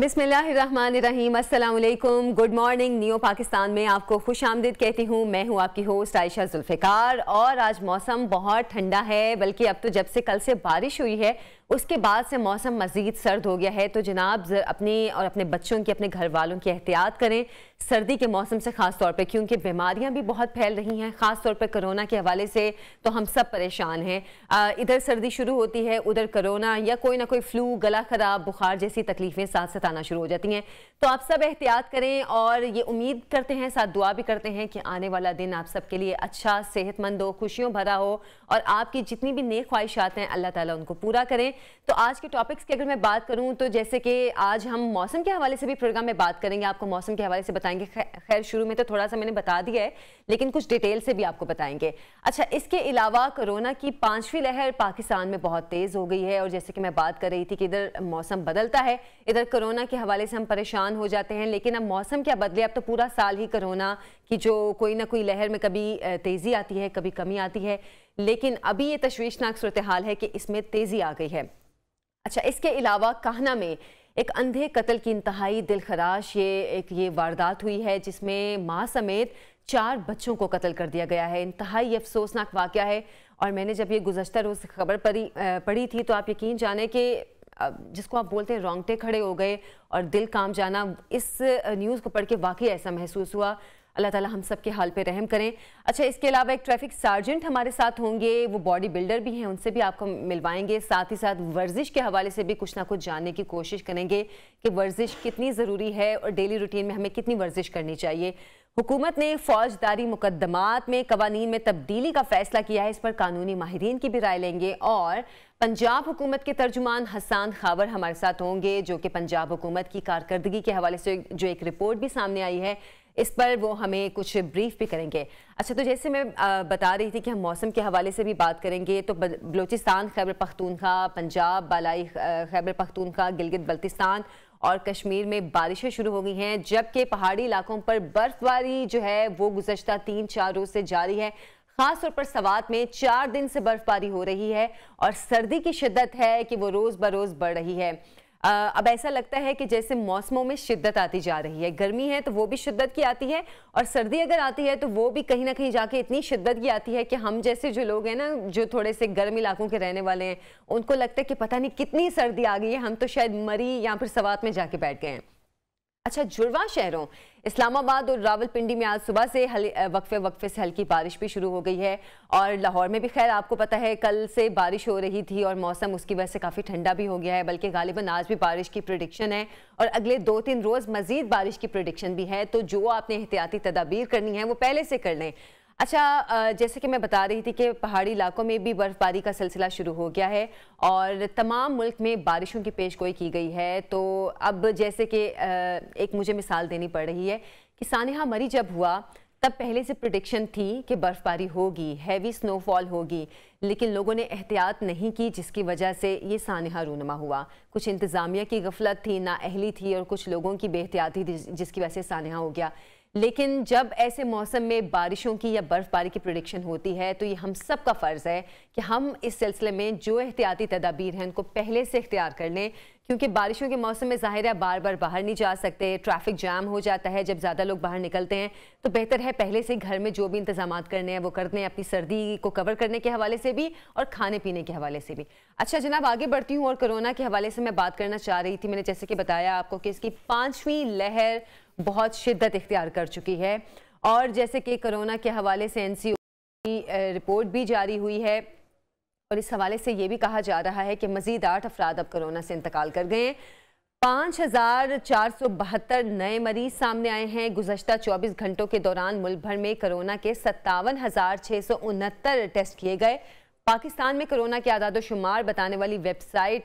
बिस्मिल्लाहिर्रहमानिर्रहीम, अस्सलाम वालेकुम, गुड मॉर्निंग। नियो पाकिस्तान में आपको खुश आमदीद कहती हूँ। मैं हूँ आपकी होस्ट आयशा जुल्फ़िकार। और आज मौसम बहुत ठंडा है, बल्कि अब तो जब से कल से बारिश हुई है उसके बाद से मौसम मज़ीद सर्द हो गया है। तो जनाब अपनी और अपने बच्चों की, अपने घर वालों की एहतियात करें सर्दी के मौसम से ख़ास तौर पे, क्योंकि बीमारियां भी बहुत फैल रही हैं। ख़ास तौर पे कोरोना के हवाले से तो हम सब परेशान हैं। इधर सर्दी शुरू होती है, उधर कोरोना या कोई ना कोई फ्लू, गला ख़राब, बुखार जैसी तकलीफ़ें साथ साथ आना शुरू हो जाती हैं। तो आप सब एहतियात करें और ये उम्मीद करते हैं, साथ दुआ भी करते हैं कि आने वाला दिन आप सब के लिए अच्छा, सेहतमंद हो, खुशियों भरा हो और आपकी जितनी भी नेक ख्वाहिशात हैं अल्लाह ताला उनको पूरा करें। तो आज के टॉपिक्स की अगर मैं बात करूं तो जैसे कि आज हम मौसम के हवाले से भी प्रोग्राम में बात करेंगे, आपको मौसम के हवाले से बताएंगे। खैर शुरू में तो थोड़ा सा मैंने बता दिया है, लेकिन कुछ डिटेल से भी आपको बताएंगे। अच्छा, इसके अलावा कोरोना की 5वीं लहर पाकिस्तान में बहुत तेज़ हो गई है और जैसे कि मैं बात कर रही थी कि इधर मौसम बदलता है, इधर कोरोना के हवाले से हम परेशान हो जाते हैं। लेकिन अब मौसम क्या बदले, अब तो पूरा साल ही कोरोना की जो कोई ना कोई लहर में कभी तेज़ी आती है, कभी कमी आती है, लेकिन अभी ये तशवीशनाक सूरत हाल है कि इसमें तेज़ी आ गई है। अच्छा, इसके अलावा काहना में एक अंधे कत्ल की इंतहाई दिलखराश ये वारदात हुई है, जिसमें माँ समेत 4 बच्चों को कत्ल कर दिया गया है। इंतहाई अफसोसनाक वाक़या है। और मैंने जब ये गुज़श्ता रोज़ खबर पढ़ी थी तो आप यकीन जाने कि जिसको आप बोलते हैं रोंगटे खड़े हो गए और दिल कांप जाना। इस न्यूज़ को पढ़ के वाकई ऐसा महसूस हुआ। अल्लाह ताला हम सब के हाल पे रहम करें। अच्छा, इसके अलावा एक ट्रैफिक सार्जेंट हमारे साथ होंगे, वो बॉडी बिल्डर भी हैं, उनसे भी आपको मिलवाएंगे। साथ ही साथ वर्जिश के हवाले से भी कुछ ना कुछ जानने की कोशिश करेंगे कि वर्जिश कितनी ज़रूरी है और डेली रूटीन में हमें कितनी वर्जिश करनी चाहिए। हुकूमत ने फौजदारी मुकदमात में कवानीन में तब्दीली का फैसला किया है, इस पर कानूनी माहिरीन की भी राय लेंगे। और पंजाब हुकूमत के तर्जुमान हसन खावर हमारे साथ होंगे, जो कि पंजाब हुकूमत की कारकर्दगी के हवाले से जो एक रिपोर्ट भी सामने आई है, इस पर वो हमें कुछ ब्रीफ भी करेंगे। अच्छा, तो जैसे मैं बता रही थी कि हम मौसम के हवाले से भी बात करेंगे, तो बलूचिस्तान, खैबर पख्तूनख्वा, पंजाब, बालाई खैबर पख्तूनख्वा, गिलगित बल्तिस्तान और कश्मीर में बारिशें शुरू हो गई हैं, जबकि पहाड़ी इलाकों पर बर्फबारी जो है वो गुज़श्ता 3-4 रोज़ से जारी है। खास तौर पर सवात में 4 दिन से बर्फबारी हो रही है और सर्दी की शिद्दत है कि वो रोज़ बरोज़ बढ़ रही है। अब ऐसा लगता है कि जैसे मौसमों में शिद्दत आती जा रही है। गर्मी है तो वो भी शिद्दत की आती है और सर्दी अगर आती है तो वो भी कहीं ना कहीं जाके इतनी शिद्दत की आती है कि हम जैसे जो लोग हैं ना, जो थोड़े से गर्म इलाकों के रहने वाले हैं, उनको लगता है कि पता नहीं कितनी सर्दी आ गई है, हम तो शायद मरी या फिर सवात में जाके बैठ गए हैं। अच्छा, जुड़वा शहरों इस्लामाबाद और रावलपिंडी में आज सुबह से वक्फे से हल्की बारिश भी शुरू हो गई है। और लाहौर में भी खैर आपको पता है कल से बारिश हो रही थी और मौसम उसकी वजह से काफ़ी ठंडा भी हो गया है, बल्कि गालिबन आज भी बारिश की प्रेडिक्शन है और अगले 2-3 रोज़ मज़ीद बारिश की प्रेडिक्शन भी है। तो जो आपने एहतियाती तदाबीर करनी है वो पहले से कर लें। अच्छा, जैसे कि मैं बता रही थी कि पहाड़ी इलाकों में भी बर्फबारी का सिलसिला शुरू हो गया है और तमाम मुल्क में बारिशों की पेशगोई की गई है। तो अब जैसे कि एक मुझे मिसाल देनी पड़ रही है कि सानिहा मरी जब हुआ तब पहले से प्रेडिक्शन थी कि बर्फबारी होगी, हैवी स्नोफॉल होगी, लेकिन लोगों ने एहतियात नहीं की, जिसकी वजह से ये सानिहा रूनमा हुआ। कुछ इंतज़ामिया की गफलत थी, नाअहली थी और कुछ लोगों की बेहतियाती थी, जिसकी वजह से सानिहा हो गया। लेकिन जब ऐसे मौसम में बारिशों की या बर्फबारी की प्रेडिक्शन होती है तो ये हम सब का फ़र्ज़ है कि हम इस सिलसिले में जो एहतियाती तदाबीर हैं उनको पहले से इख्तियार कर लें, क्योंकि बारिशों के मौसम में ज़ाहिर है बार बार बाहर नहीं जा सकते, ट्रैफिक जाम हो जाता है जब ज़्यादा लोग बाहर निकलते हैं। तो बेहतर है पहले से घर में जो भी इंतजाम करने हैं वो कर दें, अपनी सर्दी को कवर करने के हवाले से भी और खाने पीने के हवाले से भी। अच्छा जनाब, आगे बढ़ती हूँ और कोरोना के हवाले से मैं बात करना चाह रही थी। मैंने जैसे कि बताया आपको कि इसकी 5वीं लहर बहुत शिद्दत इख्तियार कर चुकी है और जैसे कि कोरोना के हवाले से NCO की रिपोर्ट भी जारी हुई है और इस हवाले से ये भी कहा जा रहा है कि मज़ीद 8 अफराद अब कोरोना से इंतकाल कर गए हैं। 5472 नए मरीज सामने आए हैं। गुज़श्ता 24 घंटों के दौरान मुल्क भर में कोरोना के 57,669 टेस्ट किए गए। पाकिस्तान में कोरोना के आदाद शुमार बताने वाली वेबसाइट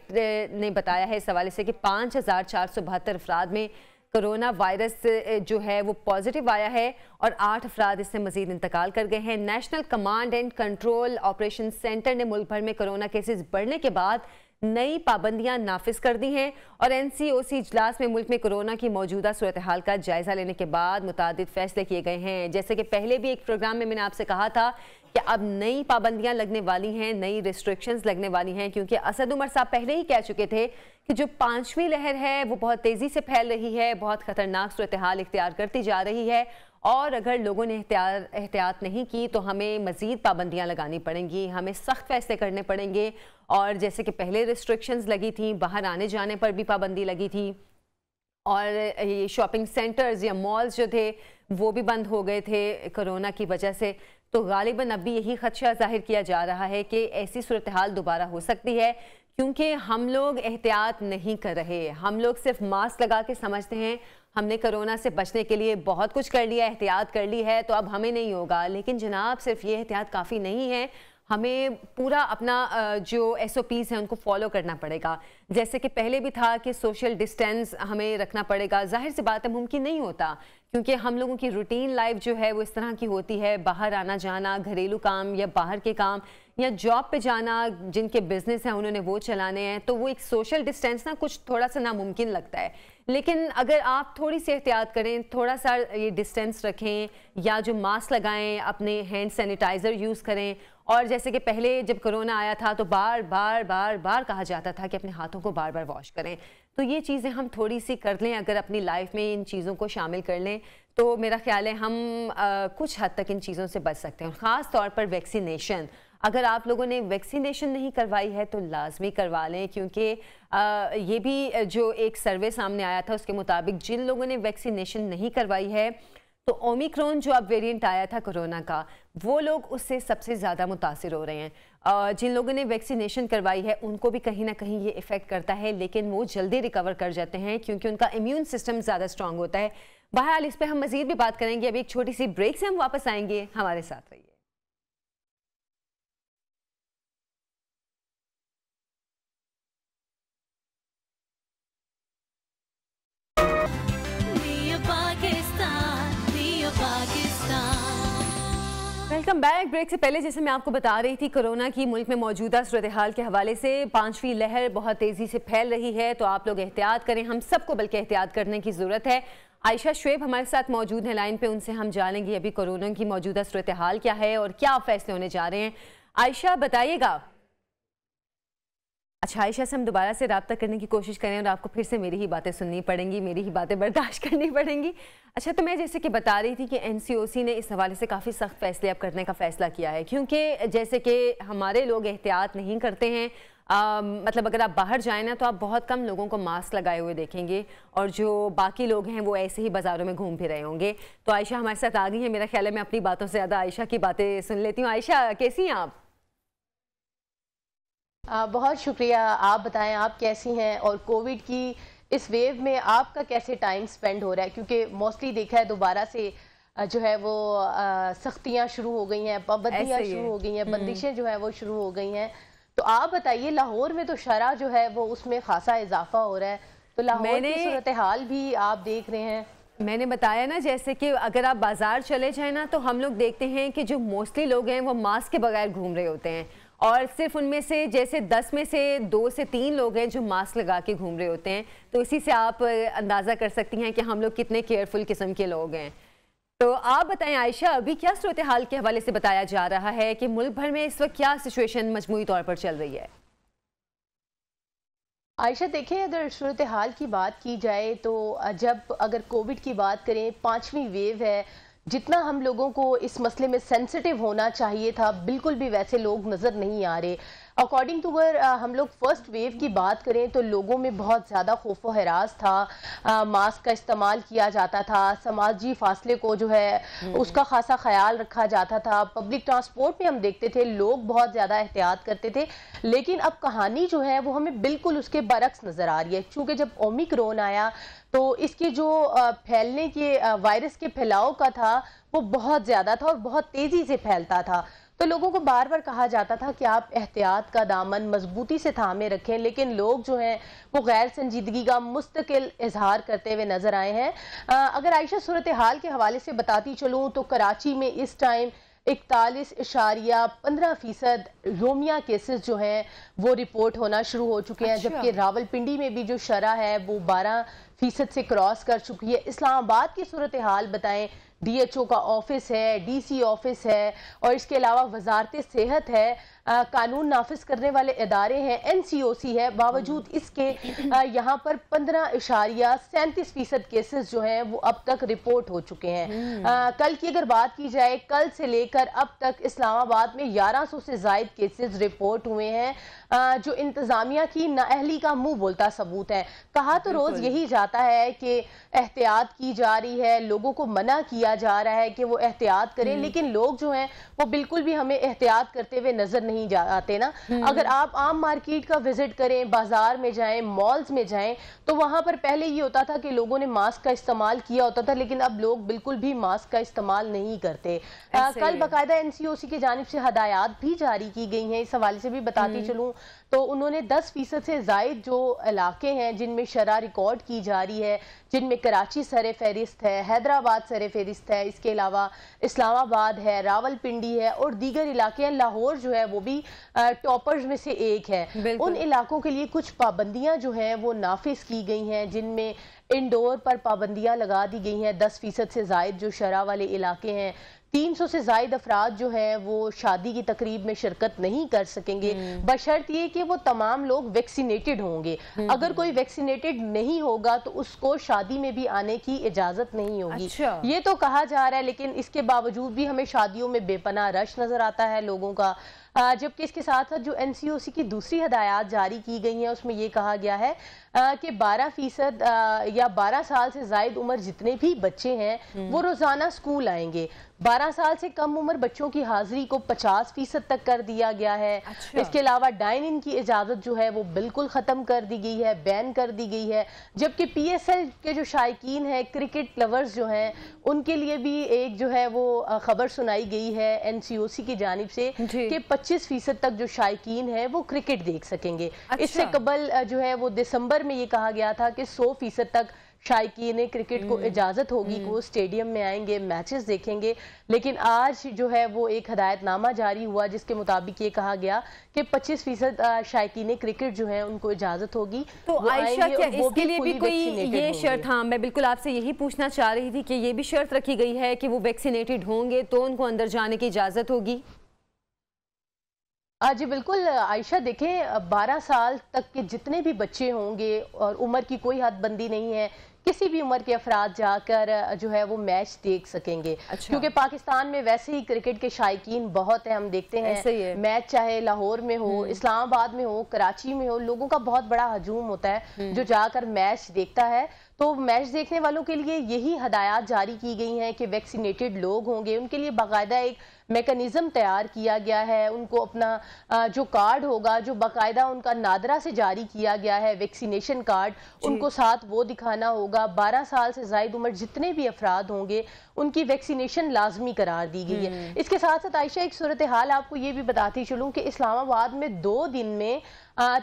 ने बताया है इस हवाले से कि 5472 अफराद में कोरोना वायरस जो है वो पॉजिटिव आया है और 8 अफराद इससे मजीद इंतकाल कर गए हैं। National command and control operation centre ने मुल्क भर में कोरोना केसेस बढ़ने के बाद नई पाबंदियां नाफिज कर दी हैं और एनसीओसी इजलास में मुल्क में कोरोना की मौजूदा सूरत हाल का जायजा लेने के बाद मुतादिद फैसले किए गए हैं। जैसे कि पहले भी एक प्रोग्राम में मैंने आपसे कहा था कि अब नई पाबंदियां लगने वाली हैं, नई रिस्ट्रिक्शंस लगने वाली हैं, क्योंकि असद उमर साहब पहले ही कह चुके थे कि जो 5वीं लहर है वो बहुत तेज़ी से फैल रही है, बहुत ख़तरनाक सूरत हाल इख्तियार करती जा रही है और अगर लोगों ने एहतियात नहीं की तो हमें मज़ीद पाबंदियां लगानी पड़ेंगी, हमें सख्त फैसले करने पड़ेंगे। और जैसे कि पहले रिस्ट्रिक्शंस लगी थी, बाहर आने जाने पर भी पाबंदी लगी थी और ये शॉपिंग सेंटर्स या मॉल्स जो थे वो भी बंद हो गए थे कोरोना की वजह से। तो गालिबन अब भी यही खदशा जाहिर किया जा रहा है कि ऐसी सूरत हाल दोबारा हो सकती है, क्योंकि हम लोग एहतियात नहीं कर रहे। हम लोग सिर्फ मास्क लगा के समझते हैं हमने कोरोना से बचने के लिए बहुत कुछ कर लिया, एहतियात कर ली है तो अब हमें नहीं होगा। लेकिन जनाब सिर्फ ये एहतियात काफ़ी नहीं है, हमें पूरा अपना जो SOPs हैं उनको फॉलो करना पड़ेगा। जैसे कि पहले भी था कि सोशल डिस्टेंस हमें रखना पड़ेगा। जाहिर सी बात है मुमकिन नहीं होता, क्योंकि हम लोगों की रूटीन लाइफ जो है वो इस तरह की होती है, बाहर आना जाना, घरेलू काम या बाहर के काम या जॉब पे जाना, जिनके बिजनेस हैं उन्होंने वो चलाने हैं, तो वो एक सोशल डिस्टेंस ना कुछ थोड़ा सा नामुमकिन लगता है। लेकिन अगर आप थोड़ी सी एहतियात करें, थोड़ा सा ये डिस्टेंस रखें या जो मास्क लगाएं, अपने हैंड सैनिटाइज़र यूज़ करें। और जैसे कि पहले जब कोरोना आया था तो बार बार कहा जाता था कि अपने हाथों को बार बार वॉश करें, तो ये चीज़ें हम थोड़ी सी कर लें, अगर अपनी लाइफ में इन चीज़ों को शामिल कर लें तो मेरा ख्याल है हम कुछ हद तक इन चीज़ों से बच सकते हैं। ख़ास तौर पर वैक्सीनेशन, अगर आप लोगों ने वैक्सीनेशन नहीं करवाई है तो लाजमी करवा लें, क्योंकि ये भी जो एक सर्वे सामने आया था उसके मुताबिक जिन लोगों ने वैक्सीनेशन नहीं करवाई है तो ओमिक्रॉन जो अब वेरिएंट आया था कोरोना का, वो लोग उससे सबसे ज़्यादा मुतासिर हो रहे हैं। जिन लोगों ने वैक्सीनेशन करवाई है उनको भी कहीं ना कहीं ये इफ़ेक्ट करता है, लेकिन वो जल्दी रिकवर कर जाते हैं क्योंकि उनका इम्यून सिस्टम ज़्यादा स्ट्रांग होता है। बहरहाल इस पर हम मज़ीद भी बात करेंगे। अभी एक छोटी सी ब्रेक से हम वापस आएंगे, हमारे साथ रहिए। Welcome back. ब्रेक से पहले जैसे मैं आपको बता रही थी, कोरोना की मुल्क में मौजूदा सूरत हाल के हवाले से 5वीं लहर बहुत तेज़ी से फैल रही है, तो आप लोग एहतियात करें, हम सबको बल्कि एहतियात करने की ज़रूरत है। आयशा शुएब हमारे साथ मौजूद हैं लाइन पे, उनसे हम जानेंगे अभी कोरोना की मौजूदा सूरत हाल क्या है और क्या फैसले होने जा रहे हैं। आयशा बताइएगा। अच्छा, आयशा से हम दोबारा से रब्ता करने की कोशिश करें और आपको फिर से मेरी ही बातें सुननी पड़ेंगी, मेरी ही बातें बर्दाश्त करनी पड़ेंगी। अच्छा, तो मैं जैसे कि बता रही थी कि NCOC ने इस हवाले से काफ़ी सख्त फैसले अब करने का फ़ैसला किया है, क्योंकि जैसे कि हमारे लोग एहतियात नहीं करते हैं। मतलब अगर आप बाहर जाएँ ना तो आप बहुत कम लोगों को मास्क लगाए हुए देखेंगे और जो बाकी लोग हैं वो ऐसे ही बाज़ारों में घूम फिर रहे होंगे। तो आयशा हमारे साथ आ गई है। मेरा ख्याल है मैं अपनी बातों से ज़्यादा आयशा की बातें सुन लेती हूँ। आयशा, कैसी हैं आप? बहुत शुक्रिया। आप बताएं, आप कैसी हैं और कोविड की इस वेव में आपका कैसे टाइम स्पेंड हो रहा है? क्योंकि मोस्टली देखा है दोबारा से जो है वो सख्तियां शुरू हो गई हैं, पाबंदियां शुरू हो गई हैं, बंदिशें जो है वो शुरू हो गई हैं। तो आप बताइए, लाहौर में तो शरह जो है वो उसमें खासा इजाफा हो रहा है, तो लाहौर की सूरत हाल भी आप देख रहे हैं। मैंने बताया ना, जैसे कि अगर आप बाजार चले जाए ना तो हम लोग देखते हैं कि जो मोस्टली लोग हैं वो मास्क के बगैर घूम रहे होते हैं और सिर्फ उनमें से जैसे 10 में से 2 से 3 लोग हैं जो मास्क लगा के घूम रहे होते हैं। तो इसी से आप अंदाज़ा कर सकती हैं कि हम लोग कितने केयरफुल किस्म के लोग हैं। तो आप बताएं आयशा, अभी क्या सूरत हाल के हवाले से बताया जा रहा है कि मुल्क भर में इस वक्त क्या सिचुएशन मजमूई तौर पर चल रही है? आयशा देखें, अगर सूरत हाल की बात की जाए तो जब अगर कोविड की बात करें, 5वीं वेव है, जितना हम लोगों को इस मसले में सेंसिटिव होना चाहिए था बिल्कुल भी वैसे लोग नज़र नहीं आ रहे। अकॉर्डिंग टू अगर हम लोग फर्स्ट वेव की बात करें तो लोगों में बहुत ज़्यादा खौफ व हरास था। मास्क का इस्तेमाल किया जाता था, समाजी फासले को जो है उसका खासा ख्याल रखा जाता था। पब्लिक ट्रांसपोर्ट में हम देखते थे लोग बहुत ज़्यादा एहतियात करते थे, लेकिन अब कहानी जो है वो हमें बिल्कुल उसके बरक्स नज़र आ रही है। चूँकि जब ओमिक्रॉन आया तो इसके जो फैलने के वायरस के फैलाव का था वो बहुत ज़्यादा था और बहुत तेज़ी से फैलता था। तो लोगों को बार बार कहा जाता था कि आप एहतियात का दामन मजबूती से थामे रखें, लेकिन लोग जो हैं वो गैर संजीदगी का मुस्तकिल इजहार करते हुए नजर आए हैं। अगर आयशा सूरत हाल के हवाले से बताती चलूँ तो कराची में इस टाइम 41.15% योमिया केसेस जो हैं वो रिपोर्ट होना शुरू हो चुके हैं। जबकि रावलपिंडी में भी जो शरह है वो 12% से क्रॉस कर चुकी है। इस्लामाबाद की सूरत हाल बताएं, DHO का ऑफिस है, DC ऑफिस है और इसके अलावा वजारत सेहत है, कानून नाफिज करने वाले इदारे हैं, NCOC है। बावजूद इसके यहाँ पर 15.37% केसेस जो हैं वो अब तक रिपोर्ट हो चुके हैं। कल की अगर बात की जाए, कल से लेकर अब तक इस्लामाबाद में 1100 से ज्यादा केसेस रिपोर्ट हुए हैं, जो इंतजामिया की नाअहली का मुंह बोलता सबूत है। कहा तो रोज यही जाता है कि एहतियात की जा रही है, लोगों को मना किया जा रहा है कि वो एहतियात करें, लेकिन लोग जो हैं वो बिल्कुल भी हमें एहतियात करते हुए नजर नहीं आते ना। अगर आप आम मार्केट का विजिट करें, बाजार में जाएं, मॉल्स में जाएं, तो वहां पर पहले ये होता था कि लोगों ने मास्क का इस्तेमाल किया होता था, लेकिन अब लोग बिल्कुल भी मास्क का इस्तेमाल नहीं करते। कल बाकायदा NCOC की जानिब से हदायत भी जारी की गई हैं। इस हवाले से भी बताती चलूं तो उन्होंने 10% से जायद जो इलाके हैं जिनमें शरह रिकॉर्ड की जा रही है, जिनमें कराची सरे फहरिस्त है, हैदराबाद सरे फहरिस्त है, इसके अलावा इस्लामाबाद है, रावलपिंडी है और दीगर इलाके हैं। लाहौर जो है वो भी टॉपर्स में से एक है। उन इलाकों के लिए कुछ पाबंदियां जो हैं वो नाफिज की गई हैं, जिनमें इंडोर पर पाबंदियां लगा दी गई हैं। 10% से जायद जो शरह वाले इलाके हैं, 300 से जायद अफराद जो हैं वो शादी की तकरीब में शिरकत नहीं कर सकेंगे, बशर्त ये कि वो तमाम लोग वैक्सीनेटेड होंगे। अगर कोई वैक्सीनेटेड नहीं होगा तो उसको शादी में भी आने की इजाजत नहीं होगी। ये तो कहा जा रहा है, लेकिन इसके बावजूद भी हमें शादियों में बेपनाह रश नजर आता है लोगों का। जबकि इसके साथ साथ जो NCOC की दूसरी हदायत जारी की गई हैं उसमें यह कहा गया है कि 12% या 12 साल से जायद उम्र जितने भी बच्चे हैं वो रोजाना स्कूल आएंगे। 12 साल से कम उम्र बच्चों की हाजिरी को 50% तक कर दिया गया है। इसके अलावा डाइन इन की इजाजत जो है वो बिल्कुल खत्म कर दी गई है, बैन कर दी गई है। जबकि PSL के जो शायकीन है, क्रिकेट लवर्स जो हैं, उनके लिए भी एक जो है वो खबर सुनाई गई है NCOC की जानिब से कि 25% तक जो शायकीन है वो क्रिकेट देख सकेंगे। इससे कबल जो है वो दिसंबर में ये कहा गया था कि 100% तक शायकीन क्रिकेट को इजाजत होगी कि वो स्टेडियम में आएंगे, मैचेस देखेंगे। लेकिन आज जो है वो एक हदायतनामा जारी हुआ जिसके मुताबिक ये कहा गया कि 25% शायकीन क्रिकेट जो है उनको इजाजत होगी। तो आयशा, क्या इसके लिए भी कोई ये शर्त? हाँ, मैं बिल्कुल आपसे यही पूछना चाह रही थी कि ये भी शर्त रखी गई है कि वो वैक्सीनेटेड होंगे तो उनको अंदर जाने की इजाजत होगी? जी बिल्कुल आयशा, देखें 12 साल तक के जितने भी बच्चे होंगे और उम्र की कोई हदबंदी नहीं है, किसी भी उम्र के अफराद जाकर जो है वो मैच देख सकेंगे। क्योंकि पाकिस्तान में वैसे ही क्रिकेट के शायकीन बहुत है। हम देखते हैं मैच चाहे लाहौर में हो, इस्लामाबाद में हो, कराची में हो, लोगों का बहुत बड़ा हजूम होता है जो जाकर मैच देखता है। तो मैच देखने वालों के लिए यही हदायत जारी की गई हैं कि वैक्सीनेटेड लोग होंगे, उनके लिए बाकायदा एक मैकेनिज्म तैयार किया गया है। उनको अपना जो कार्ड होगा, जो बाकायदा उनका नादरा से जारी किया गया है वैक्सीनेशन कार्ड, उनको साथ वो दिखाना होगा। 12 साल से ज़ायद उम्र जितने भी अफराद होंगे उनकी वैक्सीनेशन लाजमी करार दी गई है। इसके साथ साथ आयशा, एक सूरत हाल आपको ये भी बताती चलूँ कि इस्लामाबाद में 2 दिन में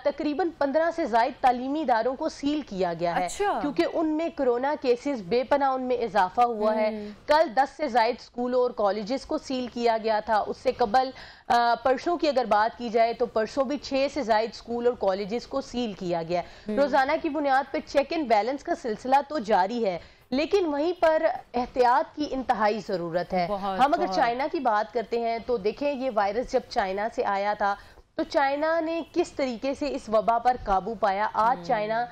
तकरीबन 15 से ज़ायद तालीमी इदारों को सील किया गया है। क्योंकि उनमें कोरोना केसेस बेपनाह उनमें इजाफा हुआ है। कल 10 से ज़ायद स्कूलों और कॉलेजेस को सील किया गया था। उससे कबल परसों की अगर बात की जाए तो परसों भी 6 से ज़ायद स्कूल और कॉलेजेस को सील किया गया। रोजाना की बुनियाद पर चेक एंड बैलेंस का सिलसिला तो जारी है, लेकिन वहीं पर एहतियात की इंतहाई ज़रूरत है। हम अगर चाइना की बात करते हैं तो देखें, ये वायरस जब चाइना से आया था तो चाइना ने किस तरीके से इस वबा पर काबू पाया। आज चाइना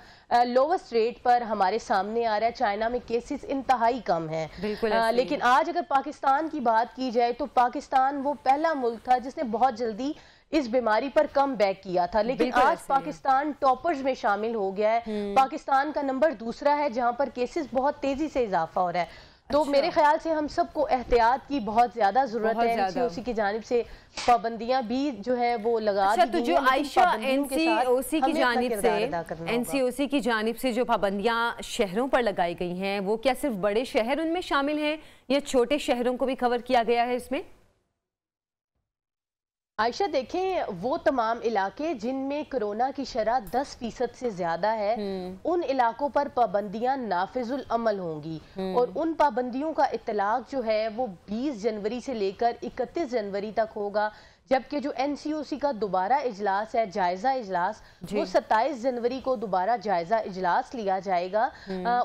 लोवेस्ट रेट पर हमारे सामने आ रहा है। चाइना में केसेस इंतहाई कम हैं। लेकिन आज अगर पाकिस्तान की बात की जाए तो पाकिस्तान वो पहला मुल्क था जिसने बहुत जल्दी इस बीमारी पर कम बैक किया था। लेकिन आज पाकिस्तान टॉपर्स में शामिल हो गया है। पाकिस्तान का नंबर दूसरा है जहां पर केसेस बहुत तेजी से इजाफा हो रहा है। तो मेरे ख्याल से हम सबको एहतियात की बहुत ज्यादा जरूरत है। NCOC की जानिब से पाबंदियां भी जो है वो लगा दी गई हैं। जो आयशा NCOC की जानिब से जो पाबंदियां शहरों पर लगाई गई हैं, वो क्या सिर्फ बड़े शहर उनमें शामिल हैं या छोटे शहरों को भी कवर किया गया है इसमें? आयशा देखें, वो तमाम इलाके जिनमें कोरोना की शरह 10% से ज्यादा है, उन इलाकों पर पाबंदियां नाफिजुल अमल होंगी और उन पाबंदियों का इतलाक जो है वो 20 जनवरी से लेकर 31 जनवरी तक होगा। जबकि जो NCOC का दोबारा इजलास है, जायजा इजलास, वो 27 जनवरी को दोबारा जायजा इजलास लिया जाएगा।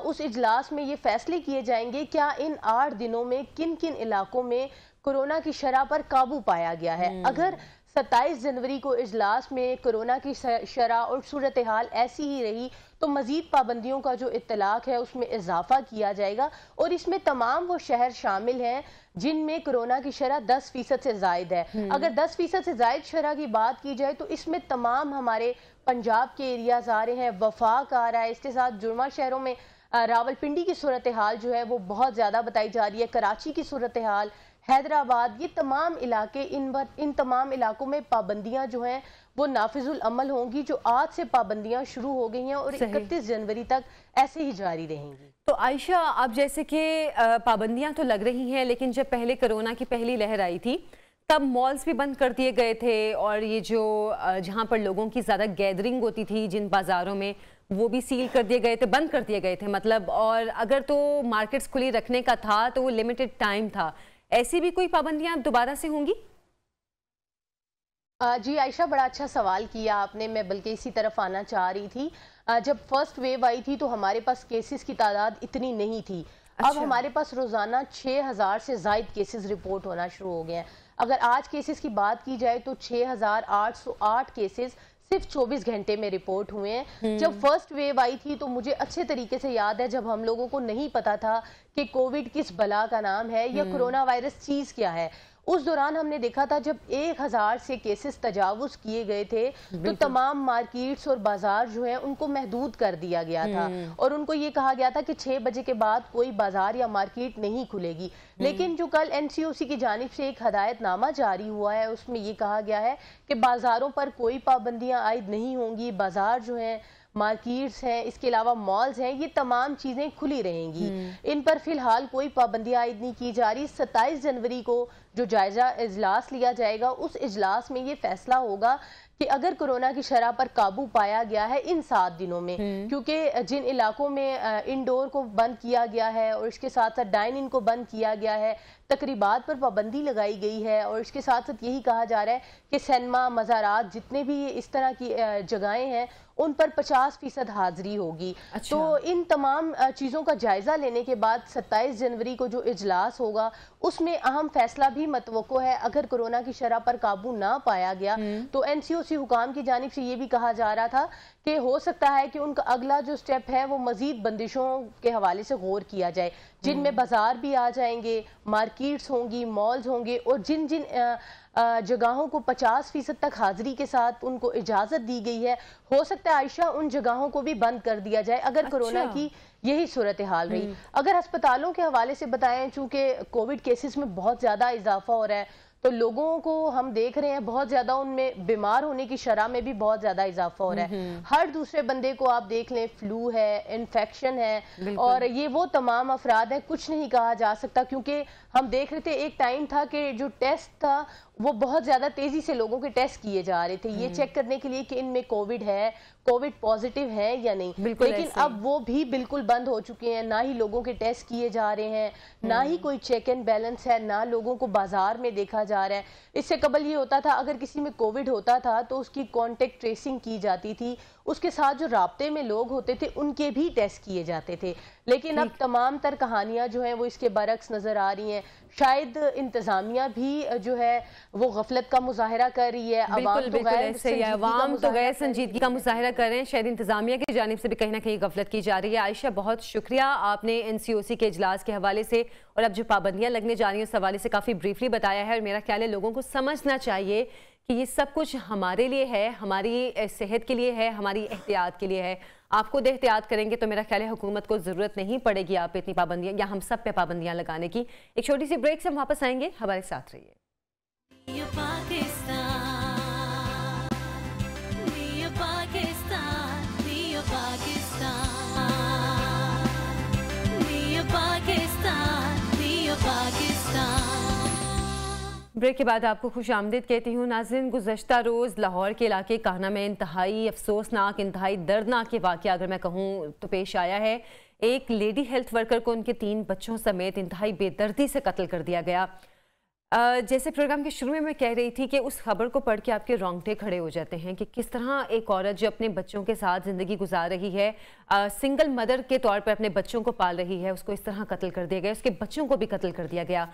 उस इजलास में ये फैसले किए जाएंगे क्या इन 8 दिनों में किन किन इलाकों में कोरोना की शरह पर काबू पाया गया है। अगर 27 जनवरी को इजलास में कोरोना की शरह और सूरत हाल ऐसी ही रही तो मजीद पाबंदियों का जो इत्तलाक है उसमें इजाफा किया जाएगा और इसमें तमाम वो शहर शामिल हैं जिनमें कोरोना की शरह 10% से जायद है। अगर 10% से जायद शरह की बात की जाए तो इसमें तमाम हमारे पंजाब के एरियाज आ रहे हैं, वफाक आ रहा है, इसके साथ जुर्मा शहरों में रावलपिंडी की सूरत हाल जो है वो बहुत ज़्यादा बताई जा रही है, कराची की सूरत हाल, हैदराबाद, ये तमाम इलाके, इन तमाम इलाकों में पाबंदियां जो हैं वो नाफिजुल अमल होंगी। जो आज से पाबंदियां शुरू हो गई हैं और 31 जनवरी तक ऐसे ही जारी रहेंगी। तो आयशा, अब जैसे कि पाबंदियां तो लग रही हैं, लेकिन जब पहले कोरोना की पहली लहर आई थी तब मॉल्स भी बंद कर दिए गए थे और ये जो जहाँ पर लोगों की ज़्यादा गैदरिंग होती थी जिन बाज़ारों में, वो भी सील कर दिए गए थे, बंद कर दिए गए थे मतलब। और अगर तो मार्केट्स खुली रखने का था तो वो लिमिटेड टाइम था। ऐसी भी कोई पाबंदियां दोबारा से होंगी? जी आयशा, बड़ा अच्छा सवाल किया आपने। मैं बल्कि इसी तरफ आना चाह रही थी। जब फर्स्ट वेव आई थी तो हमारे पास केसेस की तादाद इतनी नहीं थी। अच्छा। अब हमारे पास रोजाना 6000 से ज्यादा केसेस रिपोर्ट होना शुरू हो गए हैं। अगर आज केसेस की बात की जाए तो 6808 केसेस सिर्फ 24 घंटे में रिपोर्ट हुए हैं। जब फर्स्ट वेव आई थी तो मुझे अच्छे तरीके से याद है जब हम लोगों को नहीं पता था कि कोविड किस बला का नाम है या कोरोना वायरस चीज क्या है। उस दौरान हमने देखा था जब 1000 से केसेस तजावुज किए गए थे तो तमाम मार्केट्स और बाजार जो है उनको महदूद कर दिया गया था और उनको ये कहा गया था कि 6 बजे के बाद कोई बाजार या मार्केट नहीं खुलेगी। लेकिन जो कल NCOC की जानिब से एक हदायतनामा जारी हुआ है उसमें ये कहा गया है कि बाजारों पर कोई पाबंदियां आयद नहीं होंगी। बाजार जो है, मार्केट्स हैं, इसके अलावा मॉल्स हैं, ये तमाम चीज़ें खुली रहेंगी। इन पर फिलहाल कोई पाबंदियां आयद नहीं की जा रही। 27 जनवरी को जो जायजा इजलास लिया जाएगा उस इजलास में ये फैसला होगा कि अगर कोरोना की शरह पर काबू पाया गया है इन 7 दिनों में, क्योंकि जिन इलाकों में इंडोर को बंद किया गया है और इसके साथ साथ डाइन इन को बंद किया गया है, तकरीबात पर पाबंदी लगाई गई है और इसके साथ साथ यही कहा जा रहा है कि सिनेमा, मज़ारात, जितने भी इस तरह की जगहें हैं उन पर 50% हाजिरी होगी। अच्छा। तो इन तमाम चीज़ों का जायजा लेने के बाद 27 जनवरी को जो इजलास होगा उसमें अहम फैसला भी मतवक्को है। अगर कोरोना की शरह पर काबू ना पाया गया तो NCOC हुकाम की जानिब से ये भी कहा जा रहा था कि हो सकता है कि उनका अगला जो स्टेप है वो मजीद बंदिशों के हवाले से गौर किया जाए, जिनमें बाजार भी आ जाएंगे, मार्केट्स होंगी, मॉल्स होंगे और जिन जिन जगहों को 50% तक हाजिरी के साथ उनको इजाजत दी गई है, हो सकता है आयशा उन जगहों को भी बंद कर दिया जाए अगर अच्छा। कोरोना की यही सूरत हाल रही। अगर अस्पतालों के हवाले से बताएं, चूंकि कोविड केसेस में बहुत ज्यादा इजाफा हो रहा है तो लोगों को हम देख रहे हैं बहुत ज्यादा उनमें बीमार होने की शरह में भी बहुत ज्यादा इजाफा हो रहा है। हर दूसरे बंदे को आप देख लें, फ्लू है, इन्फेक्शन है और ये वो तमाम अफराद है, कुछ नहीं कहा जा सकता क्योंकि हम देख रहे थे एक टाइम था कि जो टेस्ट था वो बहुत ज्यादा तेजी से लोगों के टेस्ट किए जा रहे थे ये चेक करने के लिए कि इनमें कोविड है, कोविड पॉजिटिव है या नहीं। लेकिन अब वो भी बिल्कुल बंद हो चुके हैं, ना ही लोगों के टेस्ट किए जा रहे हैं, ना ही कोई चेक एंड बैलेंस है, ना लोगों को बाजार में देखा जा रहा है। इससे कबल ये होता था अगर किसी में कोविड होता था तो उसकी कॉन्टेक्ट ट्रेसिंग की जाती थी, उसके साथ जो राब्ते में लोग होते थे उनके भी टेस्ट किए जाते थे। लेकिन अब तमाम तर कहानियां जो हैं वो इसके बरक्स नजर आ रही हैं। शायद इंतजामिया भी जो है वो गफलत का मुजाहरा कर रही है, अवाम तो गैर संजीदगी का मुजाहरा कर रहे हैं, शायद इंतजामिया की जानिब से भी कहीं ना कहीं गफलत की जा रही है। आयशा, बहुत शुक्रिया, आपने NCOC के इजलास के हवाले से और अब जो पाबंदियां लगने जा रही हैं उस हवाले से काफ़ी ब्रीफली बताया है और मेरा ख्याल है लोगों को समझना चाहिए कि ये सब कुछ हमारे लिए है, हमारी सेहत के लिए है, हमारी एहतियात के लिए है। आप खुद एहतियात करेंगे तो मेरा ख्याल है हुकूमत को ज़रूरत नहीं पड़ेगी आप पे इतनी पाबंदियां या हम सब पे पाबंदियां लगाने की। एक छोटी सी ब्रेक से हम वापस आएंगे, हमारे साथ रहिए। ब्रेक के बाद आपको खुश आमदीद कहती हूँ। नाज़रीन, गुज़श्ता रोज़ लाहौर के इलाके काना में इंतहाई अफसोसनाक, इंतहाई दर्दनाक के वाक़या अगर मैं कहूँ तो पेश आया है। एक लेडी हेल्थ वर्कर को उनके 3 बच्चों समेत इंतहाई बेदर्दी से कत्ल कर दिया गया। जैसे प्रोग्राम के शुरू में मैं कह रही थी कि उस खबर को पढ़ के आपके रोंगटे खड़े हो जाते हैं कि किस तरह एक औरत जो अपने बच्चों के साथ ज़िंदगी गुजार रही है, सिंगल मदर के तौर पर अपने बच्चों को पाल रही है, उसको इस तरह कत्ल कर दिया गया, उसके बच्चों को भी कत्ल कर दिया गया।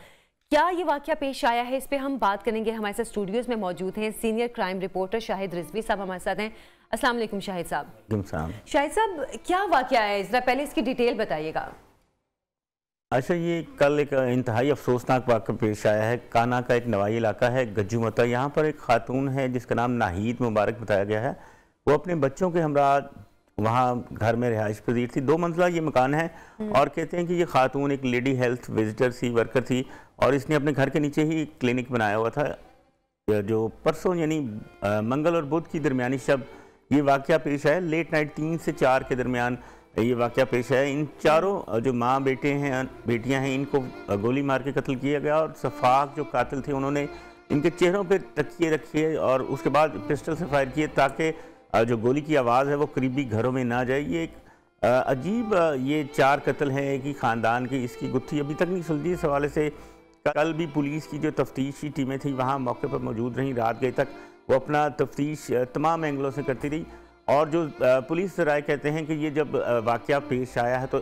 क्या ये वाकया पेश आया है, इस पे हम बात करेंगे। हमारे साथ स्टूडियोज में मौजूद हैं senior crime reporter Shahid Rizvi साहब हमारे साथ हैं। अस्सलाम वालेकुम शाहिद साहब। शाहिद साहब, क्या वाकया है, जरा पहले इसकी डिटेल बताइएगा। अच्छा, ये कल एक इंतहाई अफसोसनाक वाक़या पेश आया है। काना का एक नवाई इलाका है गज्जूमता। यहाँ पर एक खातून है जिसका नाम नाहीद मुबारक बताया गया है। वो अपने बच्चों के हमरा वहाँ घर में रिहाइश पजीर थी। 2 मंजिला ये मकान है और कहते हैं कि ये खातून एक लेडी हेल्थ विजिटर सी, वर्कर थी और इसने अपने घर के नीचे ही क्लिनिक बनाया हुआ था। जो परसों यानी मंगल और बुध की दरमियानी शब ये वाक़या पेश है। लेट नाइट 3 से 4 के दरमियान ये वाक़या पेश है। इन चारों जो माँ बेटियां हैं इनको गोली मार के कत्ल किया गया और सफाक जो कातिल थे उन्होंने इनके चेहरों पे तकिए रखे और उसके बाद पिस्टल से फायर किए ताकि जो गोली की आवाज़ है वो करीबी घरों में ना जाए। ये एक अजीब ये 4 कत्ल हैं एक ही ख़ानदान की। इसकी गुत्थी अभी तक नहीं सुलझी। इस हवाले से कल भी पुलिस की जो तफ्तीशी टीमें थी वहाँ मौके पर मौजूद रहीं। रात गए तक वो अपना तफ्तीश तमाम एंगलों से करती रही और जो पुलिस राय कहते हैं कि ये जब वाक़या पेश आया है तो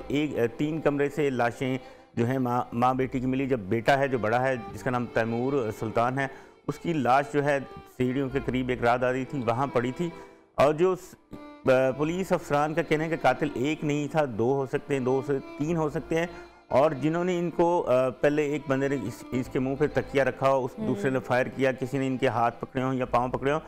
3 कमरे से लाशें जो हैं माँ बेटी की मिली। जब बेटा है जो बड़ा है जिसका नाम तैमूर सुल्तान है, उसकी लाश जो है सीढ़ियों के करीब एक राहदारी थी वहाँ पड़ी थी। और जो पुलिस अफसरान का कहना है कि कातिल एक नहीं था, 2 हो सकते हैं, 2 से 3 हो सकते हैं। और जिन्होंने इनको पहले एक बंदे ने इसके मुंह पे तकिया रखा हो, उस दूसरे ने फायर किया, किसी ने इनके हाथ पकड़े हों या पाँव पकड़े हों,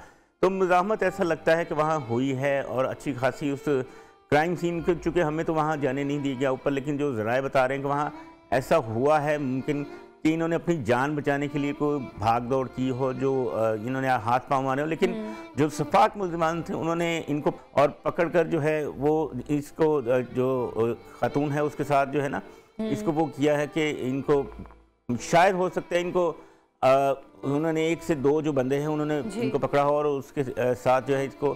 तो मुज़ाहमत ऐसा लगता है कि वहाँ हुई है और अच्छी खासी उस क्राइम सीन के, चूँकि हमें तो वहाँ जाने नहीं दिया गया ऊपर, लेकिन जो ज़राए बता रहे हैं कि वहाँ ऐसा हुआ है। मुमकिन कि इन्होंने अपनी जान बचाने के लिए कोई भाग दौड़ की हो, जो इन्होंने हाथ पाँव मारे हो, लेकिन जो सफाक मुल्ज़िमान थे उन्होंने इनको और पकड़कर जो है वो इसको जो खातून है उसके साथ जो है ना इसको वो किया है कि इनको शायद हो सकता है इनको उन्होंने 1 से 2 जो बंदे हैं उन्होंने इनको पकड़ा हो और उसके साथ जो है इसको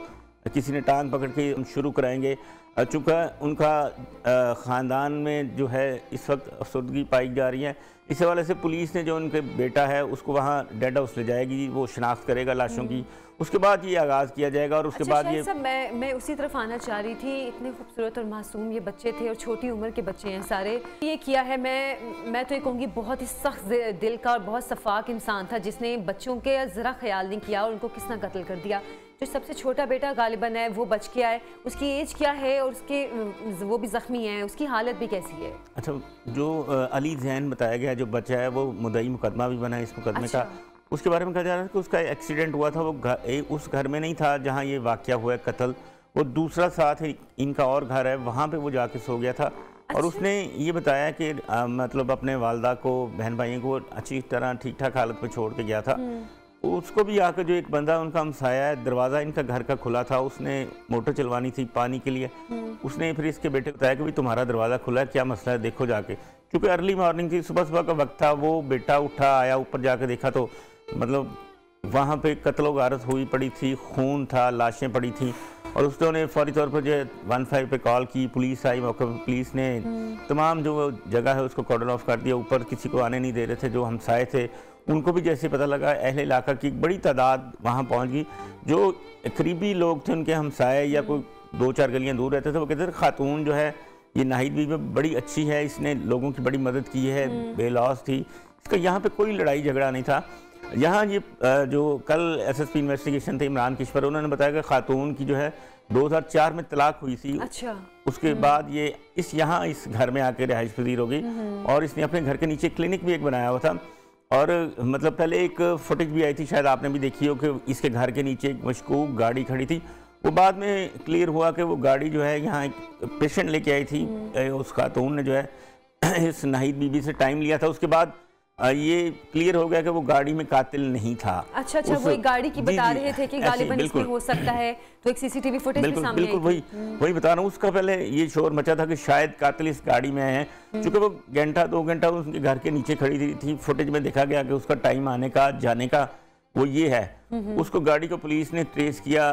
किसी ने टांग पकड़ के शुरू कराएंगे। चूँकि उनका ख़ानदान में जो है इस वक्त अफसरदगी पाई जा रही है, इस हवाले से पुलिस ने जो उनके बेटा है उसको वहाँ डेड हाउस ले जाएगी, वो शनाख्त करेगा लाशों की, उसके बाद ये आगाज़ किया जाएगा। और उसके बाद ये सब मैं उसी तरफ आना चाह रही थी। इतने खूबसूरत और मासूम ये बच्चे थे और छोटी उम्र के बच्चे हैं सारे। ये किया है, मैं तो ये कहूँगी बहुत ही सख्त दिल का और बहुत सफाक इंसान था जिसने बच्चों के ज़रा ख्याल नहीं किया और उनको किस तरह कत्ल कर दिया। जो सबसे छोटा बेटा गालिबन है वो बच के आए, उसकी एज क्या है और उसके वो भी ज़ख्मी है, उसकी हालत भी कैसी है? अच्छा, जो अली जैन बताया गया जो बच्चा है वो मुद्दई मुकदमा भी बना है इस मुकदमे का। उसके बारे में कहा जा रहा है कि उसका एक्सीडेंट हुआ था, वो उस घर में नहीं था जहाँ ये वाक़या हुआ है कत्ल, वो दूसरा साथ इनका और घर है वहाँ पे वो जाके सो गया था। और उसने ये बताया कि मतलब अपने वालदा को, बहन भाइयों को अच्छी तरह ठीक ठाक हालत में छोड़ के गया था। उसको भी आकर जो एक बंदा उनका हमसाया है, दरवाज़ा इनका घर का खुला था, उसने मोटर चलवानी थी पानी के लिए, उसने फिर इसके बेटे को बताया कि भाई तुम्हारा दरवाज़ा खुला है, क्या मसला है देखो जाके। क्योंकि अर्ली मॉर्निंग थी, सुबह सुबह का वक्त था, वो बेटा उठा आया, ऊपर जाके देखा तो मतलब वहाँ पे कत्लो गारत हुई पड़ी थी, खून था, लाशें पड़ी थी। और उसने फौरी तौर पर जो 15 पे कॉल की, पुलिस आई मौके पर, पुलिस ने तमाम जो जगह है उसको कॉर्डन ऑफ कर दिया, ऊपर किसी को आने नहीं दे रहे थे। जो हमसाए थे उनको भी जैसे पता लगा, अहले इलाका की एक बड़ी तादाद वहाँ पहुँच गई। जो करीबी लोग थे उनके हमसाए या कोई 2-4 गलियाँ दूर रहते थे, वो कहते थे खातून जो है ये नाहिद बीबी बड़ी अच्छी है, इसने लोगों की बड़ी मदद की है, बेलौस थी, इसका यहाँ पे कोई लड़ाई झगड़ा नहीं था। यहाँ ये जो कल SSP इन्वेस्टिगेशन थे इमरान किश्वर, उन्होंने बताया कि खातून की जो है 2004 में तलाक हुई थी। अच्छा। उसके बाद ये इस घर में आके रिहाइश पजीर हो गई और इसने अपने घर के नीचे क्लिनिक भी एक बनाया हुआ था। और मतलब पहले एक फुटेज भी आई थी, शायद आपने भी देखी हो, कि इसके घर के नीचे एक मशकूक गाड़ी खड़ी थी। वो बाद में क्लियर हुआ कि वो गाड़ी जो है यहाँ एक पेशेंट लेके आई थी, उस खातून ने जो है इस नाहिद बीबी से टाइम लिया था। उसके बाद ये क्लियर हो गया कि वो गाड़ी में कातिल नहीं था। अच्छा, वो एक गाड़ी की बता रहे थे कि गालिबन इसमें हो सकता है, तो एक सीसीटीवी फुटेज भी सामने बिल्कुल वही बता रहा हूँ। उसका पहले ये शोर मचा था कि शायद कातिल इस गाड़ी में है, क्योंकि वो घंटा 2 घंटा उनके घर के नीचे खड़ी थी। फुटेज में देखा गया कि उसका टाइम आने का जाने का वो ये है। उसको गाड़ी को पुलिस ने ट्रेस किया,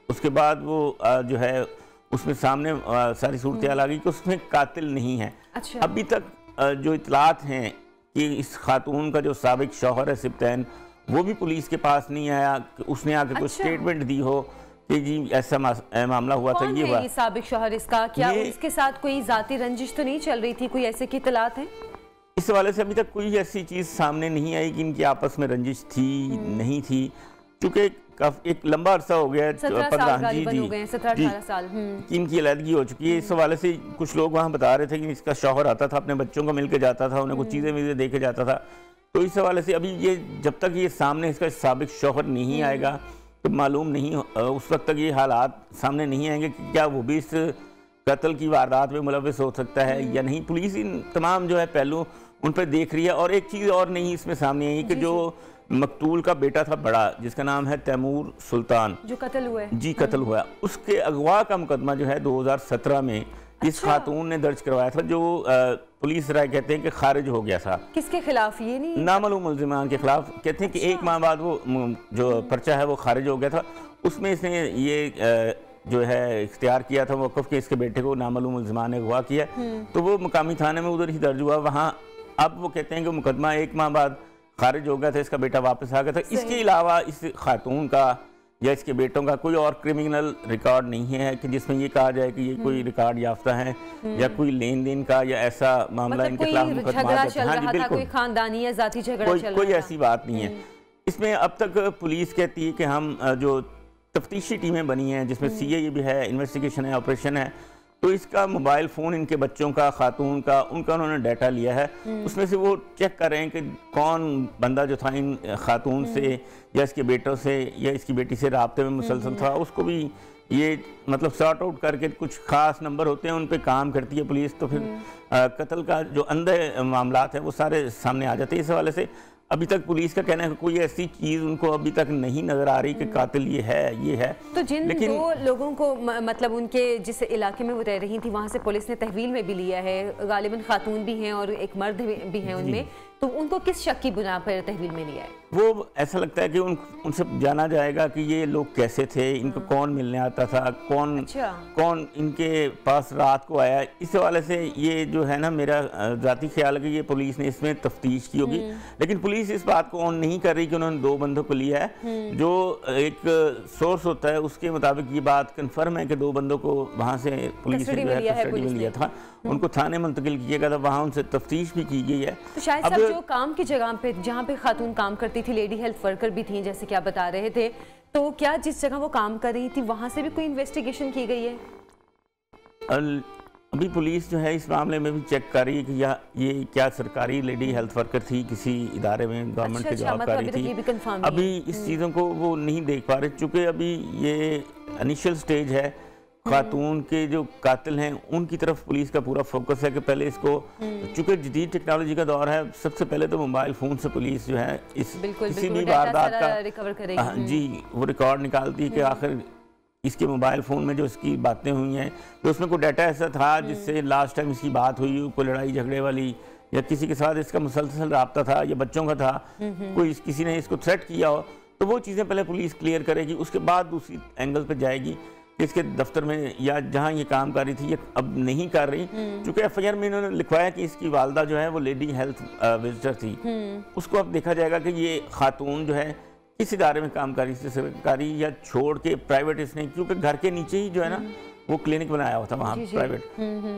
उसके बाद वो जो है उसमें सामने सारी सूरत हाल आ गई कि उसमें कातिल नहीं है। अच्छा। अभी तक जो इतलात हैं कि इस खातून का जो साबिक शौहर है सिप्तैन, वो भी पुलिस के पास नहीं आया कि उसने आके कुछ स्टेटमेंट दी हो कि जी ऐसा मामला हुआ था। ये हुआ साबिक शौहर इसका, क्या इसके साथ कोई जाती रंजिश तो नहीं चल रही थी, कोई ऐसे की इतलात है? इस हवाले से अभी तक कोई ऐसी चीज सामने नहीं आई कि इनकी आपस में रंजिश थी नहीं थी, क्योंकि एक लंबा अरसा हो गया, 17-18 साल कि इनकी अलहदगी हो चुकी है। इस हवाले से कुछ लोग वहाँ बता रहे थे कि इसका शौहर आता था, अपने बच्चों को मिलकर जाता था, उन्हें कुछ चीज़ें दे के जाता था। तो इस हवाले से अभी ये जब तक ये सामने इसका साबिक शौहर नहीं आएगा तो मालूम नहीं, उस वक्त तक ये हालात सामने नहीं आएंगे कि क्या वो भी इस कत्ल की वारदात में मुलव्वस हो सकता है या नहीं। पुलिस इन तमाम जो है पहलू उन पर देख रही है। और एक चीज़ और नहीं इसमें सामने आई कि जो मकतूल का बेटा था बड़ा, जिसका नाम है तैमूर सुल्तान, जो कत्ल हुआ है, जी कत्ल हुआ, उसके अगवा का मुकदमा जो है 2017 में इस खातून ने दर्ज करवाया था, जो पुलिस राय कहते हैं कि खारिज हो गया था। किसके खिलाफ? ये नहीं, नामालूम मुल्जिमान के खिलाफ। कहते हैं कि 1 माह बाद वो जो पर्चा है वो खारिज हो गया था। उसमें इसने ये जो है इख्तियार किया था मौक़िफ़ के इसके बेटे को नामालूम मुल्जिमान ने अगवा किया, तो वो मुकामी थाने में उधर ही दर्ज हुआ वहाँ। अब वो कहते हैं कि मुकदमा 1 माह बाद खारिज हो गया था, इसका बेटा वापस आ गया था। इसके अलावा इस खातून का या इसके बेटों का कोई और क्रिमिनल रिकॉर्ड नहीं है कि जिसमें ये कहा जाए कि ये कोई रिकॉर्ड याफ्ता है या कोई लेन देन का या ऐसा मामला इनके खिलाफ मुकदमा चल रहा था, कोई खानदानी या जाती झगड़ा चल रहा था, कोई ऐसी बात नहीं है। इसमें अब तक पुलिस कहती है कि हम जो तफ्तीशी टीमें बनी हैं, जिसमें CIA भी है, इन्वेस्टिगेशन है, ऑपरेशन है, तो इसका मोबाइल फ़ोन इनके बच्चों का, खातून का, उनका उन्होंने डाटा लिया है। उसमें से वो चेक कर रहे हैं कि कौन बंदा जो था इन खातून से या इसके बेटों से या इसकी बेटी से राब्ते में मुसलसल था, उसको भी ये मतलब सॉर्ट आउट करके कुछ ख़ास नंबर होते हैं उन पे काम करती है पुलिस। तो फिर कत्ल का जो अंदर मामलात हैं वो सारे सामने आ जाते हैं। इस हवाले से अभी तक पुलिस का कहना है कि कोई ऐसी चीज़ उनको अभी तक नहीं नज़र आ रही कि कातिल ये है। तो जिन 2 लोगों को मतलब उनके जिस इलाके में वो रह रही थी वहाँ से पुलिस ने तहवील में भी लिया है, गालिबन खातून भी हैं और एक मर्द भी हैं उनमें, तो उनको किस शक की बुना पर तहवील में लिया है? वो ऐसा लगता है कि उनसे जाना जाएगा कि ये लोग कैसे थे, इनको कौन मिलने आता था, कौन इनके पास रात को आया। इस हवाले से ये जो है ना, मेरा ज़ाती ख्याल है कि ये पुलिस ने इसमें तफ्तीश की होगी, लेकिन पुलिस इस बात को ऑन नहीं कर रही कि उन्होंने 2 बंदों को लिया है। जो एक सोर्स होता है उसके मुताबिक ये बात कन्फर्म है कि 2 बंदों को वहाँ से पुलिस ने कस्टडी में लिया था, उनको थाने मुंतकिल किया गया था, वहाँ उनसे तफ्तीश भी की गई है। तो शायद सब जो काम की जगह पे जहाँ पे खातून काम करती थी, लेडी हेल्थ वर्कर भी थी जैसे कि आप बता रहे थे, तो क्या जिस जगह वो काम कर रही थी वहाँ से भी कोई इन्वेस्टिगेशन की गई है? अभी पुलिस जो है इस मामले में भी चेक कर रही है कि ये क्या सरकारी लेडी हेल्थ वर्कर थी, किसी इदारे में गवर्नमेंट के जॉब कर रही थी। अभी इस चीज़ों को वो नहीं देख पा रहे, चूँकि अभी ये इनिशियल स्टेज है। खातून के जो कातिल हैं उनकी तरफ पुलिस का पूरा फोकस है कि पहले इसको, चूँकि जदीद टेक्नोलॉजी का दौर है, सबसे पहले तो मोबाइल फ़ोन से पुलिस जो है इस किसी भी वारदात का रिकवर करेगी। जी, वो रिकॉर्ड निकालती है कि आखिर इसके मोबाइल फ़ोन में जो इसकी बातें हुई हैं, तो उसमें कोई डाटा ऐसा था जिससे लास्ट टाइम इसकी बात हुई, कोई लड़ाई झगड़े वाली या किसी के साथ इसका मुसलसल रब्ता था या बच्चों का था, कोई किसी ने इसको थ्रेट किया हो, तो वो चीज़ें पहले पुलिस क्लियर करेगी। उसके बाद दूसरी एंगल पर जाएगी इसके दफ्तर में या जहाँ ये काम कर रही थी ये अब नहीं कर रही, क्योंकि FIR में इन्होंने लिखवाया कि इसकी वालदा जो है वो लेडी हेल्थ विजिटर थी। उसको अब देखा जाएगा कि ये खातून जो है किस इदारे में काम कर रही थी, सरकारी या छोड़ के प्राइवेट इसने, क्योंकि घर के नीचे ही जो है ना वो क्लिनिक बनाया हुआ था वहाँ प्राइवेट,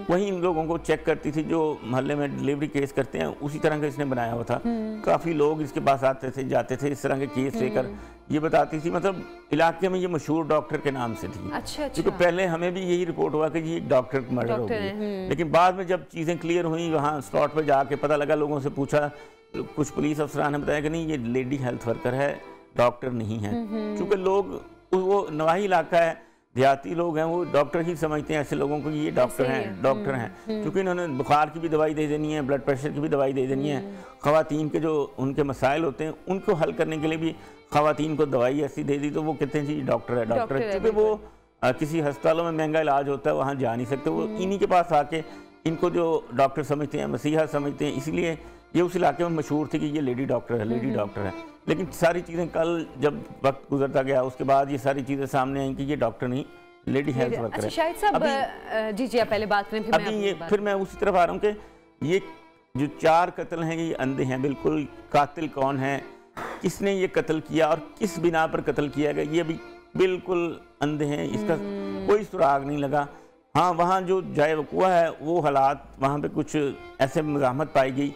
वहीं इन लोगों को चेक करती थी जो मोहल्ले में डिलीवरी केस करते हैं, उसी तरह का इसने बनाया हुआ था। काफ़ी लोग इसके पास आते थे जाते थे इस तरह के केस लेकर। ये बताती थी, मतलब इलाके में ये मशहूर डॉक्टर के नाम से थी। अच्छा। क्योंकि पहले हमें भी यही रिपोर्ट हुआ कि ये डॉक्टर की मर्डर हो गई, लेकिन बाद में जब चीज़ें क्लियर हुई, वहाँ स्पॉट पर जाके पता लगा, लोगों से पूछा, कुछ पुलिस अफसरान ने बताया कि नहीं ये लेडी हेल्थ वर्कर है, डॉक्टर नहीं है। क्योंकि लोग, वो नवाही इलाका है देहाती लोग हैं वो डॉक्टर ही समझते हैं ऐसे लोगों को, ये डॉक्टर हैं क्योंकि इन्होंने बुखार की भी दवाई दे देनी है, ब्लड प्रेशर की भी दवाई दे देनी है, ख़वातीन के जो उनके मसाइल होते हैं उनको हल करने के लिए भी ख़वातीन को दवाई ऐसी दे दी तो वो कहते हैं जी डॉक्टर है, डॉक्टर है। क्योंकि वो किसी अस्पतालों में महंगा इलाज होता है, वहाँ जा नहीं सकते, वो इन्हीं के पास आके इनको जो डॉक्टर समझते हैं, मसीहा समझते हैं, इसलिए ये उस इलाके में मशहूर थी कि ये लेडी डॉक्टर है, लेडी डॉक्टर है। लेकिन सारी चीज़ें कल जब वक्त गुजरता गया उसके बाद ये सारी चीज़ें सामने आई कि ये डॉक्टर नहीं, लेडी हेल्थ वर्कर है। शायद साहब जी आप पहले बात करें फिर मैं उसी तरफ आ रहा हूँ कि ये जो 4 कत्ल हैं ये अंधे हैं, बिल्कुल कातिल कौन है, किसने ये कत्ल किया और किस बिना पर कत्ल किया गया, ये भी बिल्कुल अंधे हैं, इसका कोई सुराग नहीं लगा। हाँ, वहाँ जो जाए वक़ुआ है वो हालात वहाँ पे कुछ ऐसे मज़ाहमत पाई गई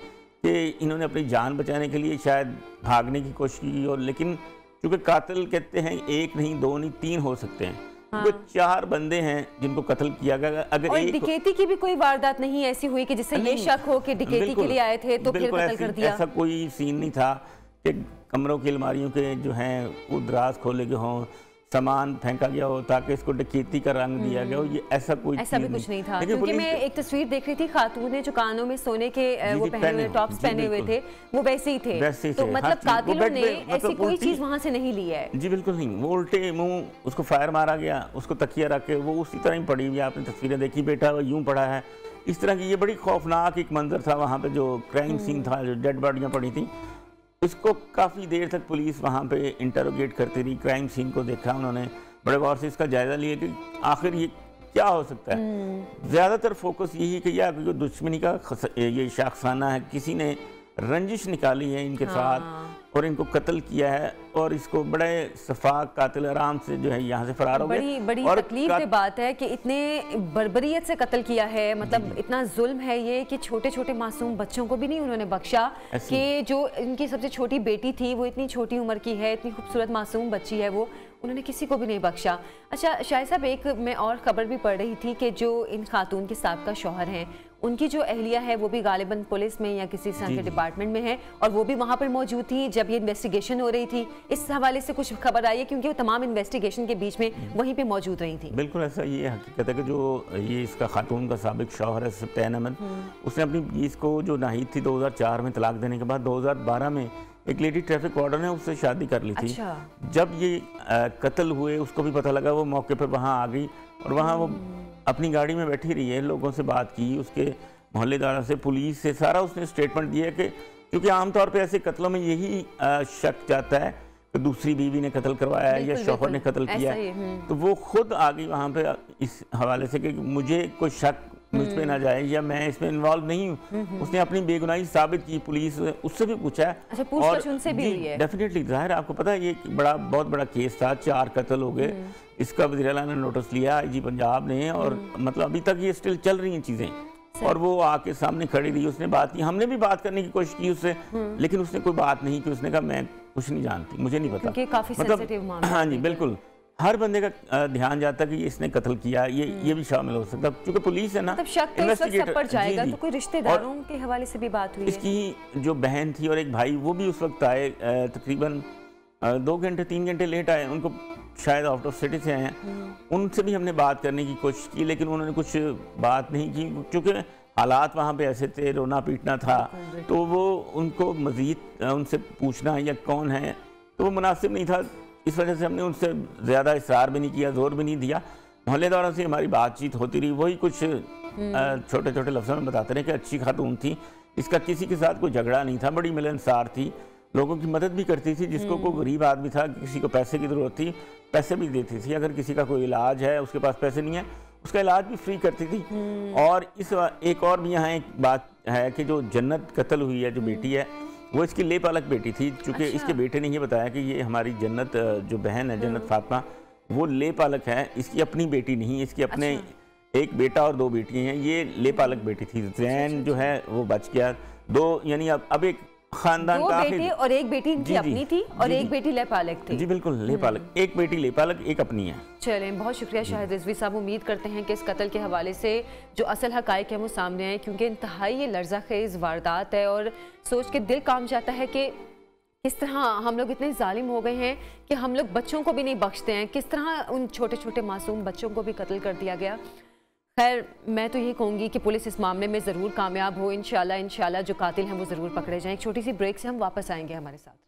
कि इन्होंने अपनी जान बचाने के लिए शायद भागने की कोशिश की, और लेकिन चूँकि कातिल कहते हैं 1 नहीं 2 नहीं 3 हो सकते हैं, वो 4 बंदे हैं जिनको कत्ल किया गया। अगर और डकैती की भी कोई वारदात नहीं ऐसी हुई कि जिससे ये शक हो कि डकैती के लिए आए थे तो फिर कत्ल कर दिया। ऐसा कोई सीन नहीं था कि कमरों की अलमारियों के जो हैं वो दराज खोले गए हों, सामान फेंका गया हो ताकि इसको डकैती का रंग दिया गया हो, ये ऐसा भी कुछ नहीं था। क्योंकि मैं एक तस्वीर देख रही थी, खातून ने जो कानों में सोने के वो पहने हुए टॉप्स पहने हुए थे वो वैसे ही थे, तो मतलब कातिलों ने ऐसी कोई चीज वहां से नहीं ली है। जी बिल्कुल नहीं, वो उल्टे मुंह उसको फायर मारा गया, उसको तकिया रख के वो उसी तरह ही पड़ी हुई, आपने तस्वीरें देखी, बेटा वो यूं पड़ा है, इस तरह की ये बड़ी खौफनाक एक मंजर था। वहाँ पे जो क्राइम सीन था, जो डेड बॉडियाँ पड़ी थी, उसको काफ़ी देर तक पुलिस वहाँ पे इंटरोगेट करती रही, क्राइम सीन को देखा उन्होंने, बड़े गौर से इसका जायजा लिया कि आखिर ये क्या हो सकता है। ज़्यादातर फोकस यही कि या कोई दुश्मनी का ये शाखसाना है, किसी ने रंजिश निकाली है इनके साथ और इनको कत्ल किया है, और इसको बड़े सफाक कातिल आराम से जो है यहाँ से फरार हो गए। बड़ी तकलीफ की बात है कि इतने बर्बरियत से कत्ल किया है, मतलब इतना जुल्म है ये कि छोटे छोटे मासूम बच्चों को भी नहीं उन्होंने बख्शा, कि जो इनकी सबसे छोटी बेटी थी वो इतनी छोटी उम्र की है, इतनी खूबसूरत मासूम बच्ची है, वो उन्होंने किसी को भी नहीं बख्शा। अच्छा शायद साहब, एक मैं और खबर भी पढ़ रही थी कि जो इन खातून के साबका शौहर हैं उनकी जो अहलिया है वो भी गालिबन पुलिस में या किसी तरह के डिपार्टमेंट में है, और वो भी वहाँ पर मौजूद थी जब ये इन्वेस्टिगेशन हो रही थी। इस हवाले से कुछ खबर आई है क्योंकि वो तमाम इन्वेस्टिगेशन के बीच में वहीं पे मौजूद रही थी। बिल्कुल ऐसा ये हकीकत है कि जो ये इसका खातून का साबिक शौहर है सप्तैन अहमद, उसने अपनी इसको जो नाहिद थी 2004 में तलाक देने के बाद 2012 में एक लेडी ट्रैफिक वार्डन है उससे शादी कर ली थी। जब ये कत्ल हुए उसको भी पता लगा, वो मौके पर वहाँ आ गई और वहाँ वो अपनी गाड़ी में बैठी रही है, लोगों से बात की, उसके मोहल्लेदारों से, पुलिस से, सारा उसने स्टेटमेंट दिया कि क्योंकि आमतौर पे ऐसे कत्लों में यही शक जाता है कि दूसरी बीवी ने कत्ल करवाया है या शौहर ने कत्ल किया है, तो वो खुद आ गई वहाँ पे इस हवाले से कि मुझे कोई शक मुझ पे ना जाए या मैं इसमें इन्वॉल्व नहीं हूँ। उसने अपनी बेगुनाही साबित की, पुलिस उससे भी पूछा है। अच्छा, और उनसे भी हुई है। डेफिनेटली जाहिर आपको पता है ये बहुत बड़ा केस था, 4 कत्ल हो गए, इसका वज़ीर आला ने नोटिस लिया, IG पंजाब ने, और मतलब अभी तक ये स्टिल चल रही हैं चीज़ें, और वो आके सामने खड़ी रही, उसने बात की, हमने भी बात करने की कोशिश की उससे, लेकिन उसने कोई बात नहीं की, उसने कहा मैं कुछ नहीं जानती, मुझे नहीं पता, काफी सेंसिटिव मामला। हाँ जी बिल्कुल, हर बंदे का ध्यान जाता है कि इसने कत्ल किया, ये भी शामिल हो सकता है क्योंकि पुलिस है ना, इन्वेस्टिगेटर पर जाएगा। तो कोई रिश्तेदारों के हवाले से भी बात हुई है? इसकी जो बहन थी और एक भाई वो भी उस वक्त आए, तकरीबन 2 घंटे 3 घंटे लेट आए, उनको शायद आउट ऑफ सिटी से आए हैं, उनसे भी हमने बात करने की कोशिश की लेकिन उन्होंने कुछ बात नहीं की क्योंकि हालात वहाँ पे ऐसे थे, रोना पीटना था, तो वो उनको मज़ीद उनसे पूछना या कौन है तो वो मुनासिब नहीं था, इस वजह से हमने उनसे ज़्यादा इसरार भी नहीं किया, जोर भी नहीं दिया। मोहल्लेदारों से हमारी बातचीत होती रही, वही कुछ छोटे छोटे लफ्ज़ों में बताते रहे कि अच्छी खातून थी, इसका किसी के साथ कोई झगड़ा नहीं था, बड़ी मिलनसार थी, लोगों की मदद भी करती थी, जिसको कोई गरीब आदमी था, किसी को पैसे की ज़रूरत थी पैसे भी देती थी, अगर किसी का कोई इलाज है उसके पास पैसे नहीं है उसका इलाज भी फ्री करती थी। और इस एक और भी यहाँ एक बात है कि जो जन्नत कत्ल हुई है, जो बेटी है वो इसकी ले पालक बेटी थी, चूँकि इसके बेटे ने ये बताया कि ये हमारी जन्नत जो बहन है जन्नत फातिमा वो ले पालक है, इसकी अपनी बेटी नहीं, इसकी अपने एक बेटा और 2 बेटियाँ हैं, ये ले पालक बेटी थी। जैन जो है वो बच गया, 2 यानी अब एक खानदान का बेटे और एक बेटी इनकी अपनी थी और एक बेटी लेपालक थी। जी बिल्कुल, लेपालक, एक बेटी लेपालक, एक अपनी है। चलें, बहुत शुक्रिया शाहिद रिजवी साहब, उम्मीद करते हैं कि इस कत्ल के हवाले से जो असल हकायक है वो सामने आए, क्योंकि इंतहाई ये लर्ज़ाखेज़ वारदात है और सोच के दिल काम जाता है कि किस तरह हम लोग इतने जालिम हो गए हैं कि हम लोग बच्चों को भी नहीं बख्शते हैं, किस तरह उन छोटे छोटे मासूम बच्चों को भी कत्ल कर दिया गया। खैर मैं तो ये कहूँगी कि पुलिस इस मामले में ज़रूर कामयाब हो, इंशाल्लाह जो कातिल हैं वो ज़रूर पकड़े जाएं। एक छोटी सी ब्रेक से हम वापस आएंगे, हमारे साथ रहिए।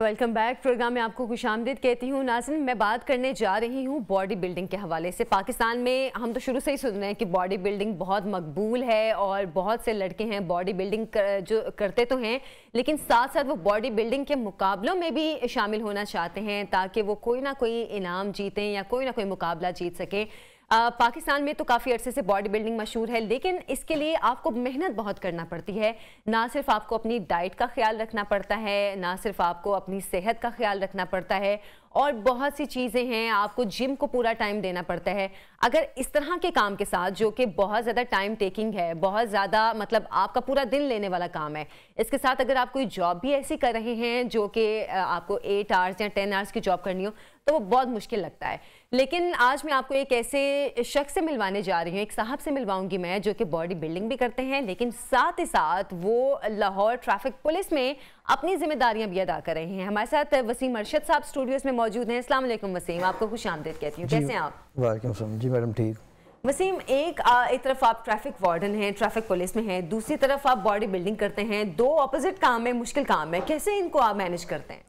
Welcome back. प्रोग्राम में आपको खुशामदीद कहती हूँ। नाज़रीन, मैं बात करने जा रही हूँ बॉडी बिल्डिंग के हवाले से। पाकिस्तान में हम तो शुरू से ही सुन रहे हैं कि बॉडी बिल्डिंग बहुत मकबूल है और बहुत से लड़के हैं बॉडी बिल्डिंग जो करते तो हैं, लेकिन साथ साथ वो बॉडी बिल्डिंग के मुकाबलों में भी शामिल होना चाहते हैं ताकि वो कोई ना कोई इनाम जीतें या कोई ना कोई मुकाबला जीत सकें। पाकिस्तान में तो काफ़ी अरसे से बॉडी बिल्डिंग मशहूर है, लेकिन इसके लिए आपको मेहनत बहुत करना पड़ती है। ना सिर्फ आपको अपनी डाइट का ख्याल रखना पड़ता है, ना सिर्फ आपको अपनी सेहत का ख्याल रखना पड़ता है, और बहुत सी चीज़ें हैं। आपको जिम को पूरा टाइम देना पड़ता है। अगर इस तरह के काम के साथ, जो कि बहुत ज़्यादा टाइम टेकिंग है, बहुत ज़्यादा मतलब आपका पूरा दिन लेने वाला काम है, इसके साथ अगर आप कोई जॉब भी ऐसी कर रहे हैं जो कि आपको 8 आवर्स या 10 आवर्स की जॉब करनी हो, तो वो बहुत मुश्किल लगता है। लेकिन आज मैं आपको एक ऐसे शख्स से मिलवाने जा रही हूँ, एक साहब से मिलवाऊंगी मैं, जो कि बॉडी बिल्डिंग भी करते हैं, लेकिन साथ ही साथ वो लाहौर ट्रैफिक पुलिस में अपनी जिम्मेदारियां भी अदा कर रहे हैं। हमारे साथ वसीम अरशद साहब स्टूडियोज में मौजूद हैं। अस्सलाम वालेकुम वसीम, आपको खुशामदीद कहती हूँ। कैसे हैं आप? वालेकुम सलाम जी मैडम, ठीक। वसीम, एक तरफ आप ट्रैफिक वार्डन हैं, ट्रैफिक पुलिस में हैं, दूसरी तरफ आप बॉडी बिल्डिंग करते हैं। दो ऑपोजिट काम है, मुश्किल काम है, कैसे इनको आप मैनेज करते हैं?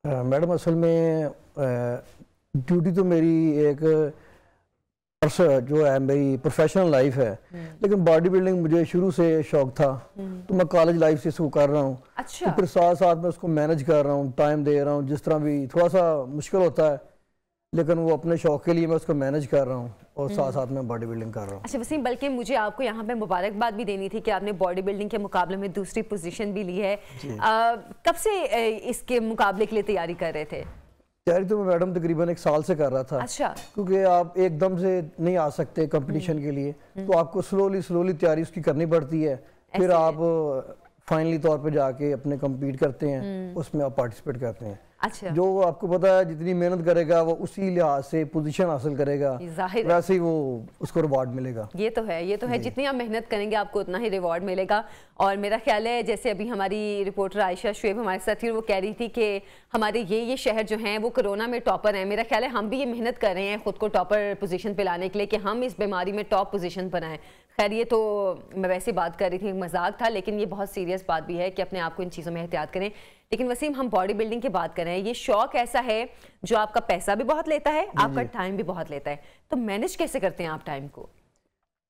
मैडम असल में ड्यूटी तो मेरी एक जो है मेरी प्रोफेशनल लाइफ है, लेकिन बॉडी बिल्डिंग मुझे शुरू से शौक था, तो मैं कॉलेज लाइफ से इसको कर रहा हूँ। अच्छा। तो फिर साथ साथ मैं उसको मैनेज कर रहा हूँ, टाइम दे रहा हूँ, जिस तरह भी थोड़ा सा मुश्किल होता है, लेकिन वो अपने शौक के लिए मैं उसको मैनेज कर रहा हूँ और साथ साथ मैं बॉडी बिल्डिंग कर रहा हूँ। अच्छा वसीम, बल्कि मुझे आपको यहाँ पे मुबारकबाद भी देनी थी कि आपने बॉडी बिल्डिंग के मुकाबले में दूसरी पोजीशन भी ली है। कब से इसके मुकाबले के लिए तैयारी कर रहे थे? तैयारी तो मैं मैडम तकरीबन 1 साल से कर रहा था। अच्छा। क्योंकि आप एकदम से नहीं आ सकते कंपटीशन के लिए, तो आपको स्लोली तैयारी उसकी करनी पड़ती है, फिर आप फाइनली तौर पे जाके अपने कम्पीट करते हैं, उसमें आप पार्टिसिपेट करते हैं। अच्छा। जो आपको पता है जितनी मेहनत करेगा वो उसी लिहाज से पोजीशन हासिल करेगा, वैसे ही वो उसको रिवॉर्ड मिलेगा। ये तो है जितनी आप मेहनत करेंगे आपको उतना ही रिवॉर्ड मिलेगा। और मेरा ख्याल है जैसे अभी हमारी रिपोर्टर आयशा शुएब हमारे साथ थी, वो कह रही थी कि हमारे ये शहर जो हैं वो कोरोना में टॉपर हैं। मेरा ख्याल है हम भी ये मेहनत कर रहे हैं खुद को टॉपर पोजीशन पे लाने के लिए कि हम इस बीमारी में टॉप पोजीशन पर आएँ। खैर ये तो मैं वैसे बात कर रही थी, मजाक था, लेकिन ये बहुत सीरियस बात भी है कि अपने आप को इन चीज़ों में एहतियात करें। लेकिन वसीम, हम बॉडी बिल्डिंग की बात कर रहे हैं, ये शौक ऐसा है जो आपका पैसा भी बहुत लेता है, आपका टाइम भी बहुत लेता है, तो मैनेज कैसे करते हैं आप टाइम को?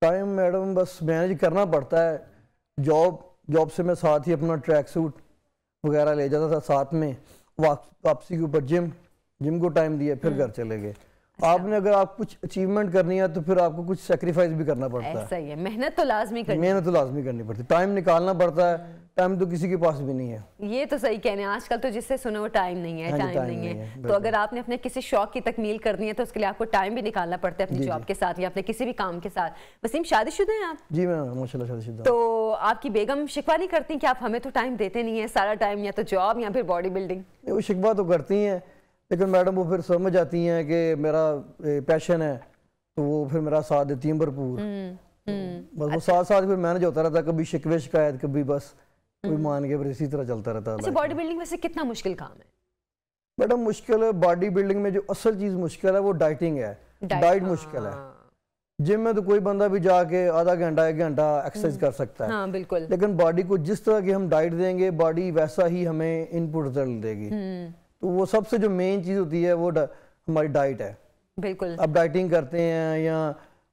टाइम मैडम बस मैनेज करना पड़ता है। जॉब से मैं साथ ही अपना ट्रैक सूट वगैरह ले जाता था साथ में, वापसी के ऊपर जिम को टाइम दिया, फिर घर चले गए। अच्छा। आपने अगर आप कुछ अचीवमेंट करनी है तो फिर आपको कुछ सेक्रीफाइस भी करना पड़ता है। ऐसा ही है, मेहनत तो लाजमी करनी पड़ती है, टाइम निकालना पड़ता है, टाइम तो किसी के पास भी नहीं है। ये तो सही कहने, आजकल तो जिससे सुनो वो टाइम नहीं है, टाइम नहीं है। तो अगर आपने अपने किसी शौक की तकमील करनी है तो उसके लिए आपको टाइम भी निकालना पड़ता है अपनी जॉब के साथ या अपने किसी भी काम के साथ। वसीम, शादीशुदा हैं आप? जी मैं माशाल्लाह शादीशुदा। तो आपकी बेगम शिकवा नहीं करती कि आप हमें तो टाइम देते नहीं है, सारा टाइम या तो जॉब या फिर बॉडी बिल्डिंग? वो शिकवा तो करती हैं, लेकिन मैडम वो फिर समझ जाती हैं कि मेरा पैशन है, तो वो फिर मेरा साथ देती हैं भरपूर। बस वो साथ साथ फिर मैनेज होता रहता है, कभी शिकवे शिकायत, कभी बस कोई मान के, फिर इसी तरह चलता रहता है। अच्छा, बॉडी बिल्डिंग वैसे कितना मुश्किल काम है? मैडम मुश्किल है बॉडी बिल्डिंग में, जो असल चीज मुश्किल है वो डाइटिंग है। डाइट मुश्किल है। जिम में तो कोई बंदा भी जाके आधा घंटा 1 घंटा एक्सरसाइज कर सकता है। हाँ, बिल्कुल। लेकिन बॉडी को जिस तरह की हम डाइट देंगे, बॉडी वैसा ही हमें इनपुट रिजल्ट देगी। तो वो सबसे जो मेन चीज होती है वो हमारी डाइट है। बिल्कुल। अब डाइटिंग करते हैं या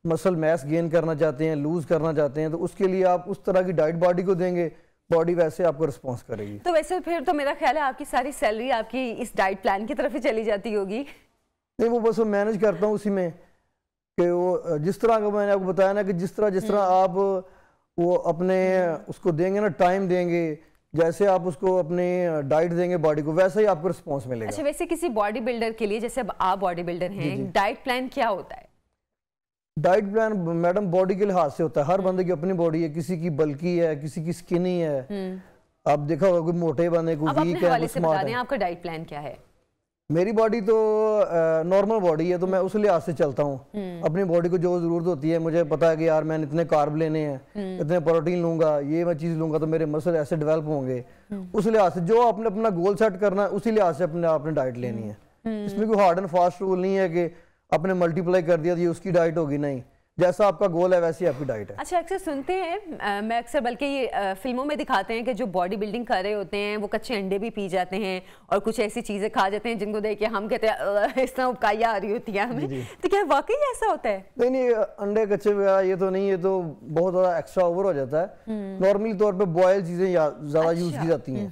मसल मैस गेन करना चाहते हैं, लूज करना चाहते हैं, तो उसके लिए आप उस तरह की डाइट बॉडी को देंगे, बॉडी वैसे आपको रिस्पॉन्स करेगी। तो वैसे फिर तो मेरा ख्याल है आपकी सारी सैलरी आपकी इस डाइट प्लान की तरफ ही चली जाती होगी। नहीं, वो बस मैनेज करता हूँ उसी में कि वो जिस तरह का मैंने आपको बताया ना कि जिस तरह आप वो अपने उसको देंगे ना, टाइम देंगे, जैसे आप उसको अपने डाइट देंगे बॉडी को, वैसे ही आपको रिस्पॉन्स मिलेगा। अच्छा, वैसे किसी बॉडी बिल्डर के लिए, जैसे अब आप बॉडी बिल्डर हैं, डाइट प्लान क्या होता है? डाइट प्लान मैडम बॉडी के लिहाज से होता है, हर बंदे की अपनी बॉडी है, किसी की बल्की है, किसी की स्किनी है। आप देखा होगा कोई मोटे बंदे, कोई वीक है, कोई स्मार्ट है। आपका डाइट प्लान क्या है? मेरी बॉडी तो नॉर्मल बॉडी है, तो मैं उस लिहाज से चलता हूँ। अपनी बॉडी को जो जरूरत होती है, मुझे पता है कि यार मैंने इतने कार्ब लेने हैं, इतने प्रोटीन लूंगा, ये मैं चीज़ लूंगा तो मेरे मसल ऐसे डेवलप होंगे। उस लिहाज से जो आपने अपना गोल सेट करना है, उसी लिहाज से अपने आपने डाइट लेनी है। इसमें कोई हार्ड एंड फास्ट रूल नहीं है कि आपने मल्टीप्लाई कर दिया तो ये उसकी डाइट होगी, नहीं, जैसा आपका गोल है वैसी आपकी डाइट है। अच्छा, अक्सर सुनते हैं, मैं अक्सर बल्कि ये फिल्मों में दिखाते हैं कि जो बॉडी बिल्डिंग कर रहे होते हैं वो कच्चे अंडे भी पी जाते हैं और कुछ ऐसी चीजें खा जाते हैं जिनको देख के हम कहते हैं इस तरह उपकाइयाँ आ रही होती है हमें, तो क्या वाकई ऐसा होता है? नहीं, अंडे कच्चे वगैरह ये तो नहीं, ये तो बहुत ज्यादा एक्स्ट्रा ओवर हो जाता है। नॉर्मली तौर पे बॉयल चीजें ज्यादा यूज की जाती हैं।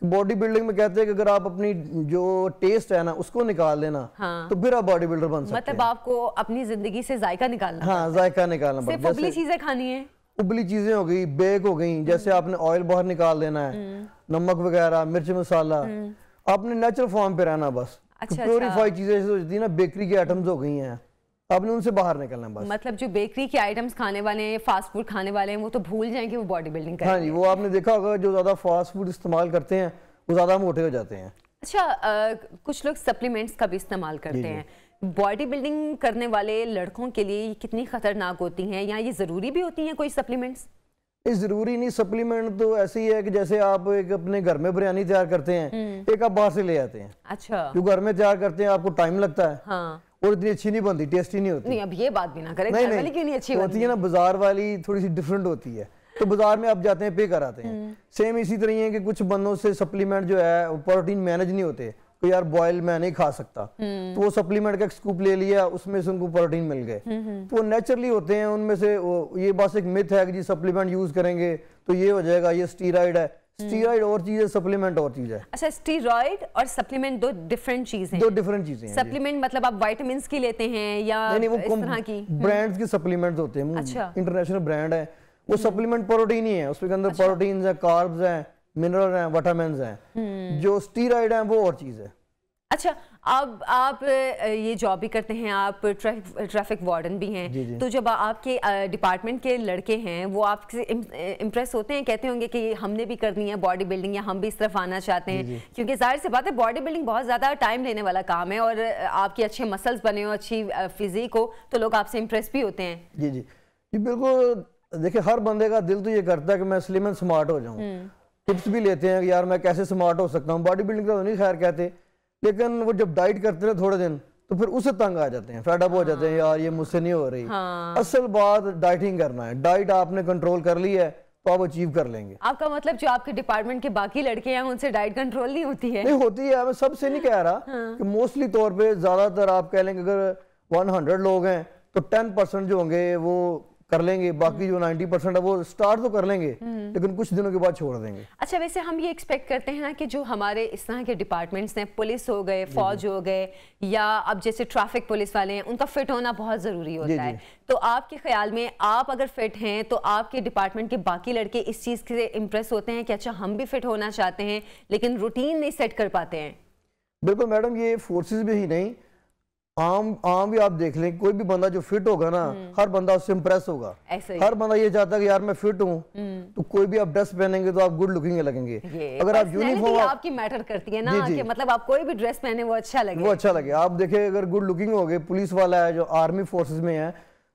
बॉडी बिल्डिंग में कहते हैं कि अगर आप अपनी जो टेस्ट है ना उसको निकाल लेना, तो फिर आप बॉडी बिल्डर बन सकते हैं। मतलब आपको अपनी जिंदगी से जायका निकालना, हाँ, जायका निकालना पड़ता है। उबली चीजें खानी है, उबली चीजें हो गई, बेक हो गई, जैसे आपने ऑयल बाहर निकाल देना है, नमक वगैरह, मिर्च मसाला, आपने नेचुरल फॉर्म पे रहना बस। प्योरीफाइड चीजें जैसे होती है ना, बेकरी के आइटम्स हो गई हैं, आपने उनसे बाहर निकलना बस। मतलब जो बेकरी के आइटम्स खाने वाले हैं, फास्ट फूड खाने वाले हैं, वो तो भूल जाएं कि वो बॉडी बिल्डिंग कर रहे हैं। हाँ जी, वो आपने देखा होगा जो ज्यादा फास्ट फूड इस्तेमाल करते हैं वो ज्यादा मोटे हो जाते हैं। अच्छा, कुछ लोग सप्लीमेंट्स का भी इस्तेमाल करते हैं। बॉडी बिल्डिंग करने वाले लड़कों के लिए कितनी खतरनाक होती हैं, या ये जरूरी भी होती हैं कोई सप्लीमेंट्स? ये जरूरी नहीं, सप्लीमेंट तो ऐसे ही है कि जैसे आप एक अपने घर में बिरयानी तैयार करते हैं, एक आप बाहर से ले आते हैं। अच्छा, जो घर में तैयार करते हैं आपको टाइम लगता है, हाँ, और इतनी अच्छी नहीं बनती, टेस्टी नहीं होती। नहीं, अब ये बात भी ना करें, नहीं, घर वाली क्यों नहीं अच्छी होती है ना, बाजार वाली थोड़ी सी डिफरेंट होती है, तो बाजार में आप जाते हैं पे कराते हैं। सेम इसी तरह है कि कुछ बंदों से सप्लीमेंट जो है प्रोटीन मैनेज नहीं होते, तो यार बॉयल मैं नहीं खा सकता, तो वो सप्लीमेंट का स्कूप ले लिया, उसमें से उनको प्रोटीन मिल गए, तो वो नेचुरली होते हैं उनमें से। ये बस एक मिथ है कि जी सप्लीमेंट यूज करेंगे तो ये हो जाएगा, ये स्टीरॉइड है। स्टीरॉइड और चीज है, सप्लीमेंट और चीज है। अच्छा, स्टीरॉइड और सप्लीमेंट दो डिफरेंट चीजें, दो डिफरेंट चीजें हैं। सप्लीमेंट मतलब आप विटामिन्स की लेते हैं या नहीं, वो इस तरह की ब्रांड्स के सप्लीमेंट्स होते हैं। अच्छा, इंटरनेशनल ब्रांड है, वो सप्लीमेंट प्रोटीन ही है, उसके अंदर प्रोटीन्स है, कार्ब्स हैं, मिनरल हैं, विटामिन्स हैं। जो स्टीरॉइड है वो और चीज है। अच्छा, अब आप ये जॉब भी करते हैं, आप ट्रैफिक वार्डन भी हैं, तो जब आपके डिपार्टमेंट के लड़के हैं वो आपसे इम्प्रेस होते हैं, कहते होंगे कि हमने भी करनी है बॉडी बिल्डिंग या हम भी इस तरफ आना चाहते हैं, क्योंकि जाहिर सी बात है बॉडी बिल्डिंग बहुत ज़्यादा टाइम लेने वाला काम है और आपके अच्छे मसल्स बने हो, अच्छी फिजिक हो, तो लोग आपसे इम्प्रेस भी होते हैं। जी जी जी, बिल्कुल। देखिए, हर बंदे का दिल तो ये करता है कि मैं स्लिम एंड स्मार्ट हो जाऊँ। टिप्स भी लेते हैं कि यार मैं कैसे स्मार्ट हो सकता हूँ, बॉडी बिल्डिंग का तो नहीं खैर कहते, लेकिन वो जब डाइट करते हैं थोड़े दिन तो फिर उससे तंग आ जाते हैं, फेडअप हो जाते हैं, यार ये मुझसे नहीं हो रही। असल बात डाइटिंग करना है, डाइट आपने कंट्रोल कर ली है तो आप अचीव कर लेंगे। आपका मतलब जो आपके डिपार्टमेंट के बाकी लड़के हैं उनसे डाइट कंट्रोल नहीं होती है? नहीं होती है, मैं सबसे नहीं कह रहा कि मोस्टली तौर पे ज्यादातर आप कह लेंगे अगर 100 लोग हैं तो 10% जो होंगे वो कर लेंगे, बाकी जो 90% है वो स्टार्ट तो कर लेंगे लेकिन कुछ दिनों के बाद छोड़ देंगे। अच्छा, वैसे हम ये एक्सपेक्ट करते हैं ना कि जो हमारे इस तरह के डिपार्टमेंट्स हैं, पुलिस हो गए, फौज हो गए, या अब जैसे ट्रैफिक पुलिस वाले हैं, उनका फिट होना बहुत जरूरी होता है। तो आपके ख्याल में आप अगर फिट हैं तो आपके डिपार्टमेंट के बाकी लड़के इस चीज से इम्प्रेस होते हैं कि अच्छा हम भी फिट होना चाहते हैं लेकिन रूटीन नहीं सेट कर पाते हैं? बिल्कुल मैडम, ये फोर्सेस में ही नहीं, आम भी आप देख लें, कोई भी बंदा जो फिट होगा ना, हर बंदा उससे इम्प्रेस होगा। हर बंदा ये चाहता है कि यार मैं फिट हूँ, तो कोई भी आप ड्रेस पहनेंगे तो आप गुड लुकिंग लगेंगे। अगर आप यूनिफॉर्म आपकी मैटर करती है ना, कि मतलब आप कोई भी ड्रेस पहने वो अच्छा लगे, वो अच्छा लगे। आप देखें अगर गुड लुकिंग हो गए, पुलिस वाला है जो आर्मी फोर्सेज में है,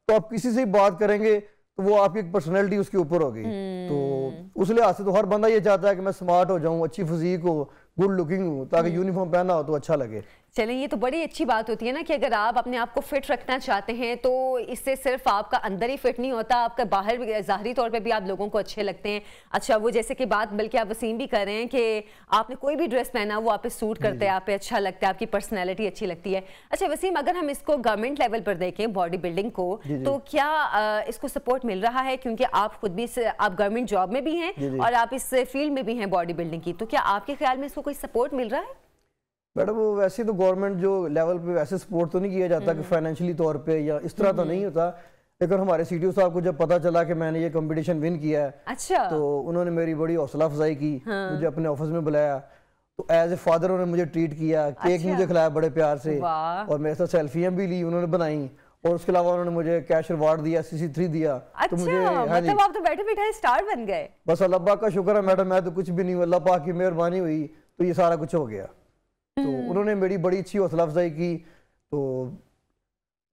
तो आप किसी से बात करेंगे तो वो आपकी एक पर्सनैलिटी उसके ऊपर होगी। तो उस लिहाज से तो हर बंदा ये चाहता है कि मैं स्मार्ट हो जाऊं, अच्छी फिजिक हो, गुड लुकिंग हो, ताकि यूनिफॉर्म पहना हो तो अच्छा लगे। चलें, ये तो बड़ी अच्छी बात होती है ना कि अगर आप अपने आप को फिट रखना चाहते हैं तो इससे सिर्फ आपका अंदर ही फिट नहीं होता, आपका बाहर भी ज़ाहरी तौर पे भी आप लोगों को अच्छे लगते हैं। अच्छा, वो जैसे कि बात बल्कि आप वसीम भी कर रहे हैं कि आपने कोई भी ड्रेस पहना वो आप पे सूट करता है, आप पे अच्छा लगता है, आपकी पर्सनैलिटी अच्छी लगती है। अच्छा वसीम, अगर हम इसको गवर्नमेंट लेवल पर देखें बॉडी बिल्डिंग को, तो क्या इसको सपोर्ट मिल रहा है? क्योंकि आप खुद भी आप गवर्नमेंट जॉब में भी हैं और आप इस फील्ड में भी हैं बॉडी बिल्डिंग की, तो क्या आपके ख्याल में इसको कोई सपोर्ट मिल रहा है? मैडम, वैसे तो गवर्नमेंट जो लेवल पे वैसे सपोर्ट तो नहीं किया जाता कि फाइनेंशियली तौर पे या इस तरह तो नहीं होता, लेकिन हमारे सीटीओ साहब को जब पता चला कि मैंने ये कंपटीशन विन किया है, अच्छा, तो उन्होंने मेरी बड़ी हौसला अफजाई की, मुझे अपने ऑफिस में बुलाया, तो एज ए फादर उन्होंने मुझे ट्रीट किया, केक मुझे खिलाया बड़े प्यार से, और मेरे साथ सेल्फियां भी ली उन्होंने बनाई, और उसके अलावा उन्होंने मुझे कैश रिवार्ड दिया, CC3 दिया। अच्छा, तो मुझे मतलब आप तो बैठे बैठे स्टार बन गए। बस अल्लाह पाक का शुक्र है मैडम, मैं तो कुछ भी नहीं हूँ, अल्लाह पाक की मेहरबानी हुई तो ये सारा कुछ हो गया। तो उन्होंने मेरी बड़ी अच्छी हौसला अफजाई की, तो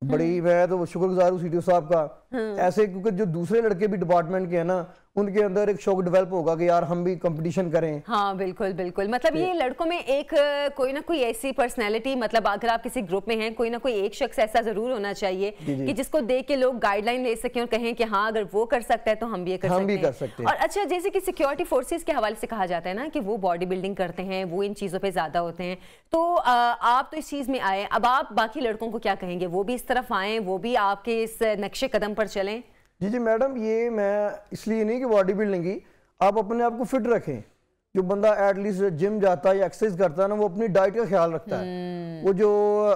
बड़ी मैं तो शुक्रगुजार हूँ सीटीओ साहब का। ऐसे क्योंकि जो दूसरे लड़के भी डिपार्टमेंट के हैं ना, उनके अंदर एक शौक डेवलप होगा कि यार हम भी कंपटीशन करें। हाँ बिल्कुल बिल्कुल, मतलब ये लड़कों में एक कोई ना कोई ऐसी पर्सनैलिटी, मतलब अगर आप किसी ग्रुप में हैं, कोई ना कोई एक शख्स ऐसा जरूर होना चाहिए कि जिसको देख के लोग गाइडलाइन ले सकें और कहें कि हाँ अगर वो कर सकता है तो हम भी ये कर सकते हैं। और अच्छा, जैसे कि सिक्योरिटी फोर्सेस के हवाले से कहा जाता है ना कि वो बॉडी बिल्डिंग करते हैं, वो इन चीज़ों पर ज़्यादा होते हैं, तो आप तो इस चीज़ में आए, अब आप बाकी लड़कों को क्या कहेंगे, वो भी इस तरफ आएँ, वो भी आपके इस नक्शे कदम पर चलें? जी मैडम, ये मैं इसलिए नहीं कि बॉडी बिल्डिंग की, आप अपने आप को फिट रखें। जो बंदा एटलीस्ट जिम जाता है या एक्सरसाइज करता है ना, वो अपनी डाइट का ख्याल रखता है। वो जो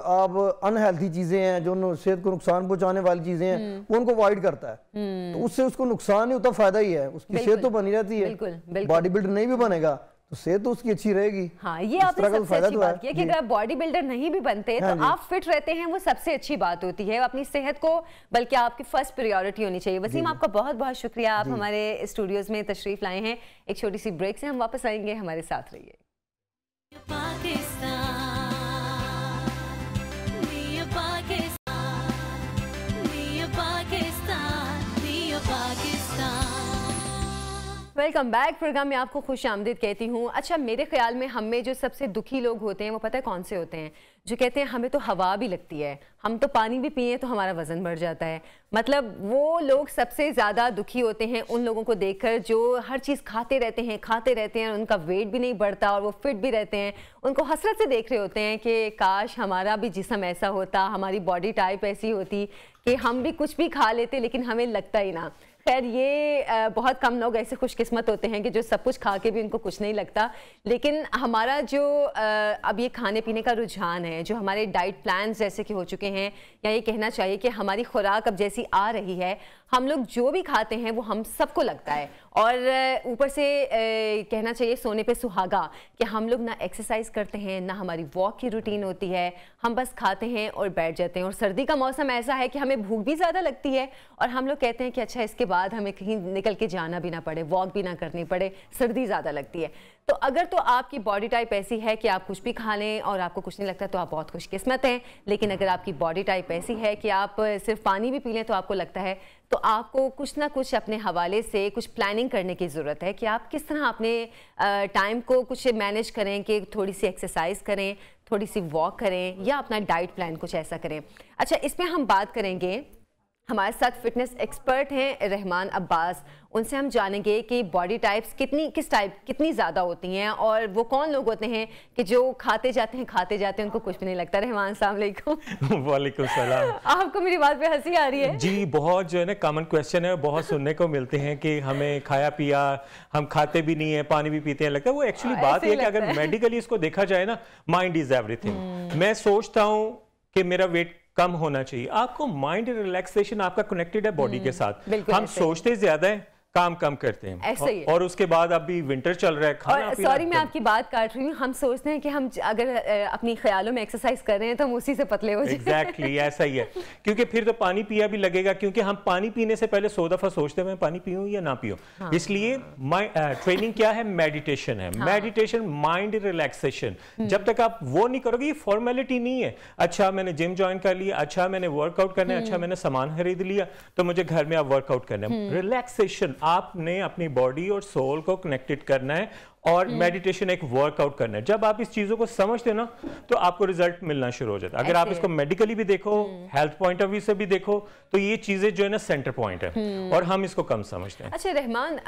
आप अनहेल्थी चीजें हैं, जो सेहत को नुकसान पहुंचाने वाली चीजें हैं, वो उनको अवॉइड करता है। तो उससे उसको नुकसान नहीं होता, फायदा ही है। उसकी सेहत तो बनी रहती है। बॉडी बिल्डर नहीं भी बनेगा तो सेहत तो उसकी अच्छी रहेगी। हाँ, ये आपने सबसे अच्छी बात की कि अगर आप बॉडी बिल्डर नहीं भी बनते तो आप फिट रहते हैं, वो सबसे अच्छी बात होती है। अपनी सेहत को बल्कि आपकी फर्स्ट प्रायोरिटी होनी चाहिए। वसीम, आपका बहुत बहुत शुक्रिया, आप हमारे स्टूडियोज में तशरीफ लाए हैं। एक छोटी सी ब्रेक से हम वापस आएंगे, हमारे साथ रहिए। Welcome back. प्रोग्राम में आपको खुश आमदीद कहती हूँ। अच्छा, मेरे ख्याल में हम में जो सबसे दुखी लोग होते हैं वो पता है कौन से होते हैं? जो कहते हैं हमें तो हवा भी लगती है, हम तो पानी भी पिए तो हमारा वजन बढ़ जाता है। मतलब वो लोग सबसे ज़्यादा दुखी होते हैं उन लोगों को देखकर जो हर चीज़ खाते रहते हैं, उनका वेट भी नहीं बढ़ता और वो फिट भी रहते हैं। उनको हसरत से देख रहे होते हैं कि काश हमारा भी जिस्म ऐसा होता, हमारी बॉडी टाइप ऐसी होती कि हम भी कुछ भी खा लेते लेकिन हमें लगता ही ना। खैर, ये बहुत कम लोग ऐसे खुशकिस्मत होते हैं कि जो सब कुछ खा के भी उनको कुछ नहीं लगता। लेकिन हमारा जो अब ये खाने पीने का रुझान है, जो हमारे डाइट प्लान्स जैसे कि हो चुके हैं, या ये कहना चाहिए कि हमारी खुराक अब जैसी आ रही है, हम लोग जो भी खाते हैं वो हम सबको लगता है। और ऊपर से कहना चाहिए सोने पे सुहागा कि हम लोग ना एक्सरसाइज करते हैं, ना हमारी वॉक की रूटीन होती है, हम बस खाते हैं और बैठ जाते हैं। और सर्दी का मौसम ऐसा है कि हमें भूख भी ज़्यादा लगती है और हम लोग कहते हैं कि अच्छा इसके बाद हमें कहीं निकल के जाना भी ना पड़े, वॉक भी ना करनी पड़े, सर्दी ज़्यादा लगती है। तो अगर तो आपकी बॉडी टाइप ऐसी है कि आप कुछ भी खा लें और आपको कुछ नहीं लगता तो आप बहुत खुशकिस्मत हैं। लेकिन अगर आपकी बॉडी टाइप ऐसी है कि आप सिर्फ पानी भी पी लें तो आपको लगता है, तो आपको कुछ ना कुछ अपने हवाले से कुछ प्लानिंग करने की ज़रूरत है कि आप किस तरह अपने टाइम को कुछ मैनेज करें, कि थोड़ी सी एक्सरसाइज करें, थोड़ी सी वॉक करें, या अपना डाइट प्लान कुछ ऐसा करें। अच्छा, इसमें हम बात करेंगे, हमारे साथ फिटनेस एक्सपर्ट हैं रहमान अब्बास। उनसे हम जानेंगे कि बॉडी टाइप्स कितनी ज़्यादा होती हैं और वो कौन लोग होते हैं कि जो खाते जाते हैं उनको कुछ भी नहीं लगता। रहमान, अस्सलाम वालेकुम। वालेकुम सलाम। आपको मेरी बात पे हंसी आ रही है? जी, बहुत जो है ना कॉमन क्वेश्चन है, बहुत सुनने को मिलते हैं कि हमें खाया पिया, हम खाते भी नहीं है, पानी भी पीते हैं, लगता है वो एक्चुअली बात है कि अगर मेडिकली इसको देखा जाए ना, माइंड इज एवरीथिंग। मैं सोचता हूँ कि मेरा वेट कम होना चाहिए, आपको माइंड रिलैक्सेशन आपका कनेक्टेड है बॉडी के साथ। हम सोचते ज्यादा है, काम कम करते हैं। ऐसे ही और उसके बाद अभी विंटर चल रहा है, खाना और सॉरी मैं आपकी बात काट रही हूँ, हम सोचते हैं कि हम अगर अपनी ख्यालों में एक्सरसाइज कर रहे हैं तो हम उसी से पतले हो जाएं। एग्जैक्टली ऐसा ही है, क्योंकि फिर तो पानी पिया भी लगेगा, क्योंकि हम पानी पीने से पहले 100 दफा सोचते हैं पानी पीऊं या ना पीऊं। हाँ। इसलिए ट्रेनिंग क्या है? मेडिटेशन है। हाँ। Meditation, mind relaxation. जब तक आप वो नहीं करोगे, ये फॉर्मेलिटी नहीं है। अच्छा मैंने जिम ज्वाइन कर लिया, अच्छा मैंने वर्कआउट करना है, अच्छा मैंने सामान खरीद लिया तो मुझे घर में आप वर्कआउट करना है। रिलैक्सेशन, आपने अपनी बॉडी और सोल को कनेक्टेड करना है, और मेडिटेशन एक वर्कआउट करना है। जब आप इस चीजों को समझते हो ना तो आपको रिजल्ट मिलना शुरू हो जाता है। अगर आप इसको मेडिकली भी देखो, हेल्थ पॉइंट ऑफ व्यू से भी देखो, तो ये चीजें जो है ना सेंटर पॉइंट है और हम इसको कम समझते हैं। अच्छा रहमान,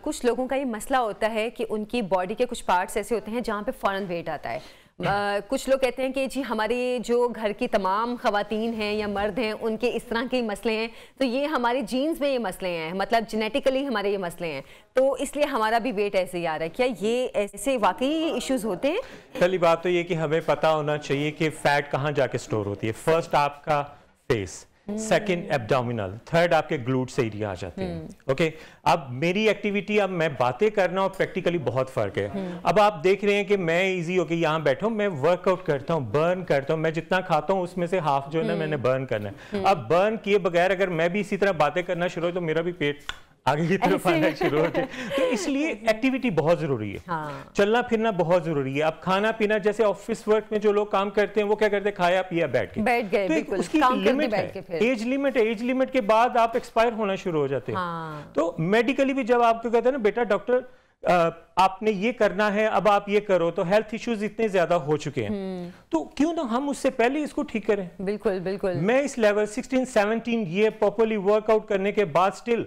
कुछ लोगों का ये मसला होता है कि उनकी बॉडी के कुछ पार्ट्स ऐसे होते हैं जहाँ पे फौरन वेट आता है। कुछ लोग कहते हैं कि जी हमारी जो घर की तमाम खवातीन हैं या मर्द हैं उनके इस तरह के मसले हैं, तो ये हमारे जीन्स में ये मसले हैं, मतलब जेनेटिकली हमारे ये मसले हैं, तो इसलिए हमारा भी वेट ऐसे ही आ रहा है। क्या ये ऐसे वाकई इश्यूज होते हैं? पहली बात तो ये कि हमें पता होना चाहिए कि फैट कहाँ जाके स्टोर होती है। फर्स्ट आपका फेस, सेकंड एब्डोमिनल, थर्ड आपके ग्लूट्स एरिया आ जाते हैं। ओके, अब मेरी एक्टिविटी, अब मैं बातें करना और प्रैक्टिकली बहुत फर्क है। अब आप देख रहे हैं कि मैं इजी होके यहाँ बैठा हूँ, मैं वर्कआउट करता हूँ, बर्न करता हूँ, मैं जितना खाता हूँ उसमें से हाफ जो है ना मैंने बर्न करना है। अब बर्न किए बगैर अगर मैं भी इसी तरह बातें करना शुरू हो तो मेरा भी पेट आगे की तरफ आना शुरू होते हैं। तो इसलिए एक्टिविटी बहुत जरूरी है। हाँ। चलना फिरना बहुत जरूरी है। अब खाना पीना, जैसे ऑफिस वर्क में जो लोग काम करते हैं वो क्या करते हैं, खाया पिया बैठ गए, तो उसकी लिमिट है, एज लिमिट है। एज लिमिट के बाद आप एक्सपायर होना शुरू हो जाते हैं। हाँ। तो मेडिकली भी जब आपको कहते हैं ना बेटा डॉक्टर आपने ये करना है, अब आप ये करो, तो हेल्थ इश्यूज इतने ज्यादा हो चुके हैं, तो क्यों ना हम उससे पहले इसको ठीक करें। बिल्कुल बिल्कुल। मैं इस लेवल 16-17 ये प्रॉपर्ली वर्कआउट करने के बाद स्टिल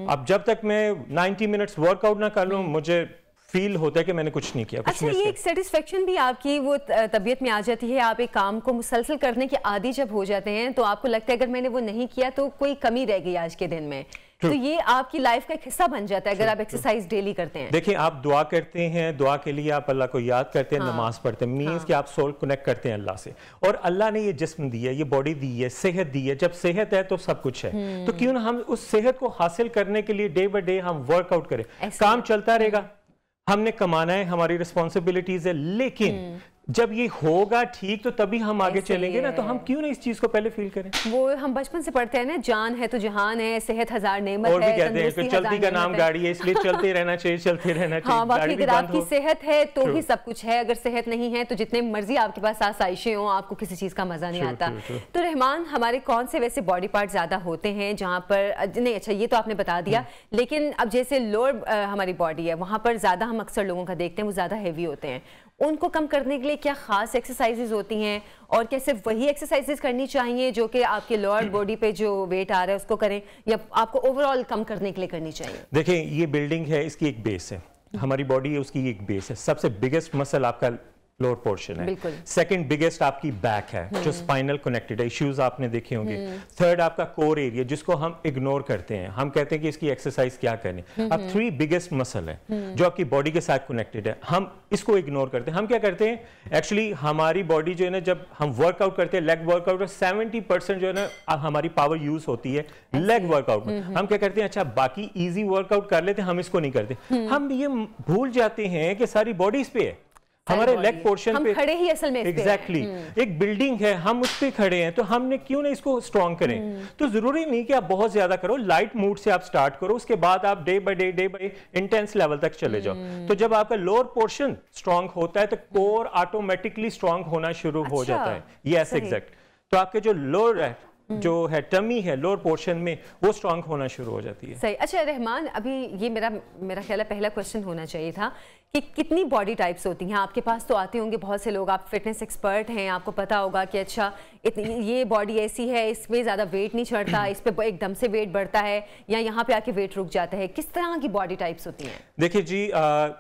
अब जब तक मैं 90 मिनट्स वर्कआउट ना कर लूं, मुझे फील होता है कि मैंने कुछ नहीं किया। अच्छा, ये एक सेटिस्फेक्शन भी आपकी वो तबीयत में आ जाती है। आप एक काम को मुसलसल करने के आदी जब हो जाते हैं तो आपको लगता है अगर मैंने वो नहीं किया तो कोई कमी रह गई आज के दिन में। तो ये आपकी लाइफ का एक हिस्सा बन जाता है अगर आप एक्सरसाइज डेली करते हैं। देखिए, आप दुआ करते हैं, दुआ के लिए आप अल्लाह को याद करते हैं, नमाज पढ़ते हैं, मीन्स कि आप सोल कनेक्ट करते हैं अल्लाह से। और अल्लाह ने ये जिस्म दिया, ये बॉडी दी है, सेहत दी है। जब सेहत है तो सब कुछ है। तो क्यों ना हम उस सेहत को हासिल करने के लिए डे बाय डे हम वर्कआउट करें। काम चलता रहेगा, हमने कमाना है, हमारी रिस्पॉन्सिबिलिटीज है, लेकिन जब ये होगा ठीक तो तभी हम आगे चलेंगे ना। तो हम क्यों ना इस चीज को पहले फील करें। वो हम बचपन से पढ़ते हैं ना, जान है तो जहान है, सेहत हजार नेमत है। और भी कहते हैं कि चलती का नाम गाड़ी है, इसलिए चलते रहना चाहिए, चलते रहना चाहिए। हाँ, बाकी अगर आपकी सेहत है तो ही सब कुछ है, अगर सेहत नहीं है तो जितने मर्जी आपके पास आसाइशें हो, आपको किसी चीज का मजा नहीं आता। तो रहमान, हमारे कौन से वैसे बॉडी पार्ट ज्यादा होते हैं जहाँ पर नहीं, अच्छा ये तो आपने बता दिया, लेकिन अब जैसे लोअर हमारी बॉडी है वहां पर ज्यादा हम अक्सर लोगों का देखते हैं वो ज्यादा हैवी होते हैं। उनको कम करने के लिए क्या खास एक्सरसाइजेज होती हैं और क्या सिर्फ वही एक्सरसाइजेज करनी चाहिए जो कि आपके लोअर बॉडी पे जो वेट आ रहा है उसको करें, या आपको ओवरऑल कम करने के लिए करनी चाहिए? देखिए, ये बिल्डिंग है, इसकी एक बेस है, हमारी बॉडी है, उसकी एक बेस है। सबसे बिगेस्ट मसल आपका लोअर पोर्शन है। सेकंड बिगेस्ट आपकी बैक है जो स्पाइनल कनेक्टेड है, इश्यूज आपने देखे होंगे। थर्ड आपका कोर एरिया जिसको हम इग्नोर करते हैं, हम कहते हैं कि इसकी एक्सरसाइज क्या करनी। अब 3 बिगेस्ट मसल है जो आपकी बॉडी के साथ कनेक्टेड है, हम इसको इग्नोर करते हैं। हम क्या करते हैं, एक्चुअली हमारी बॉडी जो है ना, जब हम वर्कआउट करते हैं लेग वर्कआउट, 70% जो है ना हमारी पावर यूज होती है लेग वर्कआउट में। हम क्या करते हैं, अच्छा बाकी इजी वर्कआउट कर लेते हैं, हम इसको नहीं करते। हम ये भूल जाते हैं कि सारी बॉडी इस पे है, हमारे लेग पोर्शन पे खड़े ही असल में एग्जैक्टली एक बिल्डिंग है, हम उस पे खड़े हैं, तो हमने क्यों ना इसको स्ट्रॉन्ग करें। तो जरूरी नहीं कि आप बहुत ज्यादा करो, लाइट मूड से आप स्टार्ट करो, उसके बाद आप day by day intense level तक चले जाओ। तो जब आपका लोअर पोर्शन स्ट्रॉन्ग होता है तो कोर ऑटोमेटिकली स्ट्रॉन्ग होना शुरू हो जाता है। Yes exact. तो आपके जो लोअर है, जो है टमी है लोअर पोर्शन में, वो स्ट्रांग होना शुरू हो जाती है। सही। अच्छा रहमान, अभी ये मेरा ख्याल है पहला क्वेश्चन होना चाहिए था कि कितनी बॉडी टाइप्स होती हैं आपके पास? तो आते होंगे बहुत से लोग, आप फिटनेस एक्सपर्ट हैं, आपको पता होगा कि अच्छा ये बॉडी ऐसी है, इसमें ज़्यादा वेट नहीं चढ़ता, इस पर एकदम से वेट बढ़ता है, या यहाँ पे आके वेट रुक जाता है। किस तरह की बॉडी टाइप्स होती हैं? देखिए जी,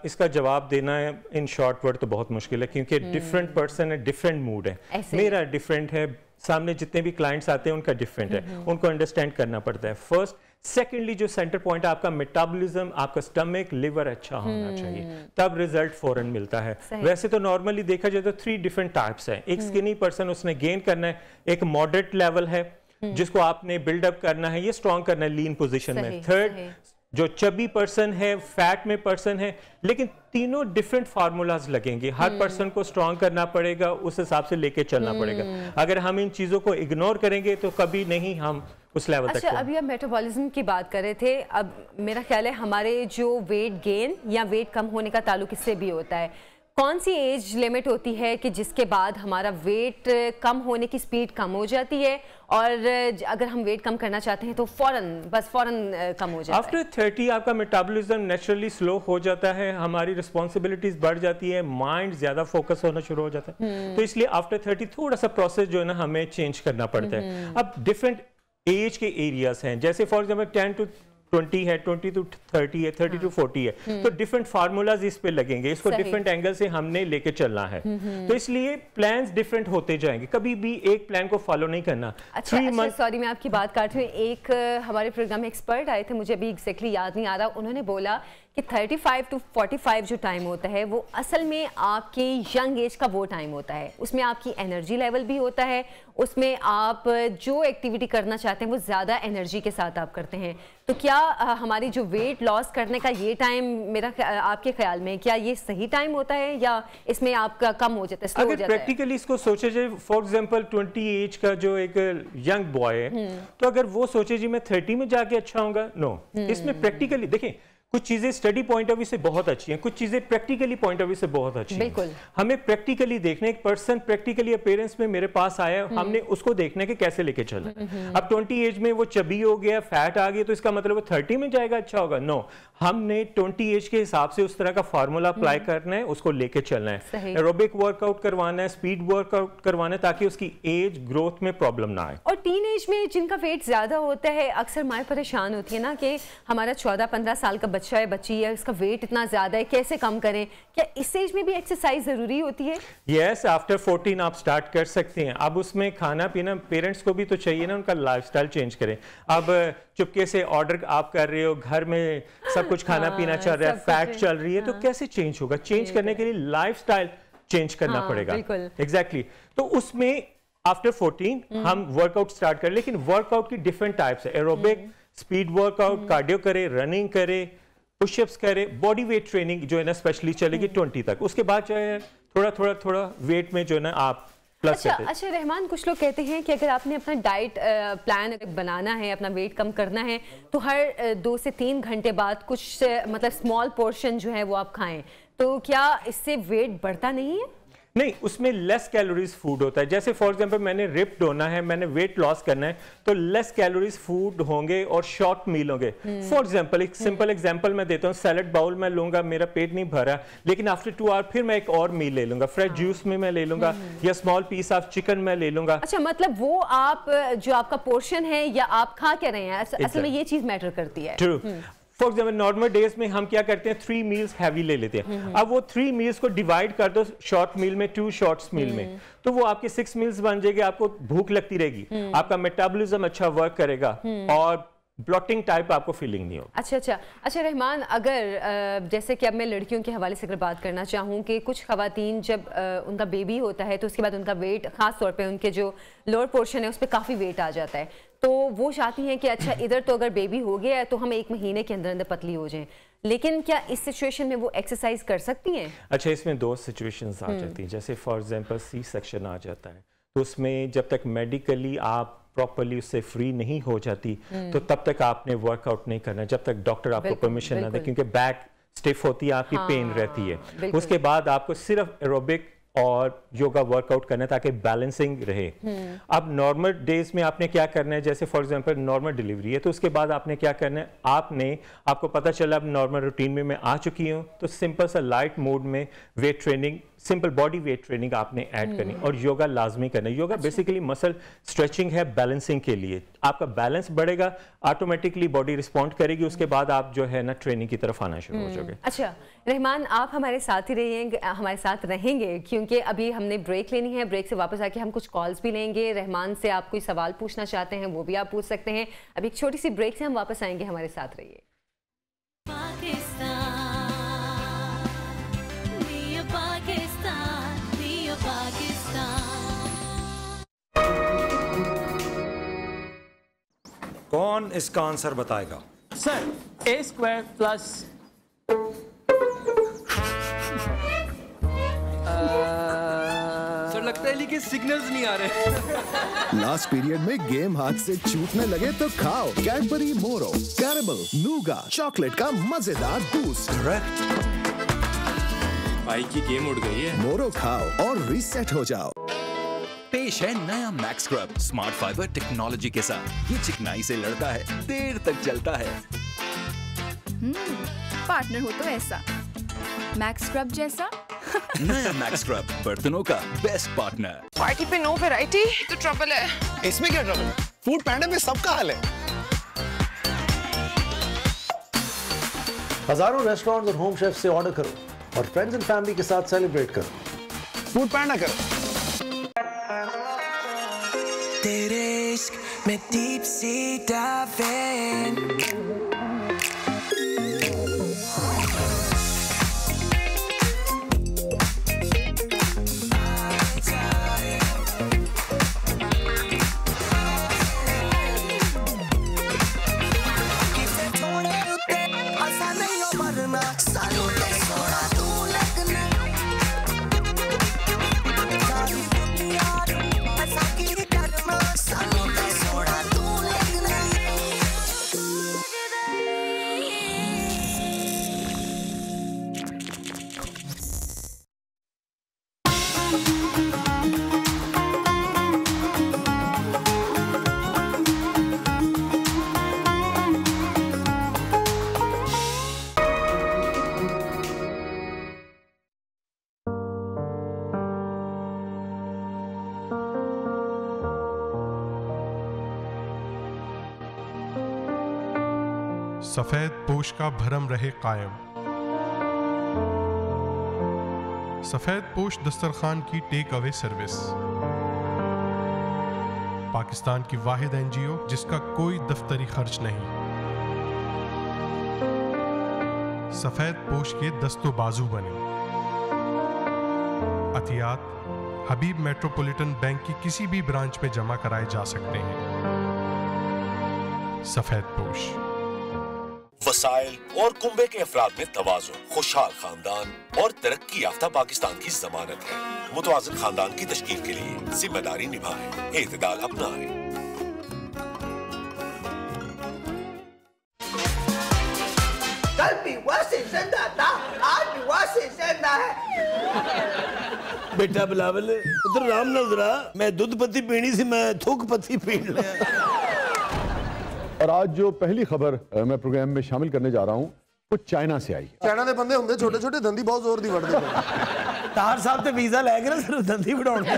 इसका जवाब देना है इन शॉर्ट वर्ड तो बहुत मुश्किल है, क्योंकि डिफरेंट पर्सन है, डिफरेंट मूड है। मेरा डिफरेंट है, सामने जितने भी क्लाइंट्स आते हैं उनका डिफरेंट है, उनको अंडरस्टैंड करना पड़ता है फर्स्ट। सेकेंडली जो सेंटर पॉइंट है आपका मेटाबॉलिज्म, आपका स्टमक लिवर अच्छा होना चाहिए, तब रिजल्ट फौरन मिलता है। वैसे तो नॉर्मली देखा जाए तो 3 डिफरेंट टाइप्स हैं। एक स्किनी पर्सन, उसने गेन करना है, एक मॉडरेट लेवल है जिसको आपने बिल्डअप करना है, ये स्ट्रॉन्ग करना है लीन पोजिशन में। थर्ड जो चबी पर्सन है, फैट में पर्सन है, लेकिन तीनों डिफरेंट फार्मूलाज लगेंगे, हर पर्सन को स्ट्रॉन्ग करना पड़ेगा, उस हिसाब से लेके चलना पड़ेगा। अगर हम इन चीजों को इग्नोर करेंगे तो कभी नहीं हम उस लेवल तक। अच्छा, अभी आप मेटाबॉलिज्म की बात कर रहे थे, अब मेरा ख्याल है हमारे जो वेट गेन या वेट कम होने का ताल्लुक इससे भी होता है। कौन सी एज लिमिट होती है कि जिसके बाद हमारा वेट कम होने की स्पीड कम हो जाती है, और अगर हम वेट कम करना चाहते हैं तो फौरन कम हो जाता है? आफ्टर 30 आपका मेटाबॉलिज्म नेचुरली स्लो हो जाता है, हमारी रिस्पॉन्सिबिलिटीज बढ़ जाती है, माइंड ज्यादा फोकस होना शुरू हो जाता है। तो इसलिए आफ्टर 30 थोड़ा सा प्रोसेस जो है ना हमें चेंज करना पड़ता है। अब डिफरेंट एज के एरियाज हैं, जैसे फॉर एग्जाम्पल 10 to 20 है, 20 to 30 है, 30 to 40 है, तो डिफरेंट फार्मूलाज इस पे लगेंगे, इसको डिफरेंट एंगल से हमने लेके चलना है। तो इसलिए प्लान्स डिफरेंट होते जाएंगे, कभी भी एक प्लान को फॉलो नहीं करना। अच्छा, सॉरी मैं आपकी बात काट रही हूँ। एक हमारे प्रोग्राम में एक्सपर्ट आए थे, मुझे अभी एग्जैक्टली याद नहीं आ रहा, उन्होंने बोला कि 35 to 45 जो टाइम होता है वो असल में आपके यंग एज का वो टाइम होता है, उसमें आपकी एनर्जी लेवल भी होता है, उसमें आप जो एक्टिविटी करना चाहते हैं वो ज़्यादा एनर्जी के साथ आप करते हैं। तो क्या हमारी जो वेट लॉस करने का ये टाइम मेरा आपके ख्याल में क्या ये सही टाइम होता है या इसमें आपका कम हो जाता है, स्लो हो जाता है? अगर प्रैक्टिकली इसको सोचे जाए, फॉर एग्जांपल 20 एज का जो एक यंग बॉय है, तो अगर वो सोचे जी मैं 30 में जाके अच्छा होऊंगा, नो। इसमें प्रैक्टिकली देखें, कुछ चीजें स्टडी पॉइंट ऑफ व्यू से बहुत अच्छी हैं, कुछ चीजें प्रैक्टिकली पॉइंट ऑफ व्यू से बहुत अच्छी हैं। हमें प्रैक्टिकली देखने, एक पर्सन प्रैक्टिकली अपीयरेंस में मेरे पास आया, हमने उसको देखना है कि कैसे लेके चलना है। अब 20 एज में वो चबी हो गया, फैट आ गया, तो इसका मतलब वो 30 में जाएगा अच्छा होगा, नो। हमने 20 एज के हिसाब से उस तरह का फार्मूला अप्लाई करना है, उसको लेके चलना है, एरोबिक वर्कआउट करवाना है, स्पीड वर्कआउट करवाना है, ताकि उसकी एज ग्रोथ में प्रॉब्लम ना आए। और टीन एज में जिनका वेट ज्यादा होता है, अक्सर माएँ परेशान होती है ना कि हमारा 14-15 साल का बच्चा है, बच्ची है, इसका वेट इतना ज्यादा है, कैसे कम करें? क्या इस एज में भी एक्सरसाइज जरूरी होती है? यस, आफ्टर 14 आप स्टार्ट कर सकते हैं। अब उसमें खाना पीना पेरेंट्स को भी तो चाहिए ना, उनका लाइफस्टाइल चेंज करें। अब चुपके से ऑर्डर आप कर रहे हो, घर में सब कुछ खाना पीना चल रहा है, फैट चल रही है, तो कैसे चेंज होगा? चेंज करने के लिए लाइफस्टाइल चेंज करना पड़ेगा। एग्जैक्टली। तो उसमें आफ्टर 14 हम वर्कआउट स्टार्ट करें, लेकिन वर्कआउट की डिफरेंट टाइप्स है, एरोबिक, स्पीड वर्कआउट, कार्डियो करे, रनिंग करे, पुशअप्स करे, बॉडी वेट ट्रेनिंग जो है ना स्पेशली चलेगी 20 तक। उसके बाद जो है थोड़ा वेट में जो है ना आप प्लस। अच्छा रहमान, कुछ लोग कहते हैं कि अगर आपने अपना डाइट प्लान बनाना है, अपना वेट कम करना है, तो हर 2 से 3 घंटे बाद कुछ मतलब स्मॉल पोर्शन जो है वो आप खाएं, तो क्या इससे वेट बढ़ता नहीं है? नहीं, उसमें लेस कैलोरीज फूड होता है। जैसे फॉर एग्जांपल मैंने रिप्ड होना है, मैंने वेट लॉस करना है, तो लेस कैलोरीज फूड होंगे और शॉर्ट मील होंगे। फॉर एग्जांपल एक सिंपल एग्जांपल मैं देता हूँ, सैलड बाउल मैं लूंगा, मेरा पेट नहीं भरा, लेकिन आफ्टर 2 आवर फिर मैं एक और मील ले लूंगा, फ्रेश जूस में मैं ले लूंगा, या स्मॉल पीस ऑफ चिकन मैं ले लूंगा। अच्छा, मतलब वो आप जो आपका पोर्शन है या आप खा के रहे हैं, असल में ये चीज मैटर करती है। True. For example normal days में हम क्या करते हैं, 3 मील्स हैवी ले लेते हैं। अब वो 3 मील्स को डिवाइड कर दो शॉर्ट मील में, 2 शॉर्ट्स मील में, तो वो आपके 6 मील्स बन जाएगी। आपको भूख लगती रहेगी, आपका मेटाबॉलिज्म अच्छा वर्क करेगा और ब्लॉटिंग टाइप आपको फीलिंग नहीं होगी। अच्छा रहमान, अगर जैसे कि अब मैं लड़कियों के हवाले से अगर बात करना चाहूँ कि कुछ खवातीन जब उनका बेबी होता है तो उसके बाद उनका वेट, खास तौर पे उनके जो लोअर पोर्शन है उस पर काफ़ी वेट आ जाता है, तो वो चाहती हैं कि अच्छा इधर तो अगर बेबी हो गया है तो हम 1 महीने के अंदर अंदर पतली हो जाएं, लेकिन क्या इस सिचुएशन में वो एक्सरसाइज कर सकती हैं? अच्छा, इसमें 2 सिचुएशंस आ जाती हैं। जैसे फॉर एग्जांपल सी सेक्शन आ जाता है, तो उसमें जब तक मेडिकली आप प्रॉपर्ली उससे फ्री नहीं हो जाती तो तब तक आपने वर्कआउट नहीं करना, जब तक डॉक्टर आपको परमिशन ना दे, क्योंकि बैक स्टिफ होती है, आपकी पेन रहती है। उसके बाद आपको सिर्फ एरोबिक और योगा वर्कआउट करना है ताकि बैलेंसिंग रहे। अब नॉर्मल डेज में आपने क्या करना है, जैसे फॉर एग्जांपल नॉर्मल डिलीवरी है, तो उसके बाद आपने क्या करना है, आपको पता चला अब नॉर्मल रूटीन में मैं आ चुकी हूँ, तो सिंपल सा लाइट मोड में weight training, simple body weight training आपने ऐड करनी और योगा लाजमी करना है। योगा बेसिकली मसल स्ट्रेचिंग है बैलेंसिंग के लिए, आपका बैलेंस बढ़ेगा, ऑटोमेटिकली बॉडी रिस्पॉन्ड करेगी, उसके बाद आप जो है ना ट्रेनिंग की तरफ आना शुरू हो जाओगे। अच्छा रहमान, आप हमारे साथ ही रहिएंगे, हमारे साथ रहेंगे, क्योंकि अभी हमने ब्रेक लेनी है। ब्रेक से वापस आके हम कुछ कॉल्स भी लेंगे। रहमान से आप कोई सवाल पूछना चाहते हैं वो भी आप पूछ सकते हैं। अभी एक छोटी सी ब्रेक से हम वापस आएंगे, हमारे साथ रहिए। कौन इसका आंसर बताएगा? सर, A² प्लस सर लगता है लेकिन सिग्नल्स नहीं आ रहे। लास्ट पीरियड में गेम हाथ से छूटने लगे तो खाओ कैडबरी मोरो कैरेमल नूगा चॉकलेट का मजेदार बूस्ट। भाई की गेम उड़ गई है। मोरो खाओ और रीसेट हो जाओ। पेश है नया max scrub smart fibre technology के साथ। ये चिकनाई से लड़ता है, देर तक चलता है। पार्टनर हो तो ऐसा मैक्स स्क्रब जैसा। नया मैक्स स्क्रब बर्तनों का बेस्ट पार्टनर। पार्टी पे नो वैरायटी तो ट्रबल है। इसमें क्या ट्रबल है? फूड पैंडा में सबका हाल है। हजारों रेस्टोरेंट्स और होम शेफ से ऑर्डर करो और फ्रेंड्स एंड फैमिली के साथ सेलिब्रेट करो। फूड पैंडा करो। तेरे इश्क में डीप सी डाइविंग सफेद पोश का भरम रहे कायम। सफेद पोश दस्तरखान की टेक अवे सर्विस, पाकिस्तान की वाहिद एनजीओ जिसका कोई दफ्तरी खर्च नहीं। सफेद पोश के दस्तो बाजू बने। अतियात हबीब मेट्रोपॉलिटन बैंक की किसी भी ब्रांच में जमा कराए जा सकते हैं। सफेद पोश। वसाइल और कुंबे के अफराद में तवाज़ुन, खुशहाल खानदान और तरक्की याफ्ता पाकिस्तान की जमानत है। मुतवाज़िन खानदान की तश्कील के लिए जिम्मेदारी निभाएं, एतदाल अपनाएं। कल भी वैसे जिंदा था, आज भी वैसे जिंदा है। बेटा बिलावल उधर राम नजरा, मैं दूध पत्ती पीनी सी, मैं थूक पत्ती पीन लिया। और आज जो पहली खबर मैं प्रोग्राम में शामिल करने जा रहा हूँ वो चाइना से आई। चाइना के बंदे होंगे छोटे छोटे, दंदी बहुत जोर दी बढ़ते हैं। तार साहब ते वीजा लैके ना सिर्फ दंदी बढ़ाने।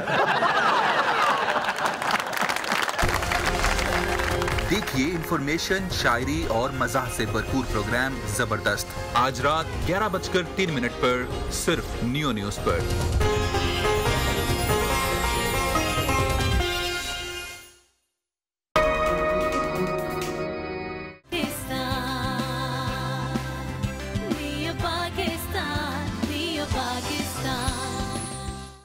देखिए इंफॉर्मेशन, शायरी और मजाक से भरपूर प्रोग्राम जबरदस्त आज रात 11:03 पर सिर्फ नियो न्यूज पर।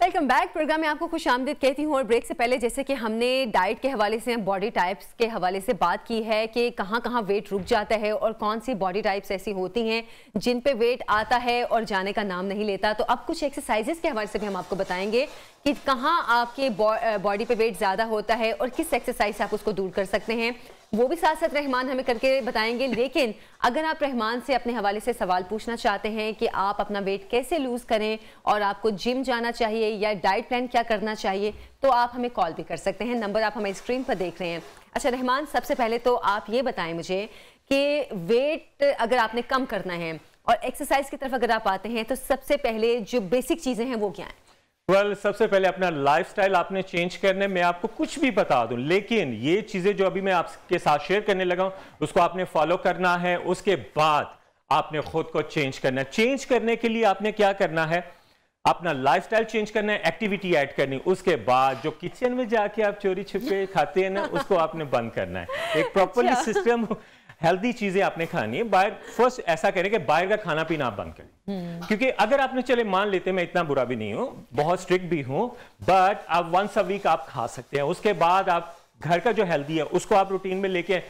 Welcome back. प्रोग्राम में आपको खुश आमदीद कहती हूँ। और ब्रेक से पहले जैसे कि हमने डाइट के हवाले से, बॉडी टाइप्स के हवाले से बात की है कि कहाँ कहाँ वेट रुक जाता है और कौन सी बॉडी टाइप्स ऐसी होती हैं जिन पे वेट आता है और जाने का नाम नहीं लेता। तो अब कुछ एक्सरसाइजेस के हवाले से भी हम आपको बताएंगे कि कहाँ आपके बॉडी पे वेट ज़्यादा होता है और किस एक्सरसाइज से आप उसको दूर कर सकते हैं, वो भी साथ साथ रहमान हमें करके बताएंगे। लेकिन अगर आप रहमान से अपने हवाले से सवाल पूछना चाहते हैं कि आप अपना वेट कैसे लूज़ करें और आपको जिम जाना चाहिए या डाइट प्लान क्या करना चाहिए, तो आप हमें कॉल भी कर सकते हैं। नंबर आप हमें स्क्रीन पर देख रहे हैं। अच्छा रहमान, सबसे पहले तो आप ये बताएं मुझे कि वेट अगर आपने कम करना है और एक्सरसाइज की तरफ अगर आप आते हैं तो सबसे पहले जो बेसिक चीज़ें हैं वो क्या हैं? सबसे पहले अपना लाइफस्टाइल आपने चेंज करना है। मैं आपको कुछ भी बता दूं, लेकिन ये चीजें जो अभी मैं आपके साथ शेयर करने लगा हूं उसको आपने फॉलो करना है। उसके बाद आपने खुद को चेंज करना है। चेंज करने के लिए आपने क्या करना है, अपना लाइफस्टाइल चेंज करना है, एक्टिविटी ऐड करनी। उसके बाद जो किचन में जाके आप चोरी छिपे खाते हैं ना, उसको आपने बंद करना है। एक प्रॉपरली सिस्टम हेल्दी चीजें आपने खानी है। बाहर फर्स्ट ऐसा करें कि बाहर का खाना पीना आप बंद करें, क्योंकि अगर आपने चले मान लेते मैं इतना बुरा भी नहीं हूं, बहुत स्ट्रिक्ट भी हूं, बट आप वंस अ वीक आप खा सकते हैं। उसके बाद आप घर का जो हेल्दी है उसको आप रूटीन में लेके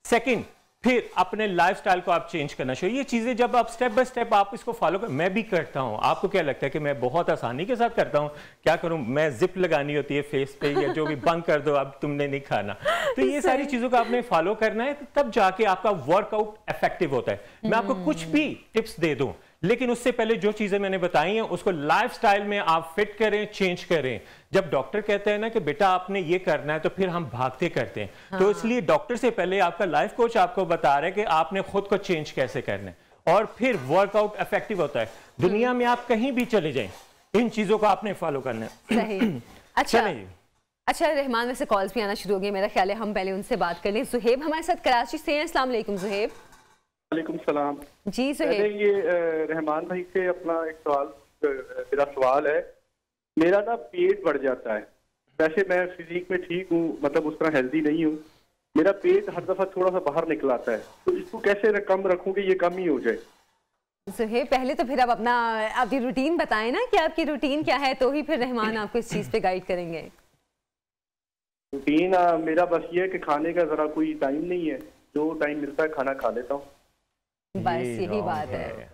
सेकंड फिर अपने लाइफस्टाइल को आप चेंज करना चाहिए। ये चीजें जब आप स्टेप बाय स्टेप आप इसको फॉलो कर, मैं भी करता हूं। आपको क्या लगता है कि मैं बहुत आसानी के साथ करता हूं? क्या करूं, मैं जिप लगानी होती है फेस पे या जो भी, बंद कर दो अब तुमने नहीं खाना। तो ये सारी चीजों को आपने फॉलो करना है, तब जाके आपका वर्कआउट इफेक्टिव होता है। मैं आपको कुछ भी टिप्स दे दूं, लेकिन उससे पहले जो चीजें मैंने बताई हैं उसको लाइफस्टाइल में आप फिट करें, चेंज करें। जब डॉक्टर कहते हैं ना कि बेटा आपने ये करना है, तो फिर हम भागते करते हैं। हाँ। तो इसलिए डॉक्टर से पहले आपका लाइफ कोच आपको बता रहा है कि आपने खुद को चेंज कैसे करना है, और फिर वर्कआउट इफेक्टिव होता है। दुनिया में आप कहीं भी चले जाएं, इन चीजों को आपने फॉलो करना है। सही। अच्छा रहमान, में से कॉल्स भी आना शुरू हो गए, मेरा ख्याल है हम पहले उनसे बात कर लें। सुहेब हमारे साथ कराची से हैं। अस्सलाम वालेकुम सुहेब। वालेकुम सलाम जी सुहेब। ये रहमान भाई से अपना एक सवाल, मेरा सवाल है, मेरा ना पेट बढ़ जाता है। वैसे मैं फिजिक में ठीक हूँ, मतलब उस तरह हेल्दी नहीं हूँ, मेरा पेट हर दफा थोड़ा सा बाहर निकल आता है, तो इसको कैसे कम रखूँ कि ये कम ही हो जाए? सुहेब पहले तो फिर आप अपना आपकी रूटीन बताएं ना कि आपकी रूटीन क्या है, तो ही फिर रहमान आपको इस चीज पे गाइड करेंगे। रूटीन मेरा बस ये है कि खाने का जरा कोई टाइम नहीं है, जो टाइम मिलता है खाना खा लेता हूँ, बस यही बात है।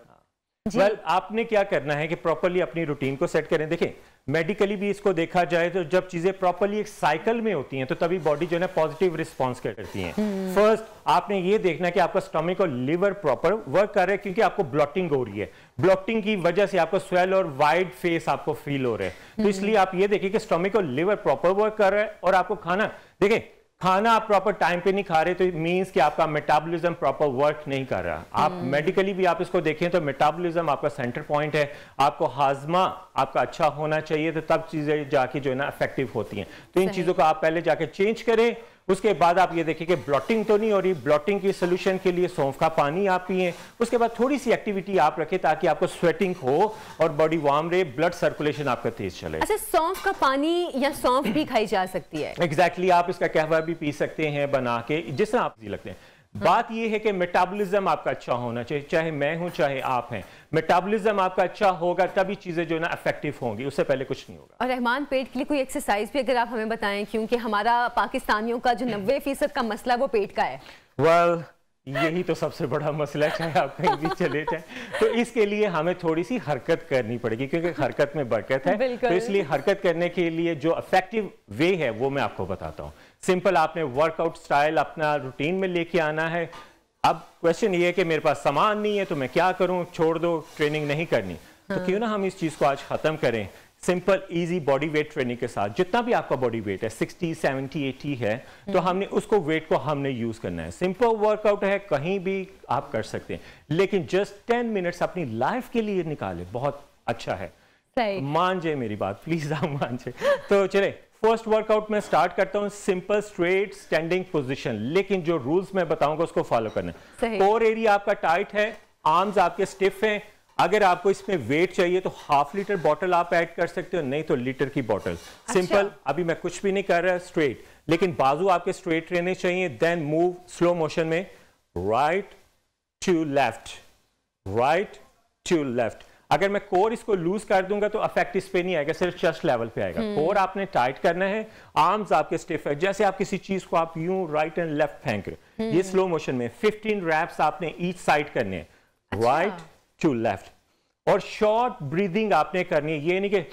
आपने क्या करना है कि प्रॉपर्ली अपनी रूटीन को सेट करें। देखें मेडिकली भी इसको देखा जाए तो जब चीजें प्रॉपर्ली एक साइकिल में होती हैं तो तभी बॉडी जो है ना पॉजिटिव रिस्पॉन्स करती हैं। फर्स्ट आपने ये देखना है कि आपका स्टमक और लिवर प्रॉपर वर्क कर रहे हैं, क्योंकि आपको ब्लॉटिंग हो रही है। ब्लॉटिंग की वजह से आपको स्वेल और वाइड फेस आपको फील हो रहे हैं। तो इसलिए आप ये देखिए कि स्टमक और लिवर प्रॉपर वर्क कर रहा है, और आपको खाना देखें, खाना आप प्रॉपर टाइम पे नहीं खा रहे तो मींस कि आपका मेटाबॉलिज्म प्रॉपर वर्क नहीं कर रहा। आप मेडिकली भी आप इसको देखें तो मेटाबॉलिज्म आपका सेंटर पॉइंट है, आपको हाजमा आपका अच्छा होना चाहिए, तो तब चीजें जाके जो है ना इफेक्टिव होती हैं। तो इन चीजों को आप पहले जाके चेंज करें, उसके बाद आप ये देखिए कि ब्लॉटिंग तो नहीं हो रही, ब्लॉटिंग की सोल्यूशन के लिए सौंफ का पानी आप पिए। उसके बाद थोड़ी सी एक्टिविटी आप रखें ताकि आपको स्वेटिंग हो और बॉडी वार्म रहे, ब्लड सर्कुलेशन आपका तेज चले। अच्छा, सौंफ का पानी या सौंफ भी खाई जा सकती है? एग्जैक्टली, आप इसका कहवा भी पी सकते हैं बना के, जिस तरह आप लगते हैं। बात यह है कि मेटाबॉलिज्म आपका अच्छा होना चाहिए, चाहे मैं हूं चाहे आप हैं। मेटाबॉलिज्म आपका अच्छा होगा तभी चीजें जो है ना इफेक्टिव होंगी, उससे पहले कुछ नहीं होगा। और रहमान, पेट के लिए कोई एक्सरसाइज भी अगर आप हमें बताएं, क्योंकि हमारा पाकिस्तानियों का जो 90% का मसला वो पेट का है। well, यही तो सबसे बड़ा मसला है, चाहे आप कहीं भी चले जाएं। तो इसके लिए हमें थोड़ी सी हरकत करनी पड़ेगी, क्योंकि हरकत में बरकत है। तो इसलिए हरकत करने के लिए जो इफेक्टिव वे है वो मैं आपको बताता हूँ। सिंपल, आपने वर्कआउट स्टाइल अपना रूटीन में लेके आना है। अब क्वेश्चन ये है कि मेरे पास सामान नहीं है तो मैं क्या करूं, छोड़ दो, ट्रेनिंग नहीं करनी। तो क्यों ना हम इस चीज को आज खत्म करें simple easy body weight training के साथ। जितना भी आपका बॉडी वेट है 60, 70, 80 है, तो हमने उसको वेट को हमने यूज करना है। सिंपल वर्कआउट है, कहीं भी आप कर सकते हैं, लेकिन जस्ट 10 मिनट्स अपनी लाइफ के लिए निकाले, बहुत अच्छा है। मान जाए मेरी बात, प्लीज आप मान जाए। तो चले, फर्स्ट वर्कआउट में स्टार्ट करता हूं सिंपल स्ट्रेट स्टैंडिंग पोजीशन, लेकिन जो रूल्स मैं बताऊंगा उसको फॉलो करना है। कोर एरिया आपका टाइट है, आर्म्स आपके स्टिफ हैं। अगर आपको इसमें वेट चाहिए तो 1/2 लीटर बॉटल आप ऐड कर सकते हो, नहीं तो लीटर की बॉटल। सिंपल, अभी मैं कुछ भी नहीं कर रहा, स्ट्रेट, लेकिन बाजू आपके स्ट्रेट रहने चाहिए। देन मूव स्लो मोशन में right to left, right to left. अगर मैं कोर इसको लूज कर दूंगा तो इफेक्ट इस पे नहीं आएगा, सिर्फ चेस्ट लेवल पे आएगा। कोर आपने टाइट करना है, आर्म्स आपके स्टिफ है, जैसे आप किसी चीज को आप यूं राइट एंड लेफ्ट फेंक रहे। ये स्लो मोशन में 15 रैप्स आपने ईच साइड करने हैं, राइट टू लेफ्ट। और शॉर्ट ब्रीदिंग आपने करनी है, ये नहीं कि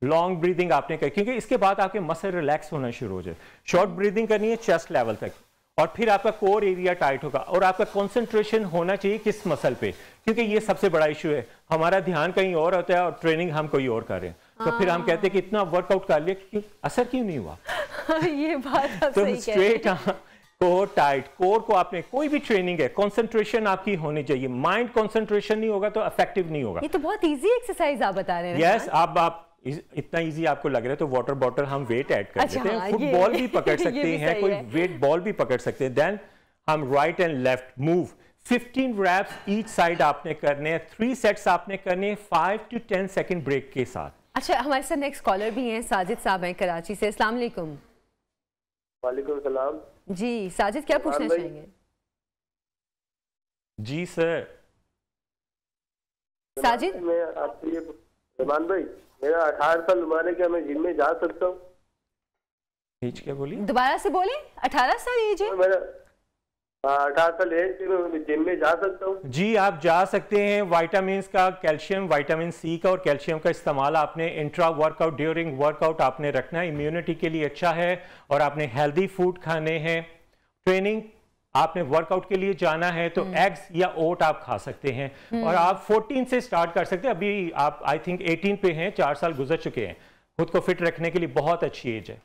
लॉन्ग ब्रीदिंग आपने करनी, क्योंकि इसके बाद आपके मसल रिलैक्स होना शुरू हो जाए। शॉर्ट ब्रीदिंग करनी है चेस्ट लेवल तक, और फिर आपका कोर एरिया टाइट होगा। और आपका कंसंट्रेशन होना चाहिए किस मसल पे, क्योंकि ये सबसे बड़ा इशू है, हमारा ध्यान कहीं और होता है और ट्रेनिंग हम कोई और कर रहे हैं। तो फिर हम कहते हैं कि इतना वर्कआउट कर लिया, असर क्यों नहीं हुआ? ये बात आप तो सही स्ट्रेट कोर टाइट। कोर को आपने, कोई भी ट्रेनिंग है, कंसंट्रेशन आपकी होनी चाहिए। माइंड कंसंट्रेशन नहीं होगा तो इफेक्टिव नहीं होगा। ये तो बहुत इजी एक्सरसाइज आप बता रहे हैं। यस, आप इतना इजी आपको लग रहा है तो वाटर बॉटल हम वेट ऐड कर देते हैं, फुटबॉल भी पकड़ सकते हैं, कोई वेट बॉल भी पकड़ सकते हैं। देन हम right and left move, 15 reps each side आपने करने हैं, 3 सेट्स आपने करने हैं 5 to 10 सेकंड ब्रेक के साथ। अच्छा, हमारे साथ नेक्स्ट कॉलर भी हैं, साजिद साहब हैं कराची से। अस्सलाम वालेकुम। वालेकुम सलाम जी साजिद, क्या पूछना चाहेंगे? जी सर। साजिद, मैं आपसे ये, रहमान भाई, मेरा 18 साल उम्र है, क्या मैं जिम में जा सकता हूँ? एज क्या बोली? दोबारा से बोले। 18 साल एज है मेरा? 18 साल एज, मैं जिम में जा सकता हूँ? जी आप जा सकते हैं। विटामिन का, कैल्शियम, विटामिन सी का और कैल्शियम का इस्तेमाल आपने इंट्रा वर्कआउट, ड्यूरिंग वर्कआउट आपने रखना है, इम्यूनिटी के लिए अच्छा है। और आपने हेल्दी फूड खाने हैं। ट्रेनिंग आपने वर्कआउट के लिए जाना है तो एग्स या ओट आप खा सकते हैं। और आप 14 से स्टार्ट कर सकते हैं। अभी आप आई थिंक 18 पे हैं, 4 साल गुजर चुके हैं। खुद को फिट रखने के लिए बहुत अच्छी एज है।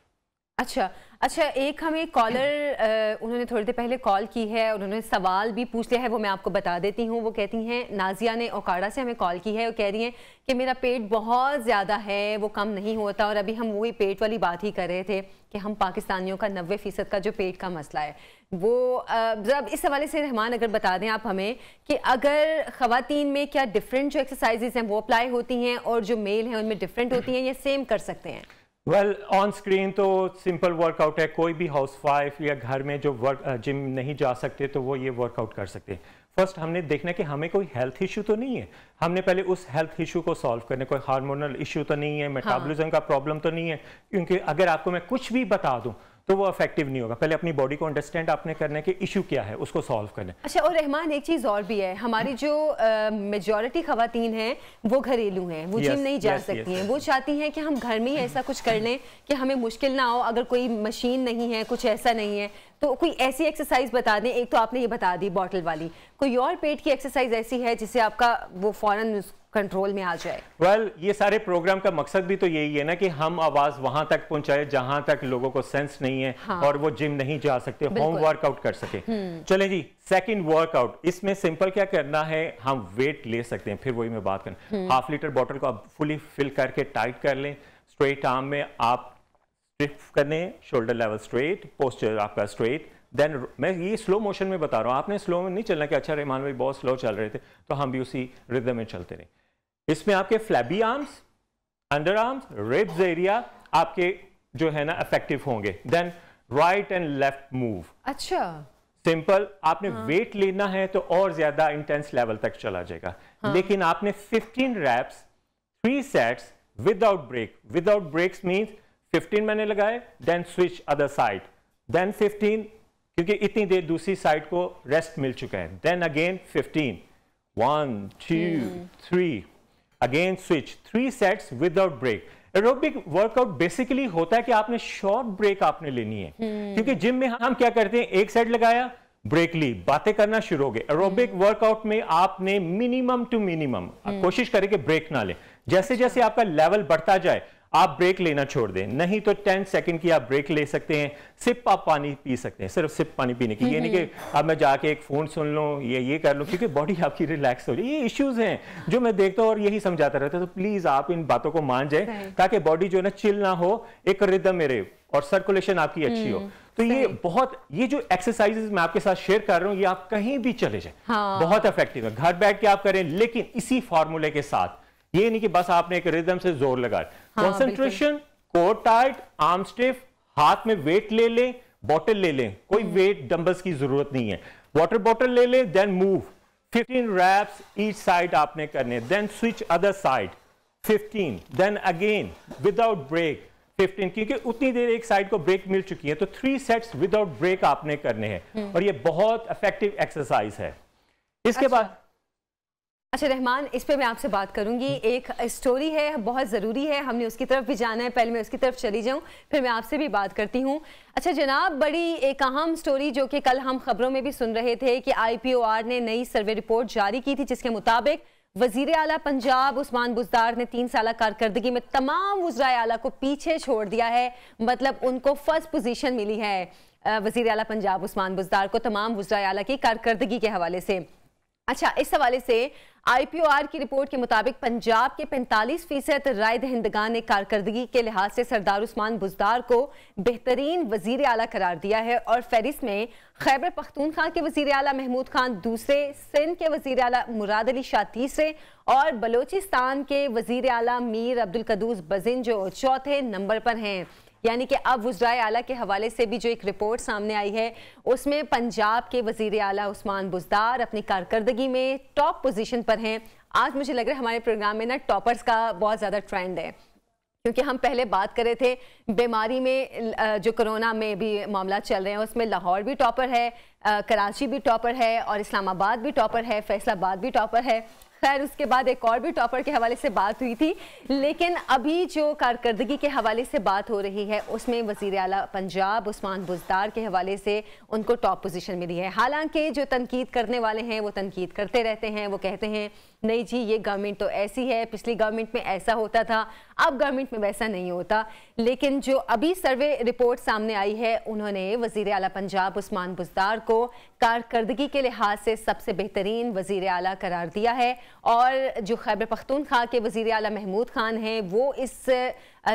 अच्छा, एक हमें कॉलर उन्होंने थोड़ी देर पहले कॉल की है, उन्होंने सवाल भी पूछ लिया है, वो मैं आपको बता देती हूँ। वो कहती हैं, नाजिया ने ओकाड़ा से हमें कॉल की है, वो कह रही हैं कि मेरा पेट बहुत ज़्यादा है, वो कम नहीं होता। और अभी हम वही पेट वाली बात ही कर रहे थे कि हम पाकिस्तानियों का 90% का जो पेट का मसला है वो जब इस हवाले से रहमान अगर बता दें आप हमें कि अगर ख़वातीन में क्या डिफरेंट जो एक्सरसाइजेज हैं वो अप्लाई होती हैं और जो मेल हैं उनमें डिफरेंट होती हैं या सेम कर सकते हैं? वेल, ऑन स्क्रीन तो सिंपल वर्कआउट है। कोई भी हाउसवाइफ या घर में जो जिम नहीं जा सकते तो वो ये वर्कआउट कर सकते हैं। फर्स्ट हमने देखना है कि हमें कोई हेल्थ इशू तो नहीं है, हमने पहले उस हेल्थ इशू को सॉल्व करना। कोई हार्मोनल इशू तो नहीं है, मेटाबॉलिज्म का प्रॉब्लम तो नहीं है, क्योंकि अगर आपको मैं कुछ भी बता दूं तो वो इफेक्टिव नहीं होगा। पहले अपनी बॉडी को अंडरस्टैंड आपने करना है कि इशू क्या है, उसको सॉल्व करना है। अच्छा, और रहमान एक चीज़ और भी है, हमारी जो मेजॉरिटी ख़वातीन हैं वो घरेलू हैं, वो जिम नहीं जा सकती हैं। वो चाहती हैं कि हम घर में ही ऐसा कुछ कर लें कि हमें मुश्किल ना हो। अगर कोई मशीन नहीं है, कुछ ऐसा नहीं है, तो कोई ऐसी एक्सरसाइज बता दें। एक तो आपने ये बता दी बॉटल वाली, कोई और पेट की एक्सरसाइज ऐसी है जिससे आपका वो फौरन कंट्रोल में आ जाए? वेल, ये सारे प्रोग्राम का मकसद भी तो यही है ना कि हम आवाज वहां तक पहुंचाए जहां तक लोगों को सेंस नहीं है और वो जिम नहीं जा सकते, होम वर्कआउट कर सके। चलें जी, सेकंड वर्कआउट, इसमें सिंपल क्या करना है, हम वेट ले सकते हैं। फिर वही मैं बात करूं, 1/2 लीटर बॉटल को आप फुली फिल करके टाइट कर लें। स्ट्रेट आर्म में आप स्टिफ करने, शोल्डर लेवल स्ट्रेट, पोस्चर आपका स्ट्रेट। देन मैं ये स्लो मोशन में बता रहा हूँ, आपने स्लो में नहीं चलना कि अच्छा रहमान भाई बहुत स्लो चल रहे थे तो हम भी उसी रिदम में चलते रहे। इसमें आपके flabby arms, under arms, ribs area आपके जो है ना इफेक्टिव होंगे। Then right and left move. अच्छा, सिंपल। आपने वेट लेना है तो और ज्यादा इंटेंस लेवल तक चला जाएगा। लेकिन आपने 15 reps 3 sets without break. Without breaks means 15 मैंने लगाए, then switch other side, then 15 क्योंकि इतनी देर दूसरी साइड को रेस्ट मिल चुका है, then again 15, 1 2 3, again switch, 3 sets without break. Aerobic workout basically होता है कि आपने शॉर्ट ब्रेक आपने लेनी है, क्योंकि जिम में हम क्या करते हैं, एक सेट लगाया, ब्रेक ली, बातें करना शुरू हो गए। एरोबिक वर्कआउट में आपने मिनिमम टू मिनिमम कोशिश करें कि ब्रेक ना लें। जैसे जैसे आपका लेवल बढ़ता जाए आप ब्रेक लेना छोड़ दें, नहीं तो 10 सेकंड की आप ब्रेक ले सकते हैं। सिप आप पानी पी सकते हैं, सिर्फ सिप पानी पीने की, ये नहीं कि अब मैं जाके एक फोन सुन लूं ये कर लूं, क्योंकि बॉडी आपकी रिलैक्स हो जाए। ये इश्यूज हैं जो मैं देखता हूं और यही समझाता रहता हूं। तो प्लीज आप इन बातों को मान जाए ताकि बॉडी जो है ना चिल ना हो, एक रिदम में रहे और सर्कुलेशन आपकी अच्छी हो। तो ये जो एक्सरसाइजेज मैं आपके साथ शेयर कर रहा हूं, ये आप कहीं भी चले जाए बहुत इफेक्टिव है। घर बैठ के आप करें, लेकिन इसी फॉर्मूले के साथ, ये नहीं कि बस आपने एक रिदम से जोर लगा। Concentration, core tight, arm stiff, हाथ में वेट ले लें, बॉटल ले लें, कोई वेट डंबल्स की जरूरत नहीं है, वाटर बॉटल ले लें, then move 15 reps each side आपने करने, then switch other side 15, then again without break 15, क्योंकि उतनी देर एक साइड को ब्रेक मिल चुकी है। तो 3 सेट्स विदाउट ब्रेक आपने करने हैं और ये बहुत इफेक्टिव एक्सरसाइज है। इसके बाद अच्छा रहमान, इस पे मैं आपसे बात करूंगी। एक स्टोरी है, बहुत ज़रूरी है, हमने उसकी तरफ भी जाना है। पहले मैं उसकी तरफ चली जाऊं, फिर मैं आपसे भी बात करती हूं। अच्छा जनाब, बड़ी एक अहम स्टोरी जो कि कल हम खबरों में भी सुन रहे थे कि IPOR ने नई सर्वे रिपोर्ट जारी की थी, जिसके मुताबिक वजीर आला पंजाब उस्मान बुज़दार ने 3 साल कारकर्दगी में तमाम वज़राए आला को पीछे छोड़ दिया है। मतलब उनको फर्स्ट पोजीशन मिली है वजीर आला पंजाब उस्मान बुज़दार को तमाम वज़राए आला की कारकर्दगी के हवाले से। अच्छा, इस हवाले से IPOR की रिपोर्ट के मुताबिक पंजाब के 45% राय दहिंदगान ने कारकर्दगी के लिहाज से सरदार उस्मान बुज़दार को बेहतरीन वजीर आला करार दिया है और फहरिस्त में खैबर पख्तूनख्वा के वजीर आला महमूद खान दूसरे, सिंध के वजीर आला मुराद अली शाह तीसरे और बलोचिस्तान के वजीर आला मीर अब्दुल कदूस बज़िन जो चौथे नंबर पर हैं। यानी कि अब वज़राए आला के हवाले से भी जो एक रिपोर्ट सामने आई है, उसमें पंजाब के वज़ीर आला उस्मान बुज़दार अपनी कारकर्दगी में टॉप पोजीशन पर हैं। आज मुझे लग रहा है हमारे प्रोग्राम में ना टॉपर्स का बहुत ज़्यादा ट्रेंड है, क्योंकि हम पहले बात कर रहे थे बीमारी में, जो कोरोना में भी मामला चल रहे हैं उसमें लाहौर भी टॉपर है, कराची भी टॉपर है और इस्लामाबाद भी टॉपर है, फैसलाबाद भी टॉपर है। खैर उसके बाद एक और भी टॉपर के हवाले से बात हुई थी, लेकिन अभी जो कारकर्दगी के हवाले से बात हो रही है उसमें वज़ीर आला पंजाब उस्मान बुज़दार के हवाले से उनको टॉप पोजीशन मिली है। हालांकि जो तनकीद करने वाले हैं वो तनकीद करते रहते हैं, वो कहते हैं नहीं जी ये गवर्नमेंट तो ऐसी है, पिछली गवर्नमेंट में ऐसा होता था, अब गवर्नमेंट में वैसा नहीं होता। लेकिन जो अभी सर्वे रिपोर्ट सामने आई है, उन्होंने वज़ीर आला पंजाब उस्मान बुज़दार को कारकर्दगी के लिहाज से सबसे बेहतरीन वज़ीर आला करार दिया है और जो खैबर पख्तूनख्वा के वज़ीर आला महमूद खान हैं वो इस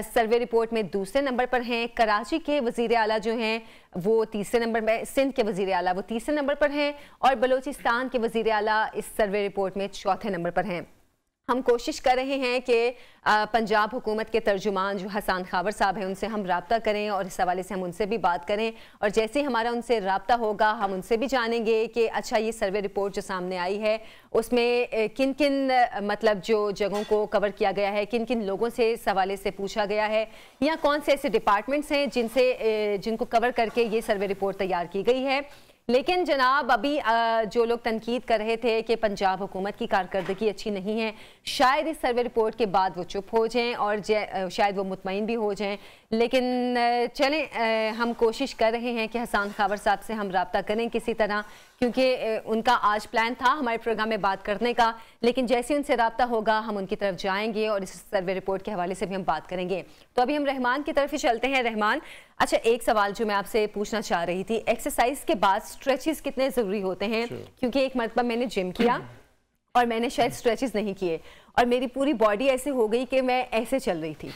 सर्वे रिपोर्ट में दूसरे नंबर पर हैं। कराची के वज़ीर आला जो हैं वो तीसरे नंबर पर, सिंध के वज़ीर आला वो तीसरे नंबर पर हैं और बलोचिस्तान के वज़ीर आला इस सर्वे रिपोर्ट में चौथे नंबर पर हैं। हम कोशिश कर रहे हैं कि पंजाब हुकूमत के तर्जुमान जो हसन खावर साहब हैं उनसे हम रब्ता करें और इस हवाले से हम उनसे भी बात करें और जैसे ही हमारा उनसे रब्ता होगा हम उनसे भी जानेंगे कि अच्छा ये सर्वे रिपोर्ट जो सामने आई है उसमें किन किन मतलब जो जगहों को कवर किया गया है, किन किन लोगों से इस हवाले से पूछा गया है या कौन से ऐसे डिपार्टमेंट्स हैं जिनको कवर करके ये सर्वे रिपोर्ट तैयार की गई है। लेकिन जनाब अभी जो लोग तनकीद कर रहे थे कि पंजाब हुकूमत की कारकर्दगी अच्छी नहीं है, शायद इस सर्वे रिपोर्ट के बाद वो चुप हो जाएं और शायद वो मुतमईन भी हो जाएं। लेकिन चलें हम कोशिश कर रहे हैं कि हसन खावर साहब से हम रब्ता करें किसी तरह, क्योंकि उनका आज प्लान था हमारे प्रोग्राम में बात करने का, लेकिन जैसे उनसे रब्ता होगा हम उनकी तरफ जाएंगे और इस सर्वे रिपोर्ट के हवाले से भी हम बात करेंगे। तो अभी हम रहमान की तरफ ही चलते हैं। रहमान, अच्छा एक सवाल जो मैं आपसे पूछना चाह रही थी, एक्सरसाइज के बाद स्ट्रेचेस कितने ज़रूरी होते हैं? क्योंकि एक मरतबा मैंने जिम किया और मैंने शायद स्ट्रेचेस नहीं किए और मेरी पूरी बॉडी ऐसे हो गई कि मैं ऐसे चल रही थी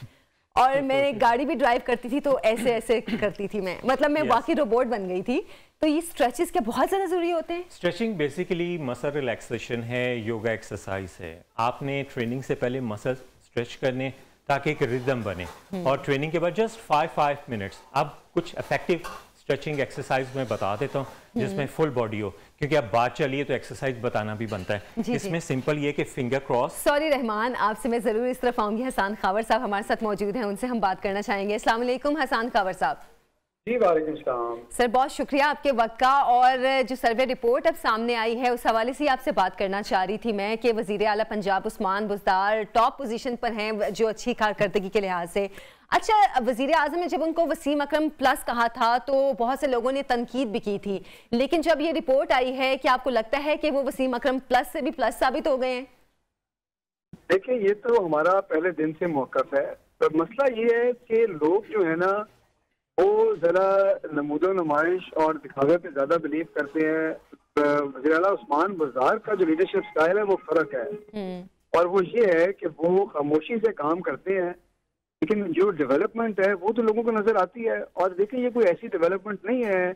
और मैं गाड़ी भी ड्राइव करती थी तो ऐसे ऐसे करती थी मैं, मतलब मैं वाकई रोबोट बन गई थी। तो ये स्ट्रेचेस क्या बहुत ज़्यादा ज़रूरी होते हैं? स्ट्रेचिंग बेसिकली मसल रिलैक्सेशन है, योगा एक्सरसाइज है। आपने ट्रेनिंग से पहले मसल स्ट्रेच करने ताकि एक रिदम बने, और ट्रेनिंग के बाद जस्ट 5 मिनट्स अब कुछ इफेक्टिव स्ट्रेचिंग एक्सरसाइज मैं बता देता हूँ जिसमें फुल बॉडी हो, क्योंकि अब बात चलिए तो एक्सरसाइज बताना भी बनता है। इसमें सिंपल ये कि फिंगर क्रॉस। सॉरी रहमान, आपसे मैं जरूर इस तरफ आऊंगी। हसान खावर साहब हमारे साथ मौजूद हैं, उनसे हम बात करना चाहेंगे। अस्सलाम वालेकुम हसान खावर साहब। जी वालेकुम सलाम सर, बहुत शुक्रिया आपके वक्त का। और जो सर्वे रिपोर्ट अब सामने आई है उस हवाले से आपसे बात करना चाह रही थी मैं कि वजीर आला पंजाब उस्मान बुज़दार टॉप पोजीशन पर हैं जो अच्छी कारकर्दगी के लिहाज से। अच्छा, वजीर आज़म ने जब उनको वसीम अकरम प्लस कहा था तो बहुत से लोगों ने तनकीद भी की थी, लेकिन जब ये रिपोर्ट आई है कि आपको लगता है कि वो वसीम अकरम प्लस से भी प्लस साबित हो गए हैं? देखिए, ये तो हमारा पहले दिन से मौक़िफ़ है। तो मसला ये है कि लोग जो है ना वो जरा नमूदो नुमाइश और दिखावे पे ज्यादा बिलीव करते हैं। वज़ीर आला उस्मान बुज़दार का जो लीडरशिप स्टाइल है वो फर्क है, और वो ये है कि वो खामोशी से काम करते हैं, लेकिन जो डेवलपमेंट है वो तो लोगों को नजर आती है। और देखिए, ये कोई ऐसी डेवलपमेंट नहीं है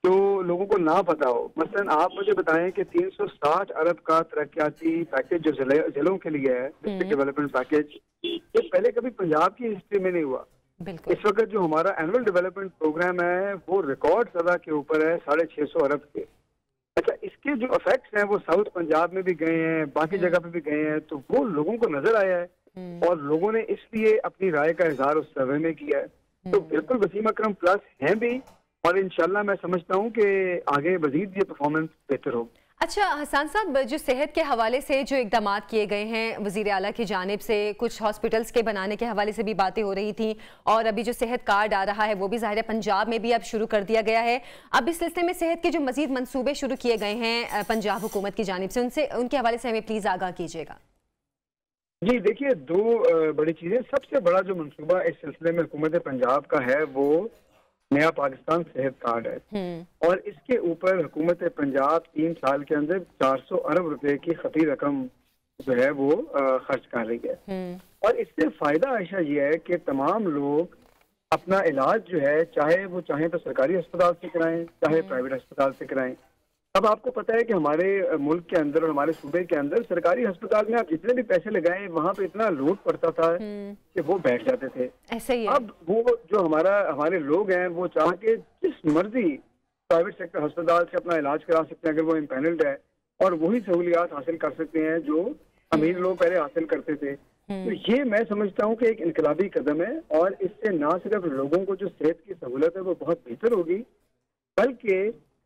जो लोगों को ना पता हो। मसलन आप मुझे बताएं कि 360 अरब का तरक्याती पैकेज जो जिलों के लिए है, डिस्ट्रिक्ट डेवलपमेंट पैकेज, ये पहले कभी पंजाब की हिस्ट्री में नहीं हुआ। इस वक्त जो हमारा एनुअल डेवलपमेंट प्रोग्राम है वो रिकॉर्ड सदा के ऊपर है 650 अरब के। अच्छा, इसके जो इफेक्ट्स हैं वो साउथ पंजाब में भी गए हैं, बाकी जगह पे भी गए हैं, तो वो लोगों को नजर आया है और लोगों ने इसलिए अपनी राय का इजहार उस सर्वे में किया है। तो बिल्कुल वसीम अकरम प्लस हैं भी, और इंशाल्लाह मैं समझता हूँ कि आगे मजीद ये परफॉर्मेंस बेहतर हो। अच्छा हसन साहब, जो सेहत के हवाले से जो इकदाम किए गए हैं वज़ीर आला की जानिब से, कुछ हॉस्पिटल्स के बनाने के हवाले से भी बातें हो रही थी, और अभी जो सेहत कार्ड आ रहा है वो भी ज़ाहिर है पंजाब में भी अब शुरू कर दिया गया है। अब इस सिलसिले में सेहत के जो मजीद मंसूबे शुरू किए गए हैं पंजाब हुकूमत की जानिब से, उनके हवाले से हमें प्लीज़ आगाह कीजिएगा। जी देखिए, दो बड़ी चीज़ें। सबसे बड़ा जो मंसूबा इस सिलसिले में हुकूमत पंजाब का है वो नया पाकिस्तान सेहत कार्ड है, और इसके ऊपर हुकूमत पंजाब 3 साल के अंदर 400 अरब रुपए की खफी रकम जो है वो खर्च कर रही है। और इससे फायदा आयशा ये है कि तमाम लोग अपना इलाज जो है, चाहे वो चाहें तो सरकारी अस्पताल से कराएं, चाहे प्राइवेट अस्पताल से कराएं। अब आपको पता है कि हमारे मुल्क के अंदर और हमारे सूबे के अंदर सरकारी अस्पताल में आप जितने भी पैसे लगाएं वहाँ पे इतना लोड पड़ता था कि वो बैठ जाते थे। ऐसे ही है। अब वो जो हमारे लोग हैं वो चाह के जिस मर्जी प्राइवेट सेक्टर अस्पताल से अपना इलाज करा सकते हैं अगर वो इम्पैनल्ड है, और वही सहूलियात हासिल कर सकते हैं जो अमीर लोग पहले हासिल करते थे। तो ये मैं समझता हूँ कि एक इनकलाबी कदम है, और इससे ना सिर्फ लोगों को जो सेहत की सहूलत है वो बहुत बेहतर होगी, बल्कि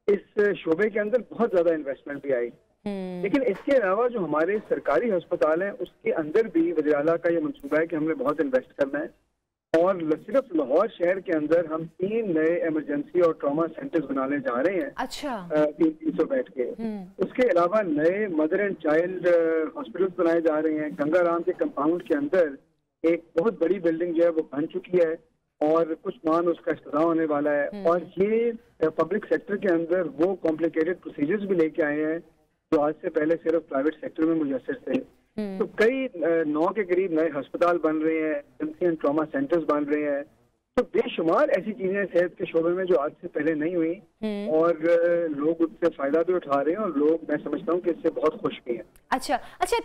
इस शोबे के अंदर बहुत ज्यादा इन्वेस्टमेंट भी आई। लेकिन इसके अलावा जो हमारे सरकारी अस्पताल हैं उसके अंदर भी वज़ीर आला का ये मंसूबा है कि हमने बहुत इन्वेस्ट करना है, और सिर्फ लाहौर शहर के अंदर हम 3 नए इमरजेंसी और ट्रॉमा सेंटर्स बनाने जा रहे हैं। अच्छा। 300 बेड के। उसके अलावा नए मदर एंड चाइल्ड हॉस्पिटल्स बनाए जा रहे हैं। गंगाराम के कंपाउंड के अंदर एक बहुत बड़ी बिल्डिंग जो है वो बन चुकी है, और कुछ मान उसका इफ्तिताह होने वाला है। और ये पब्लिक सेक्टर के अंदर वो कॉम्प्लिकेटेड प्रोसीजर्स भी लेके आए हैं जो आज से पहले सिर्फ प्राइवेट सेक्टर में मुयस्सर थे। तो कई 9 के करीब नए अस्पताल बन रहे हैं, इमरजेंसी एंड ट्रॉमा सेंटर्स बन रहे हैं। तो बेशुमार ऐसी चीजें सेहत के शोबे में जो आज से पहले नहीं हुई, और लोग उससे फायदा भी उठा रहे हैं, और लोग मैं समझता हूँ कि इससे बहुत खुश भी हैं। अच्छा,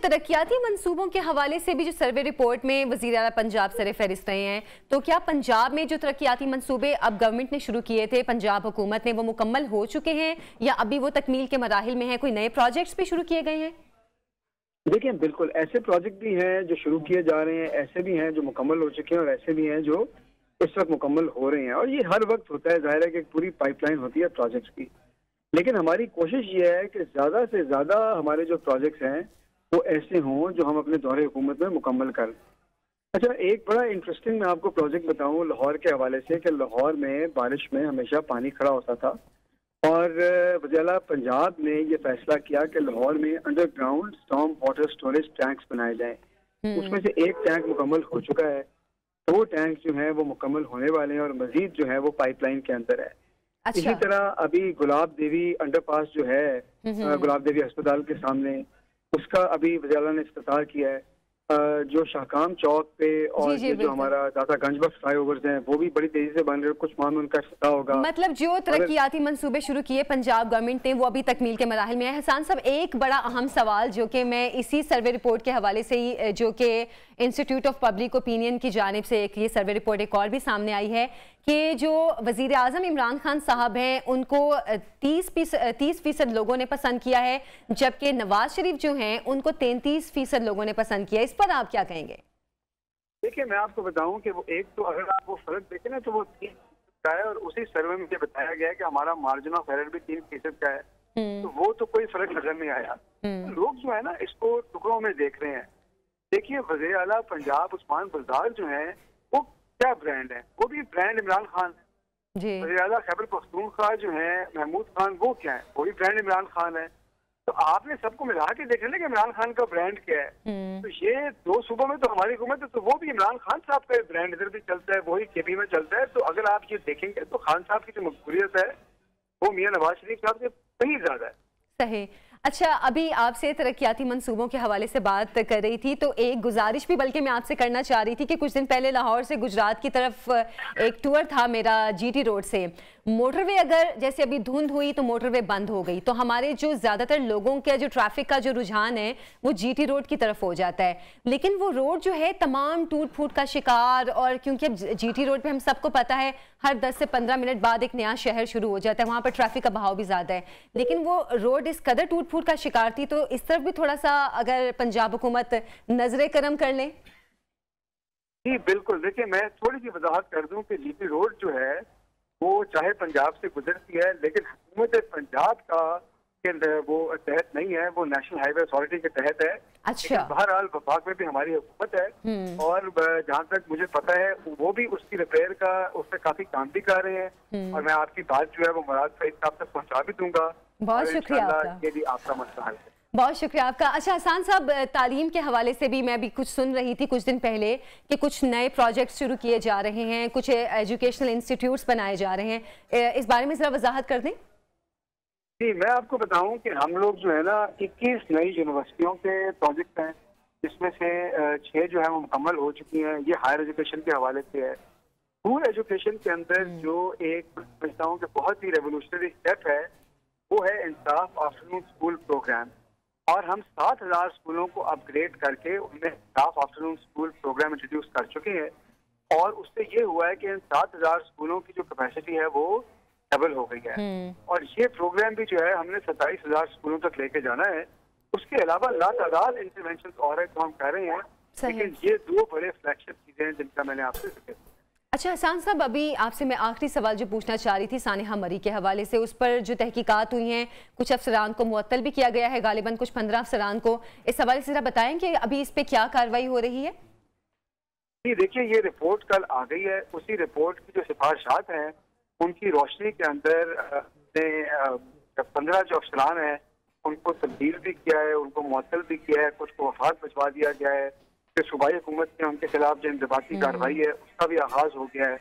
तरक्याती मंसूबों के हवाले से भी जो सर्वे रिपोर्ट में वज़ीर आला पंजाब सर फहरिस्त रहे हैं, तो क्या पंजाब में जो तरक्याती मंसूबे अब गवर्नमेंट ने शुरू किए थे, पंजाब हुकूमत ने, वो मुकम्मल हो चुके हैं या अभी वो तकमील के मराहिल में हैं? कोई नए प्रोजेक्ट्स भी शुरू किए गए हैं? देखिए, बिल्कुल ऐसे प्रोजेक्ट भी हैं जो शुरू किए जा रहे हैं, ऐसे भी हैं जो मुकम्मल हो चुके हैं, और ऐसे भी हैं जो इस वक्त मुकम्मल हो रहे हैं। और ये हर वक्त होता है, जाहिर है कि एक पूरी पाइपलाइन होती है प्रोजेक्ट्स की। लेकिन हमारी कोशिश ये है कि ज़्यादा से ज़्यादा हमारे जो प्रोजेक्ट्स हैं वो ऐसे हों जो हम अपने दौरे हुकूमत में मुकम्मल कर। अच्छा, एक बड़ा इंटरेस्टिंग मैं आपको प्रोजेक्ट बताऊं लाहौर के हवाले से, कि लाहौर में बारिश में हमेशा पानी खड़ा होता था, और वज़ीर आला पंजाब ने ये फैसला किया कि लाहौर में underground storm water storage tanks बनाए जाएं। उसमें से एक टैंक मुकम्मल हो चुका है, 2 टैंक जो है वो मुकम्मल होने वाले हैं, और मजीद जो है वो पाइपलाइन के अंदर है। अच्छा। इसी तरह अभी गुलाब देवी अंडरपास जो है गुलाब देवी अस्पताल के सामने, उसका अभी वज़ीर आला ने इफ्तिताह किया है। जो शाहकाम चौक पे और जी, ये जो हमारा दाता गंजबख्श फ्लाईओवर्स हैं वो भी बड़ी तेजी से बन रहे हैं, कुछ मामून उनका हिस्सा होगा। मतलब जो तरक्याती मंसूबे शुरू किए पंजाब गवर्नमेंट ने वो अभी तकमील के मराहिल में है। हसन साहब, एक बड़ा अहम सवाल जो कि मैं इसी सर्वे रिपोर्ट के हवाले से ही, जो कि इंस्टीट्यूट ऑफ पब्लिक ओपिनियन की जानिब से एक ये सर्वे रिपोर्ट एक और भी सामने आई है कि जो वज़ीर आज़म इमरान खान साहब हैं उनको 30% लोगों ने पसंद किया है, जबकि नवाज शरीफ जो हैं उनको 33% लोगों ने पसंद किया। इस पर आप क्या कहेंगे? देखिए, मैं आपको बताऊं कि वो एक तो अगर आप वो फर्क देखें ना तो वो 3% का है, और उसी सर्वे में बताया गया है कि हमारा मार्जिन ऑफ एरर भी 3% का है। तो वो तो कोई फर्क नजर नहीं आया। लोग जो है ना इसको टुकड़ों में देख रहे हैं। देखिए, वज़ीर आला पंजाब उस्मान बुज़दार जो है वो क्या ब्रांड है, वो भी ब्रांड इमरान खान है। वज़ीर आला खैबर पख्तूनख्वा जो है महमूद खान, वो क्या है, वो भी ब्रांड इमरान खान है। तो आपने सबको मिला के देख लेना कि इमरान खान का ब्रांड क्या है। तो ये 2 सूबों में तो हमारी हुकूमत है, तो वो भी इमरान खान साहब का ब्रांड इधर भी चलता है, वही केपी में चलता है। तो अगर आप ये देखेंगे तो खान साहब की जो मकबूलियत है वो मियां नवाज शरीफ साहब से कहीं ज्यादा है। सही। अच्छा, अभी आपसे तरक्याती मंसूबों के हवाले से बात कर रही थी, तो एक गुजारिश भी बल्कि मैं आपसे करना चाह रही थी कि कुछ दिन पहले लाहौर से गुजरात की तरफ एक टूर था मेरा जीटी रोड से। मोटरवे अगर जैसे अभी धुंध हुई तो मोटरवे बंद हो गई, तो हमारे जो ज़्यादातर लोगों का जो ट्रैफिक का जो रुझान है वो जीटी रोड की तरफ हो जाता है। लेकिन वो रोड जो है तमाम टूट फूट का शिकार, और क्योंकि अब जीटी रोड पे हम सबको पता है हर 10 से 15 मिनट बाद एक नया शहर शुरू हो जाता है, वहाँ पर ट्रैफिक का बहाव भी ज़्यादा है। लेकिन वो रोड इस कदर टूट फूट का शिकार थी, तो इस तरफ भी थोड़ा सा अगर पंजाब हुकूमत नजरे करम कर ले। जी बिल्कुल। देखिए, मैं थोड़ी सी वजाहत कर दूं कि जीटी रोड जो है वो चाहे पंजाब से गुजरती है, लेकिन हुकूमत पंजाब का वो तहत नहीं है, वो नेशनल हाईवे अथॉरिटी के तहत है। अच्छा। बहरहाल वफाक में भी हमारी हुकूमत है, और जहाँ तक मुझे पता है वो भी उसकी रिपेयर का उस पर काफी काम भी कर रहे हैं, और मैं आपकी बात जो है वो मुराद सईद साहब तक पहुँचा भी दूंगा। बहुत शुक्रिया आपका। ये भी आपका मसला है। बहुत शुक्रिया आपका। अच्छा हसन साहब, तालीम के हवाले से भी मैं भी कुछ सुन रही थी कुछ दिन पहले कि कुछ नए प्रोजेक्ट्स शुरू किए जा रहे हैं, कुछ एजुकेशनल इंस्टीट्यूट्स बनाए जा रहे हैं, इस बारे में जरा वजाहत कर दें। जी, मैं आपको बताऊं कि हम लोग जो है ना 21 नई यूनिवर्सिटियों के प्रोजेक्ट हैं, जिसमें से 6 जो है वो मुकम्मल हो चुकी हैं। ये हायर एजुकेशन के हवाले से है। स्कूल एजुकेशन के अंदर जो एक समझता हूँ कि बहुत ही रेवोल्यूशनरी स्टेप है वो है इंसाफ आफ्टरनून स्कूल प्रोग्राम, और हम 7000 स्कूलों को अपग्रेड करके उनमें इंसाफ आफ्टरनून स्कूल प्रोग्राम इंट्रोड्यूस कर चुके हैं, और उससे ये हुआ है कि इन 7000 स्कूलों की जो कैपेसिटी है वो डबल हो गई है। और ये प्रोग्राम भी जो है हमने 27000 स्कूलों तक लेके जाना है। उसके अलावा लातादाद इंटरवेंशन और है तो हम कर रहे हैं, लेकिन ये 2 बड़े फ्लैगशिप चीजें हैं जिनका मैंने आपसे जिक्र किया। अच्छा हसन साहब, अभी आपसे मैं आखिरी सवाल जो पूछना चाह रही थी सानिहा मरी के हवाले से, उस पर जो तहकीकात हुई हैं, कुछ अफसरान को मुअत्तल भी किया गया है, गालिबन कुछ 15 अफसरान को, इस हवाले से जरा बताएं कि अभी इस पे क्या कार्रवाई हो रही है। जी देखिए, ये रिपोर्ट कल आ गई है। उसी रिपोर्ट की जो सिफारिशात हैं उनकी रोशनी के अंदर 15 जो अफसरान हैं उनको तब्दील भी किया है, उनको मुअत्तल भी किया है, कुछ को वफात भिजवा दिया गया है। कि सूबाई हुकूमत ने उनके खिलाफ जो इंतबाती कार्रवाई है उसका भी आगाज हो गया है।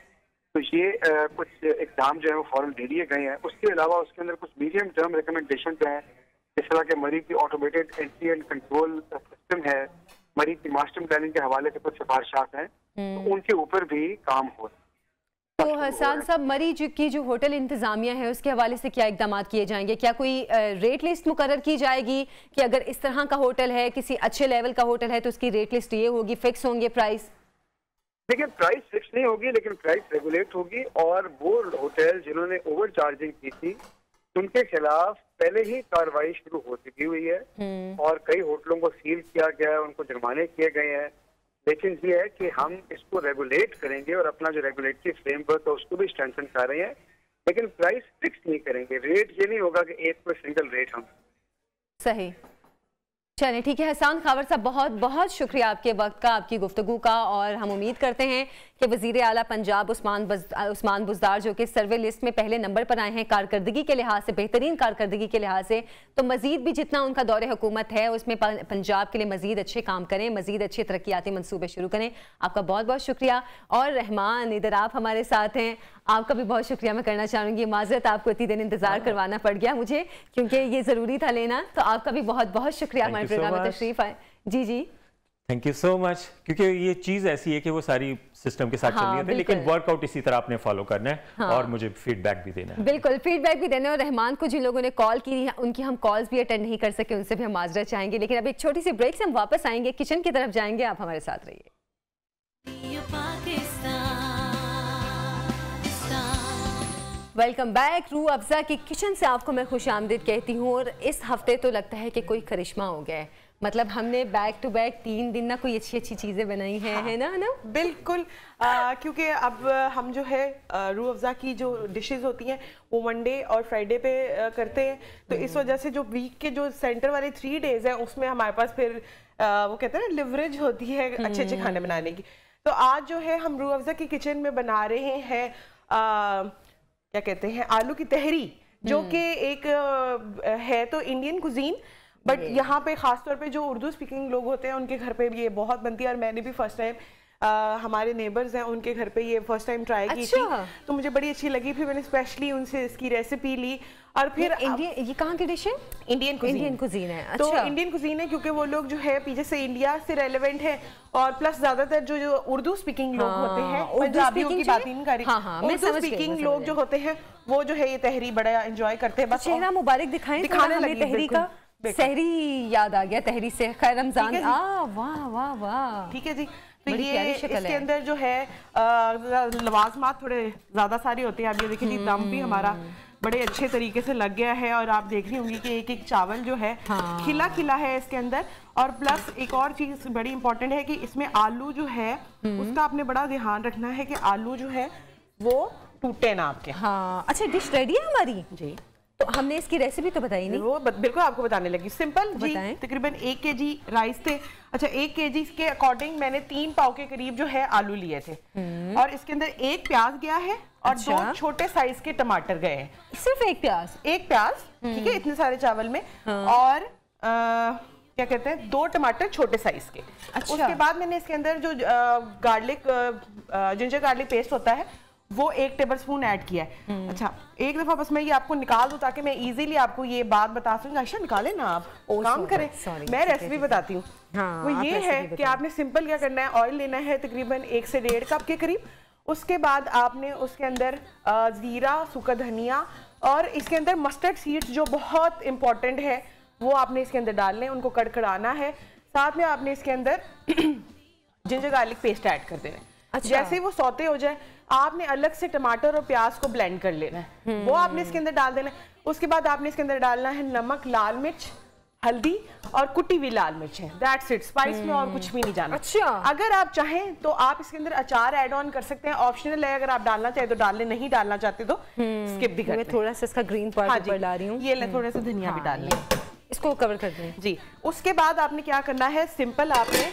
तो ये कुछ इक़दाम जो है वो फौरन ले लिए गए हैं। उसके अलावा उसके अंदर कुछ मीडियम टर्म रिकमेंडेशन हैं, जिस तरह के मरी की automated entry and control system है, मरी की मास्टर प्लानिंग के हवाले से कुछ सिफारिशात हैं, तो उनके ऊपर भी काम हो रहा है। तो हसन साहब, मरी की जो होटल इंतजामिया है उसके हवाले से क्या इकदाम किए जाएंगे? क्या कोई रेट लिस्ट मुकर्रर की जाएगी कि अगर इस तरह का होटल है, किसी अच्छे लेवल का होटल है, तो उसकी रेट लिस्ट ये होगी, फिक्स होंगे प्राइस? देखिए, प्राइस फिक्स नहीं होगी, लेकिन प्राइस रेगुलेट होगी, और वो होटल जिन्होंने ओवर चार्जिंग की थी उनके खिलाफ पहले ही कार्रवाई शुरू हो चुकी हुई है, और कई होटलों को सील किया गया है, उनको जुर्माने किए गए हैं। लेकिन ये है कि हम इसको रेगुलेट करेंगे और अपना जो रेगुलेटरी फ्रेमवर्क है उसको भी स्ट्रेंथन कर रहे हैं, लेकिन प्राइस फिक्स नहीं करेंगे। रेट ये नहीं होगा कि एक कोई सिंगल रेट हम। सही, चलें ठीक है। हसन खावर साहब, बहुत बहुत शुक्रिया आपके वक्त का, आपकी गुफ्तगू का, और हम उम्मीद करते हैं कि वज़ीर आला पंजाब उस्मान बुज़दार जो कि सर्वे लिस्ट में पहले नंबर पर आए हैं कारकर्दगी के लिहाज से, बेहतरीन कारकर्दगी के लिहाज से, तो मज़ीद भी जितना उनका दौरे हुकूमत है उसमें पंजाब के लिए मज़ीद अच्छे काम करें, मज़ीद अच्छे तरक्याती मनसूबे शुरू करें। आपका बहुत बहुत शुक्रिया। और रहमान, इधर आप हमारे साथ हैं, आपका भी बहुत शुक्रिया मैं करना चाहूँगी। माजरत, आपको इतनी देर इंतज़ार करवाना पड़ गया मुझे, क्योंकि ये ज़रूरी था लेना, तो आपका भी बहुत बहुत शुक्रिया हमारे प्रोग्राम में तशरीफ आए। जी जी थैंक यू सो मच, क्योंकि ये चीज ऐसी है कि वो सारी सिस्टम के साथ चल रही है, लेकिन वर्कआउट इसी तरह आपने फॉलो करना है और मुझे फीडबैक भी देना है। बिल्कुल, फीडबैक भी देना है। और रहमान को जिन लोगों ने कॉल की उनकी हम कॉल्स भी अटेंड नहीं कर सके, उनसे भी हम माजरत चाहेंगे। लेकिन अब एक छोटी सी ब्रेक से हम वापस आएंगे, किचन की तरफ जाएंगे, आप हमारे साथ रहिए। Welcome back. रूह अफ़ज़ा की किचन से आपको मैं खुश आमदीद कहती हूँ। और इस हफ्ते तो लगता है कि कोई करिश्मा हो गया है, मतलब हमने बैक टू बैक 3 दिन ना कोई अच्छी अच्छी चीज़ें बनाई हैं। हाँ, है ना? बिल्कुल, क्योंकि अब हम जो है रूह अफ़ज़ा की जो डिशेस होती हैं वो मंडे और फ्राइडे पे करते हैं, तो इस वजह से जो वीक के जो सेंटर वाले 3 डेज हैं उसमें हमारे पास फिर वो कहते हैं ना लिवरेज होती है अच्छे अच्छे खाने बनाने की। तो आज जो है हम रूह अफ़ज़ा की किचन में बना रहे हैं क्या कहते हैं, आलू की तहरी, जो कि एक है तो इंडियन कुजीन, बट यहाँ पे खास तौर पे जो उर्दू स्पीकिंग लोग होते हैं उनके घर पे भी ये बहुत बनती है। और मैंने भी फर्स्ट टाइम हमारे नेबर्स हैं उनके घर पे ये फर्स्ट टाइम ट्राई की थी, तो मुझे बड़ी अच्छी लगी। फिर मैंने स्पेशली उनसे इसकी रेसिपी ली। और फिर ये कहाँ की डिश है? इंडियन कुजीन है। अच्छा। तो इंडियन कुजीन है क्योंकि वो लोग जो है पीछे से इंडिया से रेलेवेंट है, और प्लस ज्यादातर जो उर्दू स्पीकिंग लोग होते हैं, पंजाबियों की बात नहीं कर रही, उर्दू स्पीकिंग लोग जो होते हैं वो जो है ये तहरी बड़ा एंजॉय करते हैं। बस चेहरा मुबारक दिखाने लगी तहरी का, सहरी याद आ गया तहरी से। खैर रमजान, वाह वाह वाह, ठीक है जी। तो ये इसके अंदर जो है लवाजमात थोड़े ज्यादा सारे होते हैं। आप ये देखिए जी, दम भी हमारा बड़े अच्छे तरीके से लग गया है, और आप देख रही होंगी कि एक एक चावल जो है खिला खिला है इसके अंदर। और प्लस एक और चीज बड़ी इंपॉर्टेंट है कि इसमें आलू जो है उसका आपने बड़ा ध्यान रखना है कि आलू जो है वो टूटे ना आपके। हाँ, अच्छा, डिश रेडी है हमारी जी। तो हमने इसकी रेसिपी तो बताई नहीं। वो बिल्कुल आपको बताने लगी, सिंपल जी। तकरीबन 1 kg राइस थे। अच्छा, 1 kg के अकॉर्डिंग मैंने 3 पाव के करीब जो है आलू लिए थे, और इसके अंदर 1 प्याज गया है और 2 छोटे साइज के टमाटर गए हैं। सिर्फ 1 प्याज? 1 प्याज, ठीक है, इतने सारे चावल में। और क्या कहते हैं, 2 टमाटर छोटे साइज के। अच्छा। उसके बाद मैंने इसके अंदर जो गार्लिक जिंजर गार्लिक पेस्ट होता है वो 1 टेबलस्पून ऐड किया है। अच्छा, एक दफा बस मैं ये आपको निकाल दूं ताकि मैं इजीली आपको ये बात बता सकूं। आयशा निकाले ना, आप काम करें, मैं रेसिपी बताती हूँ। वो ये है कि आपने सिंपल क्या करना है, ऑयल लेना है तकरीबन 1 से 1.5 कप के करीब। उसके बाद आपने उसके अंदर जीरा, सूखा धनिया, और इसके अंदर मस्टर्ड सीड्स जो बहुत इंपॉर्टेंट है वो आपने इसके अंदर डालने, उनको कड़कड़ाना है। साथ में आपने इसके अंदर जिंजर गार्लिक पेस्ट ऐड कर देना है। अच्छा। जैसे वो सौते हो जाए आपने अलग से टमाटर और प्याज को ब्लेंड कर लेना है, वो आपने इसके अंदर डाल देना है। उसके बाद आपने इसके अंदर डालना है नमक, लाल मिर्च, हल्दी और कुटी हुई लाल मिर्च है। दैट्स इट, स्पाइस में और कुछ भी नहीं जाना। अच्छा। अगर आप चाहें तो आप इसके अंदर अचार ऐड ऑन कर सकते हैं, ऑप्शनल है। अगर आप डालना चाहे तो डाल लें, नहीं डालना चाहते तो स्किप भी कर लें। मैं थोड़ा सा इसका ग्रीन पार्ट ऊपर ला रही हूँ, ये ले, थोड़ा सा धनिया भी डाल लें, इसको कवर कर दें जी। उसके बाद आपने क्या करना है, सिंपल आपने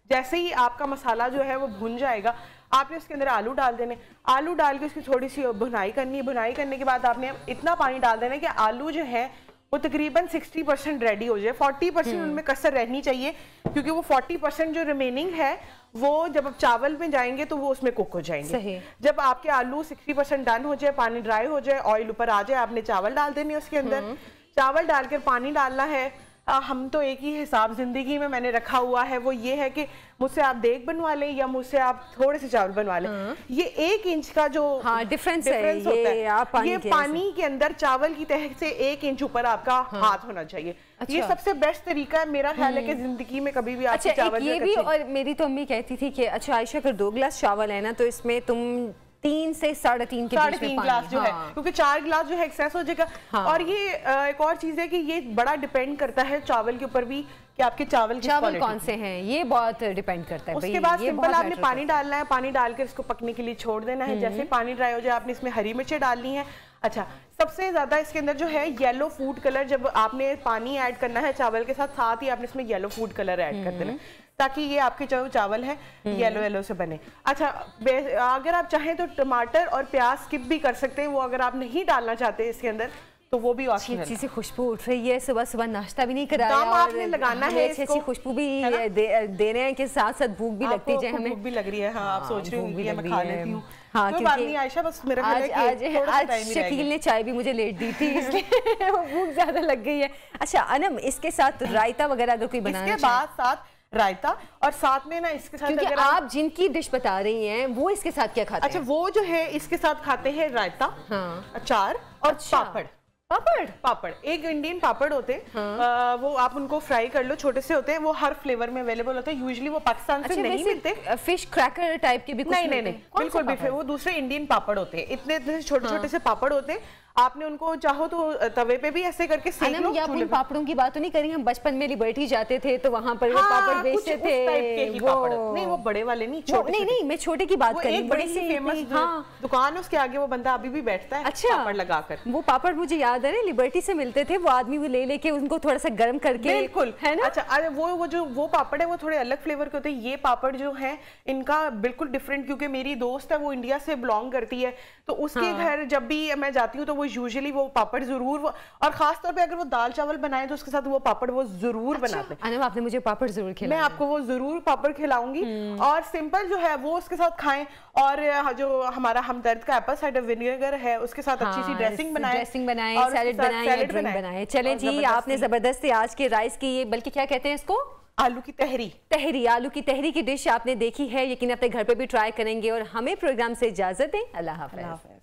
जैसे ही आपका मसाला जो है वो भुन जाएगा, आपने उसके अंदर आलू डाल देने। आलू डाल के उसकी थोड़ी सी भुनाई करनी है। भुनाई करने के बाद आपने इतना पानी डाल देना कि आलू जो है वो तकरीबन 60% रेडी हो जाए। 40% उनमें कसर रहनी चाहिए, क्योंकि वो 40% जो रिमेनिंग है वो जब आप चावल में जाएंगे तो वो उसमें कुक हो जाएंगे। सही। जब आपके आलू 60% डन हो जाए, पानी ड्राई हो जाए, ऑयल ऊपर आ जाए, आपने चावल डाल देने उसके अंदर। चावल डालकर पानी डालना है। हम तो एक ही हिसाब जिंदगी में मैंने रखा हुआ है, वो ये है कि मुझसे आप देग बनवा लें या मुझसे आप थोड़े से चावल बनवा लें। ये 1 इंच का जो डिफरेंस होता है, ये पानी के अंदर चावल की तह से 1 इंच ऊपर आपका हाथ होना चाहिए। अच्छा। ये सबसे बेस्ट तरीका है मेरा ख्याल है कि जिंदगी में कभी भी आप चावल ये भी। और मेरी तो अम्मी कहती थी कि अच्छा आयशा अगर 2 गिलास चावल है ना तो इसमें तुम 3 से 3.5 के बीच में गिलास जो है, क्योंकि 4 गिलास जो है एक्सेस हो जाएगा। और ये एक और चीज है कि ये बड़ा डिपेंड करता है चावल के ऊपर भी कि आपके चावल कौन से हैं, ये बहुत डिपेंड करता है। उसके बाद सिंपल आपने पानी डालना है, पानी डालकर इसको पकने के लिए छोड़ देना है। जैसे पानी ड्राई हो जाए आपने इसमें हरी मिर्चें डालनी है। अच्छा, सबसे ज्यादा इसके अंदर जो है येलो फूड कलर, जब आपने पानी ऐड करना है चावल के साथ, साथ ही आपने इसमें येलो फूड कलर ऐड कर देना ताकि ये आपके जो चावल है येलो येलो से बने। अच्छा, अगर आप चाहें तो टमाटर और प्याज स्किप भी कर सकते हैं, वो अगर आप नहीं डालना चाहते इसके अंदर तो वो भी ऑप्शनल है। अच्छी सी खुशबू उठ रही है, सुबह सुबह नाश्ता भी नहीं कराया और आपने लगाना है, अच्छी खुशबू भी दे रहे हैं कि साथ साथ भूख भी लगती है हमें। भूख भी लग रही है। हाँ, आप सोच रही होंगी मैं खा लेती हूँ। हाँ, क्योंकि आयशा बस मेरा आज शकील ने चाय भी मुझे लेट दी थी, इसलिए भूख ज्यादा लग गई है। अच्छा अनम, इसके साथ रायता वगैरह अगर कोई बनाना इसके बाद साथ रायता और साथ में ना इसके साथ अगर आप जिनकी डिश बता रही हैं वो इसके साथ क्या खाते हैं? अच्छा, वो जो है इसके साथ खाते हैं रायता, अचार और पापड़। पापड़ एक इंडियन पापड़ होते हैं, वो आप उनको फ्राई कर लो, छोटे से होते हैं, वो हर फ्लेवर में अवेलेबल होते हैं। यूजुअली वो पाकिस्तान से नहीं मिलते। फिश क्रैकर टाइप के भी कुछ नहीं, बिल्कुल भी, वो दूसरे इंडियन पापड़ होते हैं। इतने इतने छोटे छोटे से पापड़ होते हैं। आपने उनको चाहो तो तवे पे भी ऐसे करके सेक लो। आप उन पापड़ों की बात तो नहीं करी? हम बचपन में लिबर्टी जाते थे तो वहाँ पर वो पापड़ बेचते थे। नहीं, वो बड़े वाले नहीं, छोटे। नहीं, मैं छोटे की बात कर रही हूँ। बड़ी सी फेमस दुकान है, उसके आगे वो बंदा अभी भी बैठता है पापड़ लगाकर। वो पापड़ मुझे याद है, लिबर्टी से मिलते थे। वो आदमी वो ले लेके उनको थोड़ा सा गर्म करके, बिल्कुल है ना। अच्छा, अरे वो पापड़ है वो थोड़े अलग फ्लेवर के होते हैं। ये पापड़ जो है इनका बिल्कुल डिफरेंट, क्योंकि मेरी दोस्त है वो इंडिया से बिलोंग करती है, तो उसके घर जब भी मैं जाती हूँ तो वो यूजुअली वो पापड़ जरूर, और खास तौर पे अगर वो दाल चावल बनाए तो उसके साथ वो पापड़ वो जरूर बनाते हैं। अनम, आपने मुझे पापड़ जरूर खिलाए। मैं आपको वो जरूर पापड़ खिलाऊंगी। और सिंपल जो है वो उसके साथ खाएं, और जो हमारा हमदर्द का एप्पल साइडर विनेगर है उसके साथ अच्छी सी ड्रेसिंग बनाए, सैलेड बनाए, ड्रिंक बनाए। चलें जी, आपने जबरदस्त आज के राइस की, ये बल्कि क्या कहते हैं इसको, आलू की तहरी आलू की तहरी की डिश आपने देखी है। यकीन अपने घर पे भी ट्राई करेंगे और हमें प्रोग्राम से इजाजत दें। अल्लाह हाफ़िज़।